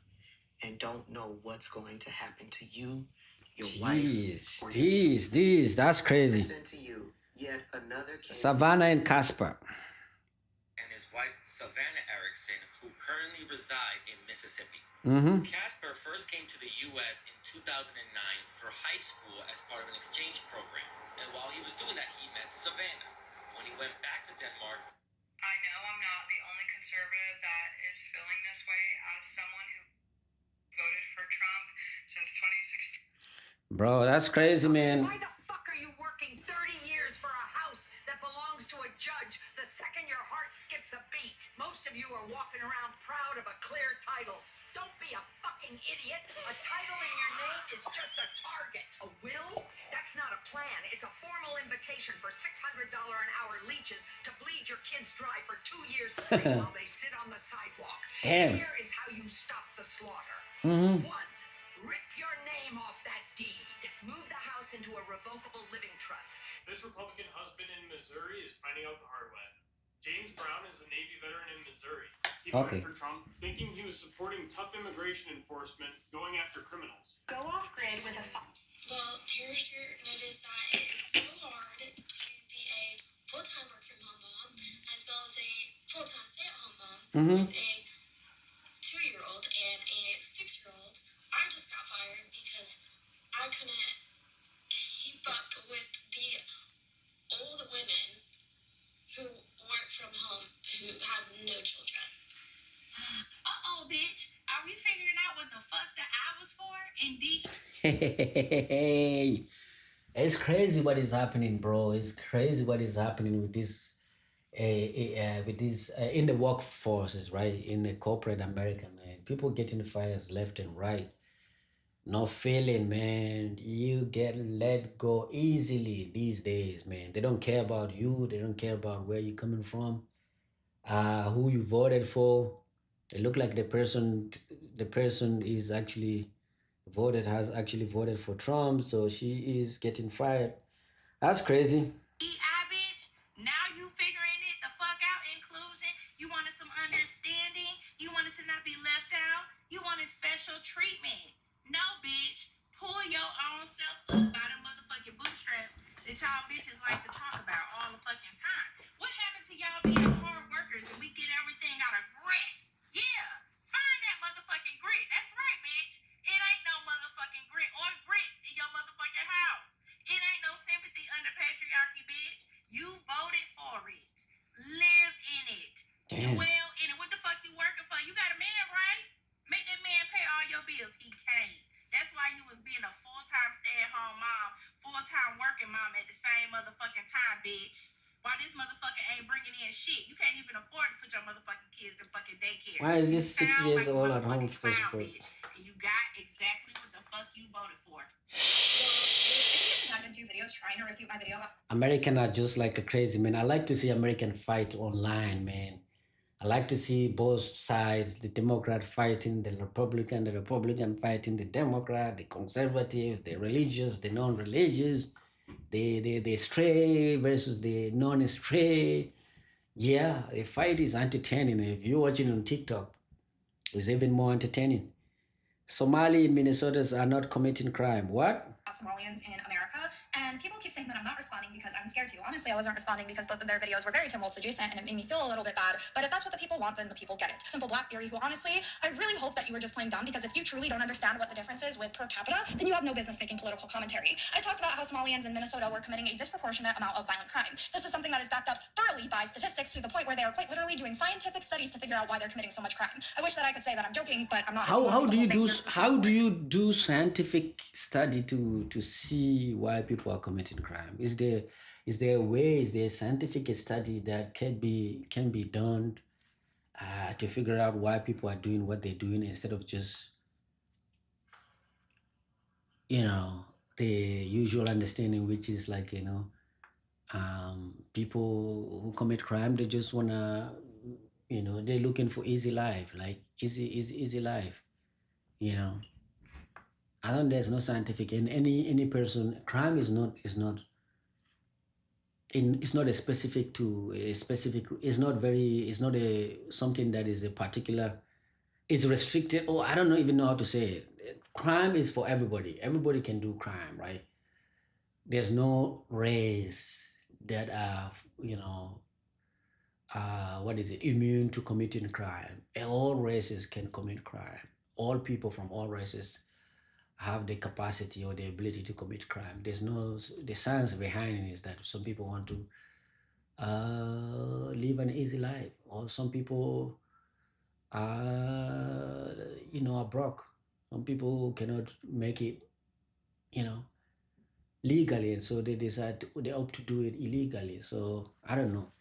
S15: and don't know what's going to happen to you, your wife, or your kids.
S1: That's crazy.
S15: Listen to you. Yet another case.
S1: Savannah and Casper.
S16: And his wife, Savannah Erickson, who currently reside in Mississippi. Casper first came to the U.S. in 2009 for high school as part of an exchange program. And while he was doing that, he met Savannah. When he went back to Denmark,
S17: I know I'm not the only conservative that is feeling this way as someone who voted for Trump since 2016.
S1: Bro, that's crazy, man.
S18: Why the fuck are you working 30 years for a house that belongs to a judge the second your heart skips a beat? Most of you are walking around proud of a clear title. Don't be a fucking idiot. A title in your name is just a target. A will? That's not a plan. It's a formal invitation for $600 an hour leeches to bleed your kids dry for 2 years straight while they sit on the sidewalk.
S1: Damn.
S18: Here is how you stop the slaughter. 1, rip your name off that deed. Move the house into a revocable living trust.
S8: This Republican husband in Missouri is finding out the hard way. James Brown is a Navy veteran in Missouri. He voted for Trump, thinking he was supporting tough immigration enforcement, going after criminals.
S17: Go off grid with a phone.
S19: Well, here's your notice that it is so hard to be a full-time work-from-home mom as well as a full-time stay-at-home mom with a 2-year-old and a 6-year-old. I just got fired because I couldn't keep up with the old women who work from home who have no children.
S17: Uh-oh, bitch. Are we figuring out what the fuck the I was for? Indeed.
S1: Hey, it's crazy what is happening, bro. It's crazy what is happening with this, in the workforces, right? In the corporate America, man. People getting fired left and right. No failing, man. You get let go easily these days, man. They don't care about you. They don't care about where you're coming from, who you voted for. It look like the person is actually has actually voted for Trump, so she is getting fired. That's crazy.
S17: bitch. Now you figuring it the fuck out, inclusion. You wanted some understanding. You wanted to not be left out. You wanted special treatment. No, bitch. Pull your own self up by the motherfucking bootstraps that y'all bitches like to talk about all the fucking time. What happened to y'all being hard workers and we get everything out of grit? Yeah, find that motherfucking grit. That's right, bitch. It ain't no motherfucking grit or grit in your motherfucking house. It ain't no sympathy under patriarchy, bitch. You voted for it. Live in it. Dwell in it. What the fuck you working for? You got a man, right? Make that man pay all your bills. He can't. That's why you was being a full-time stay-at-home mom, full-time working mom at the same motherfucking time, bitch. Why this motherfucker ain't bringing in shit? You can't even afford to put your motherfucking kids in fucking daycare.
S1: Why is
S17: You
S1: this 6
S17: sound
S1: years
S17: like a
S1: old at home
S17: motherfucking
S1: first of
S17: clown,
S1: all?
S17: bitch. And you got exactly what the fuck you voted for.
S10: Tagged in 2 videos trying to refute my video about
S1: American are just like a crazy, man. I like to see American fight online, man. I like to see both sides, the Democrat fighting the Republican fighting the Democrat, the conservative, the religious, the non-religious, the stray versus the non-stray. Yeah, the fight is entertaining. If you're watching on TikTok, it's even more entertaining. Somali in Minnesota are not committing crime. What?
S10: Somalians in America, and people keep saying that I'm not responding because I'm scared to. Honestly, I wasn't responding because both of their videos were very Tim Waltz adjacent, and it made me feel a little bit bad. But if that's what the people want, then the people get it. Simple Black Theory, who honestly, I really hope that you were just playing dumb, because if you truly don't understand what the difference is with per capita, then you have no business making political commentary. I talked about how Somalians in Minnesota were committing a disproportionate amount of violent crime. This is something that is backed up thoroughly by statistics to the point where they are quite literally doing scientific studies to figure out why they're committing so much crime. I wish that I could say that I'm joking, but I'm not.
S1: How do you do scientific study to see why people are committing crime? Is there a way? Is there a scientific study that can be done to figure out why people are doing what they're doing, instead of just the usual understanding, which is like people who commit crime, they just wanna they're looking for easy life, like easy life. I don't. There's no scientific in any person. Crime is not it's not a specific to a specific. It's not very. It's not a something that is a particular. It's restricted. Oh, I don't even know how to say it. Crime is for everybody. Everybody can do crime, right? There's no race that are what is it, immune to committing crime. All races can commit crime. All people from all races have the capacity or the ability to commit crime. There's no, the science behind it is that some people want to live an easy life, or some people are broke. Some people cannot make it, legally, and so they decide they opt to do it illegally. So I don't know.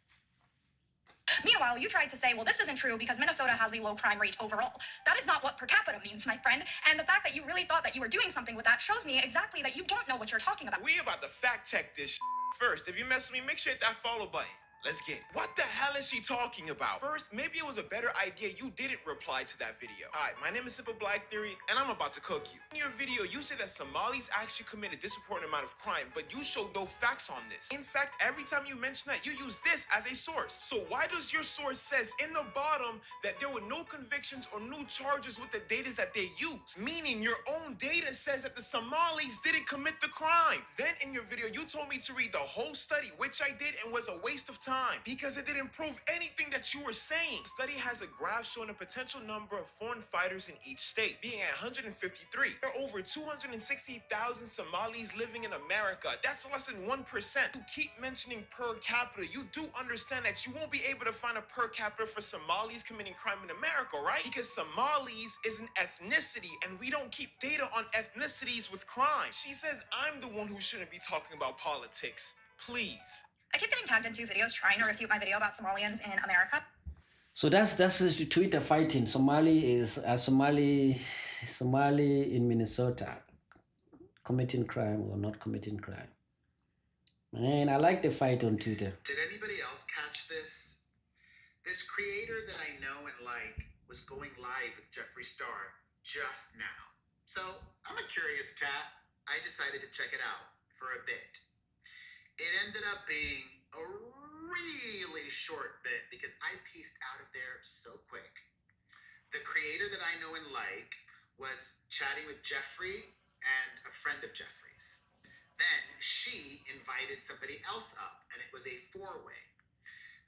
S10: Meanwhile, you tried to say, well, this isn't true because Minnesota has a low crime rate overall. That is not what per capita means, my friend. And the fact that you really thought that you were doing something with that shows me exactly that you don't know what you're talking about.
S20: We about to fact check this first. If you mess with me, make sure you hit that follow button. Let's get it. What the hell is she talking about? First, maybe it was a better idea you didn't reply to that video. Hi, my name is Simple Black Theory, and I'm about to cook you. In your video, you say that Somalis actually commit a disproportionate amount of crime, but you showed no facts on this. In fact, every time you mention that, you use this as a source. So why does your source says in the bottom that there were no convictions or new charges with the data that they use? Meaning your own data says that the Somalis didn't commit the crime. Then in your video, you told me to read the whole study, which I did, and was a waste of time because it didn't prove anything that you were saying. The study has a graph showing a potential number of foreign fighters in each state, being at 153. There are over 260,000 Somalis living in America. That's less than 1%. You keep mentioning per capita. You do understand that you won't be able to find a per capita for Somalis committing crime in America, right? Because Somalis is an ethnicity, and we don't keep data on ethnicities with crime. She says I'm the one who shouldn't be talking about politics. Please.
S10: I keep getting tagged in 2 videos trying to refute my video about Somalians in America.
S1: So that's the Twitter fighting. Somali is a Somali in Minnesota committing crime or not committing crime. Man, I like the fight on Twitter.
S11: Did anybody else catch this? This creator that I know and like was going live with Jeffree Star just now. So I'm a curious cat. I decided to check it out for a bit. It ended up being a really short bit because I pieced out of there so quick. The creator that I know and like was chatting with Jeffree and a friend of Jeffree's. Then she invited somebody else up, and it was a 4-way.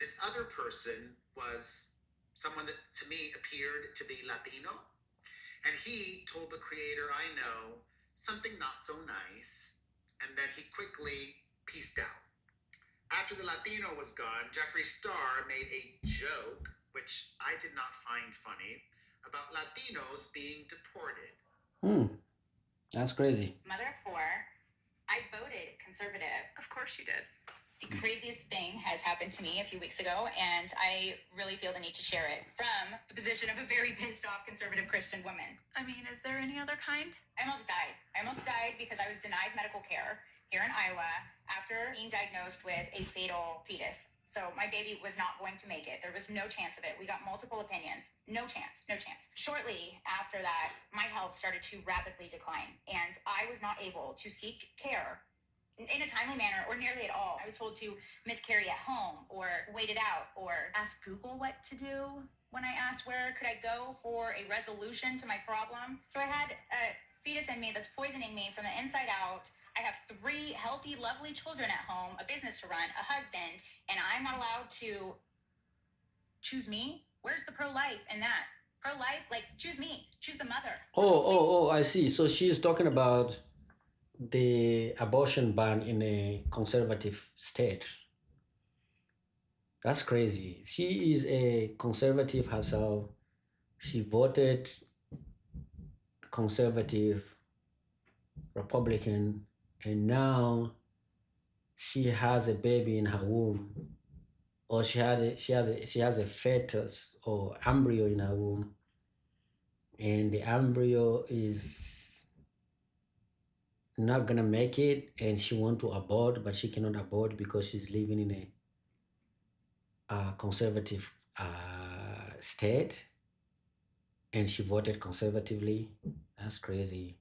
S11: This other person was someone that to me appeared to be Latino, and he told the creator I know something not so nice, and then he quickly peaced out. After the Latino was gone, Jeffree Star made a joke, which I did not find funny, about Latinos being deported.
S1: That's crazy.
S21: Mother of 4, I voted conservative.
S10: Of course you did.
S21: The craziest thing has happened to me a few weeks ago, and I really feel the need to share it from the position of a very pissed off conservative Christian woman.
S6: I mean, is there any other kind?
S21: I almost died. I almost died because I was denied medical care here in Iowa after being diagnosed with a fatal fetus. So my baby was not going to make it. There was no chance of it. We got multiple opinions. No chance, no chance. Shortly after that, my health started to rapidly decline, and I was not able to seek care in a timely manner or nearly at all. I was told to miscarry at home or wait it out or ask Google what to do when I asked where could I go for a resolution to my problem. So I had a fetus in me that's poisoning me from the inside out. I have 3 healthy, lovely children at home, a business to run, a husband, and I'm not allowed to choose me? Where's the pro-life in that? Pro-life, like, choose me, choose the mother.
S1: Oh, I see. So she's talking about the abortion ban in a conservative state. That's crazy. She is a conservative herself. She voted conservative, Republican, and now she has a baby in her womb, or she has a fetus or embryo in her womb, and the embryo is not gonna make it, and she want to abort, but she cannot abort because she's living in a conservative state, and she voted conservatively. That's crazy.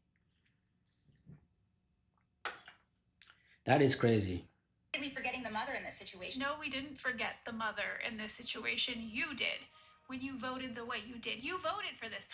S1: That is crazy.
S21: Completely forgetting the mother in this situation.
S6: No, we didn't forget the mother in this situation. You did. When you voted the way you did. You voted for this.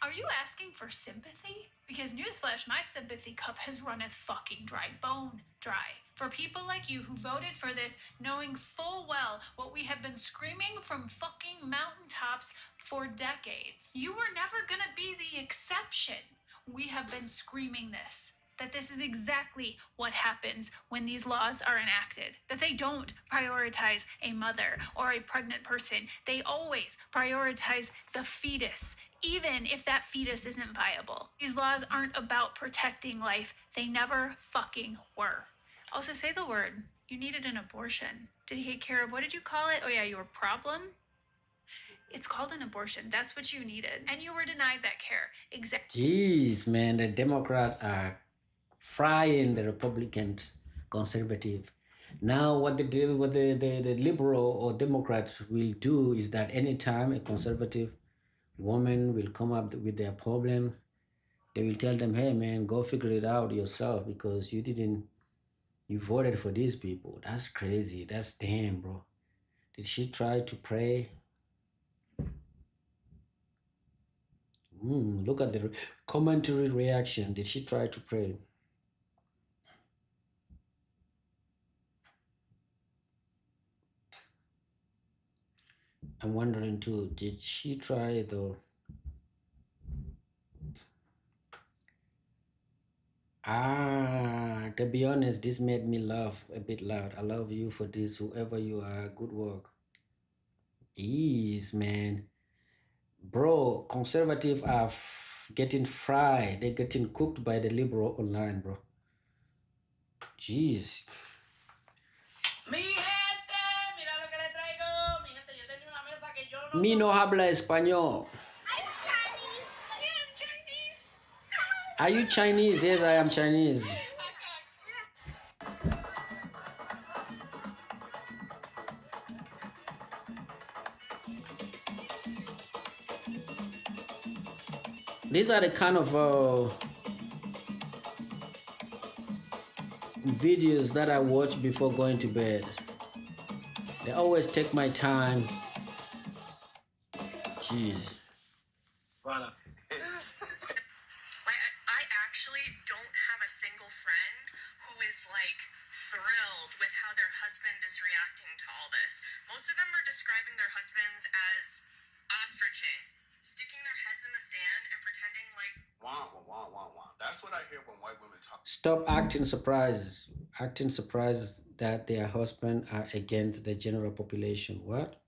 S6: Are you asking for sympathy? Because newsflash, my sympathy cup has runneth fucking dry, bone dry. For people like you who voted for this, knowing full well what we have been screaming from fucking mountaintops for decades. You were never gonna be the exception. We have been screaming this. That this is exactly what happens when these laws are enacted. That they don't prioritize a mother or a pregnant person. They always prioritize the fetus, even if that fetus isn't viable. These laws aren't about protecting life. They never fucking were. Also, say the word. You needed an abortion. Dedicate care of, what did you call it? Oh yeah, your problem? It's called an abortion. That's what you needed. And you were denied that care. Exactly.
S1: Jeez, man, the Democrats are frying the Republicans conservative. Now what the liberal or Democrats will do is that anytime a conservative woman will come up with their problem, they will tell them, hey man, go figure it out yourself because you voted for these people. That's crazy. That's damn, bro. Did she try to pray? Look at the commentary reaction. Did she try to pray? I'm wondering too, did she try though? To be honest, this made me laugh a bit loud. I love you for this, whoever you are. Good work. Jeez, man. Bro, conservative are getting fried. They're getting cooked by the liberal online, bro. Jeez. Mi no habla español. Are you Chinese? Yes, I am Chinese. These are the kind of videos that I watch before going to bed. They always take my time. Jeez.
S22: I actually don't have a single friend who is like thrilled with how their husband is reacting to all this. Most of them are describing their husbands as ostriching, sticking their heads in the sand and pretending like
S11: Wah, wah, wah, wah, wah. That's what I hear when white women talk.
S1: Stop acting surprised. Acting surprised that their husband are against the general population. What?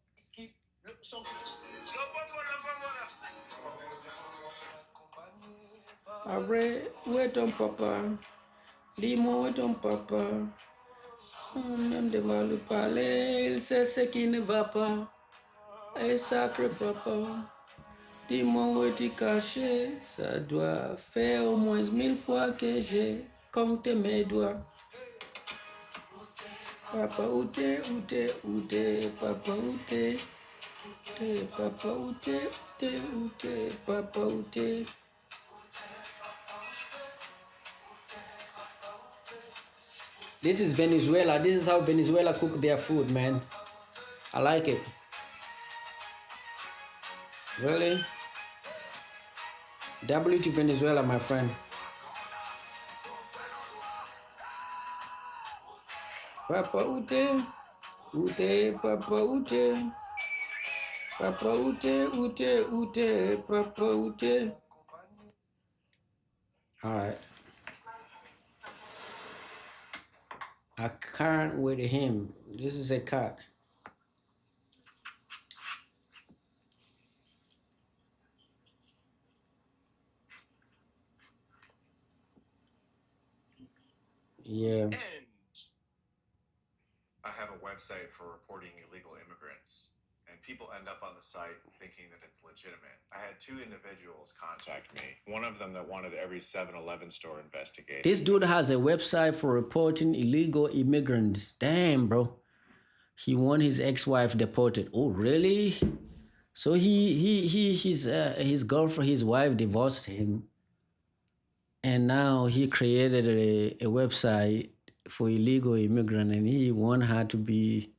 S1: Abre, wait on Papa. Limo, wait on Papa. Même devant le palais, il sait ce qui ne va pas. Et sacré papa, dis-moi où es-tu caché? Ça doit faire au moins 1000 fois que j'ai compté mes doigts. Papa, où t'es, où t'es, où t'es, papa, où t'es? Papa, où t'es, où t'es, papa, où t'es? This is Venezuela. This is how Venezuela cook their food, man. I like it. Really? W to Venezuela, my friend. Papa Ute, Ute, Papa Ute. Papa Ute, Ute, Ute, Papa Ute. Alright. I can't with him. This is a cat. Yeah.
S2: I have a website for reporting illegal immigrants, and people end up on the site thinking that it's legitimate. I had two individuals contact me. One of them that wanted every 7-Eleven store investigated.
S1: This dude has a website for reporting illegal immigrants. Damn, bro. He want his ex-wife deported. Oh, really? So his girlfriend, his wife divorced him, and now he created a website for illegal immigrant, and he want her to be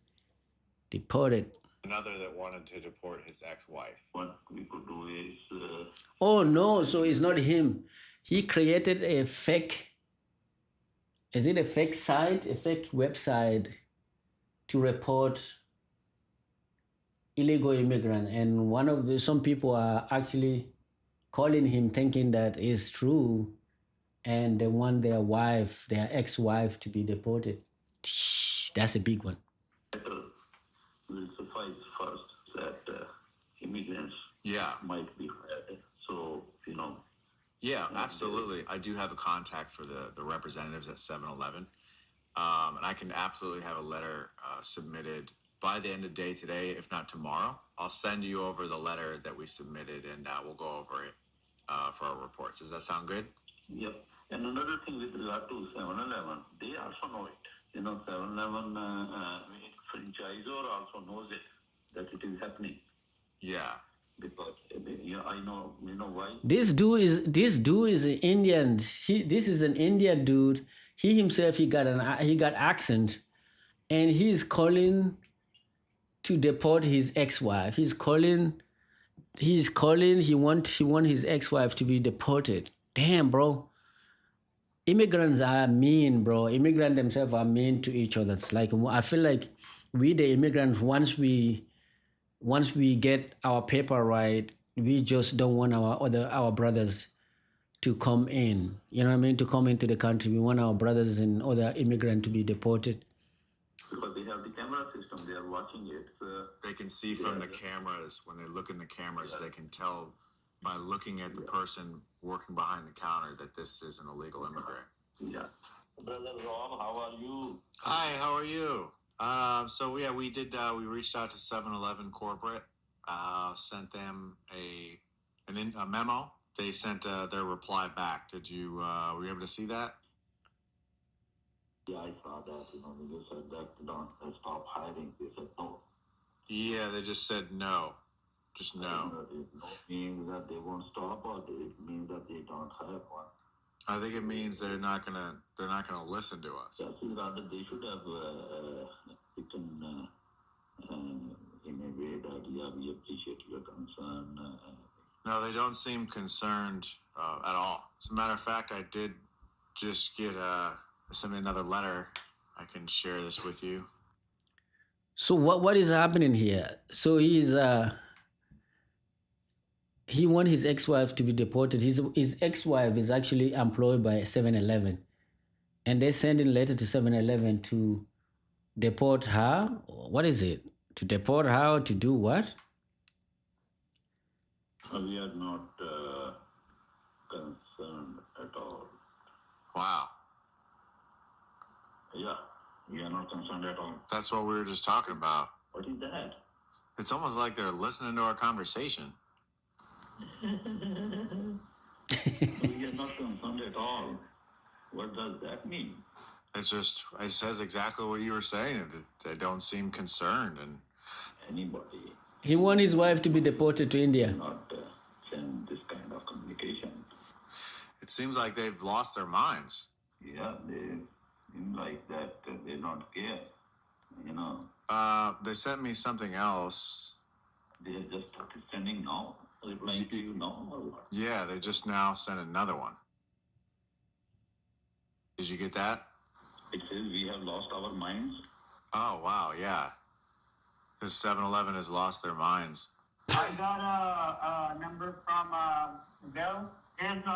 S1: deported.
S2: Another that wanted to deport his ex-wife.
S4: What we could do is...
S1: Oh no, so it's not him. He created a fake, is it a fake site, a fake website to report illegal immigrant, and some people are actually calling him thinking that is true, and they want their ex-wife to be deported. That's a big one.
S4: Will suffice first that immigrants might be hired. So,
S2: Yeah, absolutely. I do have a contact for the representatives at 7-Eleven. And I can absolutely have a letter submitted by the end of the day today, if not tomorrow. I'll send you over the letter that we submitted, and we'll go over it for our reports. Does that sound good?
S4: Yep. And another thing with regard to 7-Eleven, they also know it. 7-Eleven franchisor also knows it, that it is happening.
S2: Yeah.
S4: Because I know, why?
S1: This dude is an Indian. This is an Indian dude. He himself, he got accent, and he's calling to deport his ex-wife. He want his ex-wife to be deported. Damn, bro. Immigrants are mean, bro. Immigrants themselves are mean to each other. It's like, I feel like we the immigrants, once we get our paper right, we just don't want our brothers to come in. You know what I mean? To come into the country. We want our brothers and other immigrants to be deported.
S4: Because they have the camera system, they are watching it.
S2: They can see from the cameras, when they look in the cameras, they can tell by looking at the person working behind the counter that this is an illegal immigrant.
S4: Yeah. Brother Ron, how are you?
S2: Hi, how are you? We reached out to 7-Eleven corporate, sent them a memo. They sent their reply back. Were you able to see that?
S4: Yeah, I saw that. They said that don't stop hiring. They said no.
S2: Yeah, they just said no. Just no.
S4: It means that they won't stop, or it means that they don't hire one.
S2: I think it means they're not gonna listen to us.
S4: Rather, they should have written in a way that we appreciate your concern.
S2: No, they don't seem concerned at all. As a matter of fact, I did just get send me another letter. I can share this with you.
S1: So what is happening here? So he want his ex-wife to be deported. His ex-wife is actually employed by 7-Eleven, and they're sending a letter to 7-Eleven to deport her. What is it? To deport her, to do what?
S4: We are not concerned at all.
S2: Wow.
S4: Yeah. We are not concerned at all.
S2: That's what we were just talking about.
S4: What is that?
S2: It's almost like they're listening to our conversation.
S4: We are not concerned at all. What does that mean?
S2: It's just, it says exactly what you were saying. They don't seem concerned. And
S4: Anybody
S1: He wants his wife to be deported to India.
S4: not send this kind of communication.
S2: it seems like they've lost their minds.
S4: Yeah, they seem like that they don't care. You know,
S2: They sent me something else.
S4: they are just sending now, replying to you now or what?
S2: Yeah, they just now sent another one. Did you get that?
S4: It says we have lost our minds.
S2: Oh, wow, yeah. This 7-Eleven has lost their minds.
S7: I got a number from Bill. It's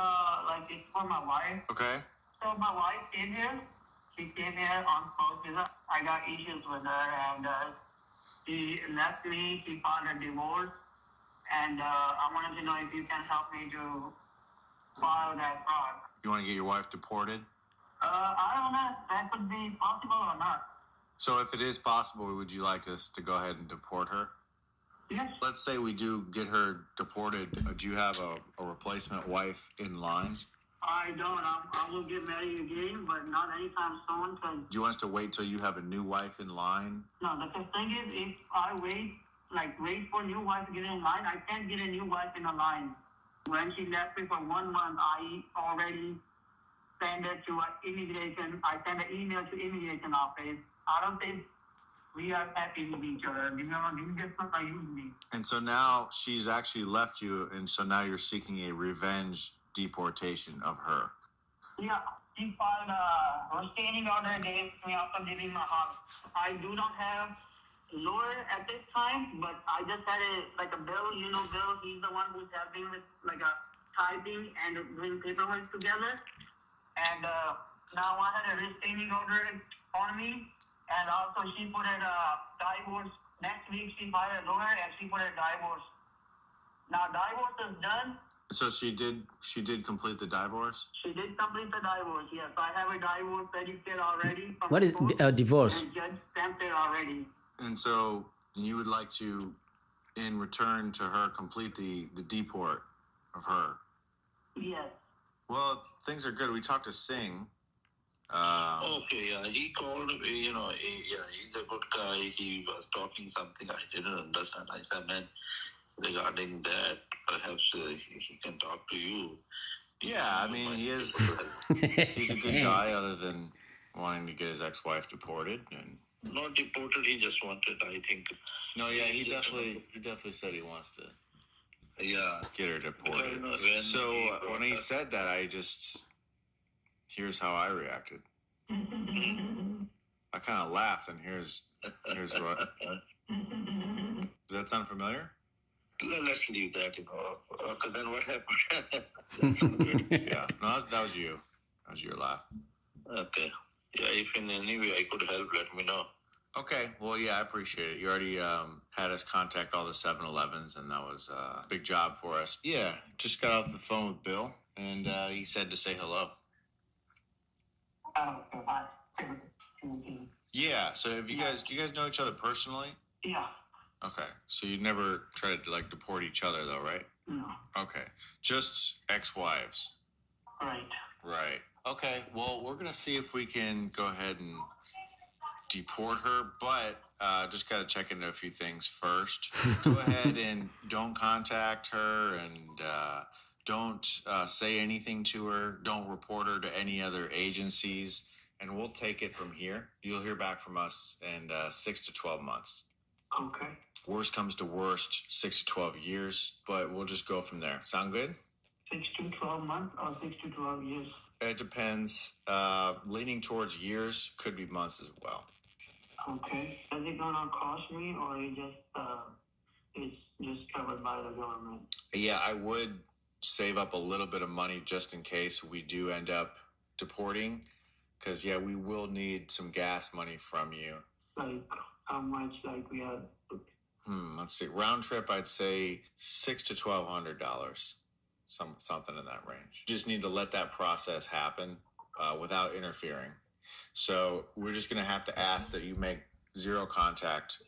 S7: it's for my wife.
S2: Okay.
S7: So my wife came here. She came here on spouse visa. I got issues with her, and she left me. She filed a divorce, and I wanted to know if you can help me to file that fraud.
S2: You want to get your wife deported?
S7: I don't know if that could be possible or not.
S2: So if it is possible, would you like us to go ahead and deport her?
S7: Yes.
S2: Let's say we do get her deported. Do you have a replacement wife in line?
S7: I don't. I will get married again, but not anytime soon. Cause
S2: Do you want us to wait till you have a new wife in line?
S7: no, the thing is, if I wait for new wife to get in line, I can't get a new wife in a line. When she left me for 1 month, I already sent it to immigration. I sent an email to immigration office. I don't think we are happy with each other. You know, you just not use me.
S2: And so now she's actually left you, and so now you're seeking a revenge deportation of her.
S7: Yeah, she filed a restraining order against me after leaving my house. I do not have lawyer at this time, but I just had a Bill. You know, Bill. He's the one who's helping with typing and doing paperwork together. And now I had a restraining order on me, and also she put a divorce. Next week she filed a lawyer and she put a divorce. Now divorce is done.
S2: So she did complete the divorce?
S7: She did complete the divorce, yes. I have a divorce certificate already. From
S1: What is a divorce?
S7: And judge stamped it already.
S2: And so you would like to, in return to her, complete the deport of her?
S7: Yes.
S2: Well, things are good. We talked to Singh.
S4: Okay, yeah, he called, he's a good guy. He was talking something I didn't understand. I said, man, regarding that, perhaps he can talk to you.
S2: Yeah, I mean, he's a good guy other than wanting to get his ex-wife deported. And
S4: not deported, he just wanted, I think.
S2: No, yeah, he definitely said he wants to get her deported. So when he said that, here's how I reacted. I kind of laughed, and here's what. Does that sound familiar?
S4: Let's leave that, Okay, then what happened? That's so good.
S2: Yeah, no, that was you. That was your laugh.
S4: Okay. Yeah, if in any way I could help, let me know.
S2: Okay, well, yeah, I appreciate it. You already had us contact all the 7-Elevens, and that was a big job for us. Yeah, just got off the phone with Bill, and he said to say hello. Yeah, so do you guys know each other personally?
S7: Yeah.
S2: Okay, so you never tried to deport each other though, right?
S7: No.
S2: Okay, just ex-wives.
S7: Right.
S2: Right. Okay, well, we're gonna see if we can go ahead and deport her, but just gotta check into a few things first. Go ahead and don't contact her, and don't say anything to her. Don't report her to any other agencies, and we'll take it from here. You'll hear back from us in 6 to 12 months.
S7: Okay.
S2: Worst comes to worst, 6 to 12 years, but we'll just go from there. Sound good?
S7: 6 to 12 months or 6 to 12 years?
S2: It depends. Leaning towards years, could be months as well.
S7: Okay. Is it gonna cost me, or it's just covered by the government?
S2: Yeah, I would save up a little bit of money just in case we do end up deporting, because we will need some gas money from you.
S7: How much? We have.
S2: Let's see. Round trip, I'd say $600 to $1,200, something in that range. Just need to let that process happen without interfering. So we're just going to have to ask that you make zero contact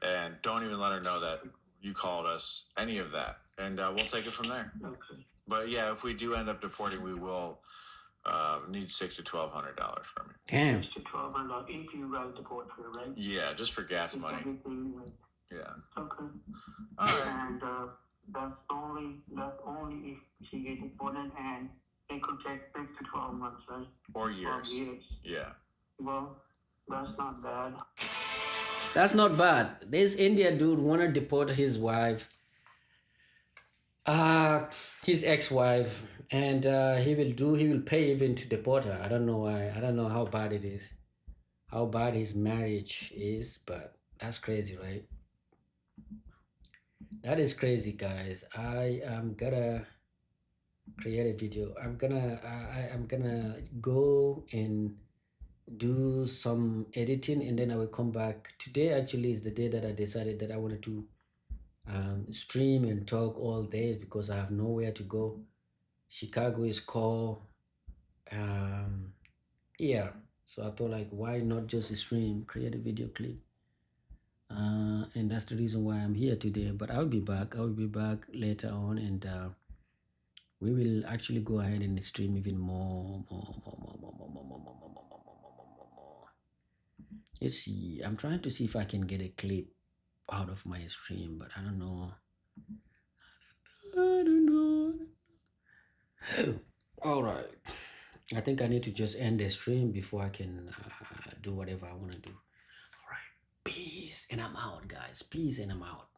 S2: and don't even let her know that you called us, any of that. And we'll take it from there.
S7: Okay.
S2: But yeah, if we do end up deporting, we will need $600 to $1,200 from you.
S1: Damn.
S7: $600 to $1,200 if you guys deport her, right?
S2: Yeah, just for gas
S7: If
S2: money.
S7: everything, like,
S2: Yeah.
S7: okay.
S2: All right.
S7: And that's only if she gets deported, and it could take 6 to 12 months, right?
S2: Or years.
S7: 12 years.
S2: Yeah.
S7: Well, that's not bad.
S1: That's not bad. This Indian dude wanna deport his wife, his ex-wife, and he will pay even to deport her. I don't know why. I don't know how bad it is, how bad his marriage is, but that's crazy, right? That is crazy, guys. I am gonna create a video. I'm gonna go and do some editing, and then I will come back. Today actually is the day that I decided that I wanted to stream and talk all day because I have nowhere to go. Chicago is cold. Yeah, so I thought, like, why not just stream, create a video clip, and that's the reason why I'm here today. But I'll be back. I'll be back later on, and we will actually go ahead and stream even more. Let's see. I'm trying to see if I can get a clip out of my stream, but I don't know. I don't know. All right. I think I need to just end the stream before I can do whatever I want to do. All right. Peace, and I'm out, guys. Peace, and I'm out.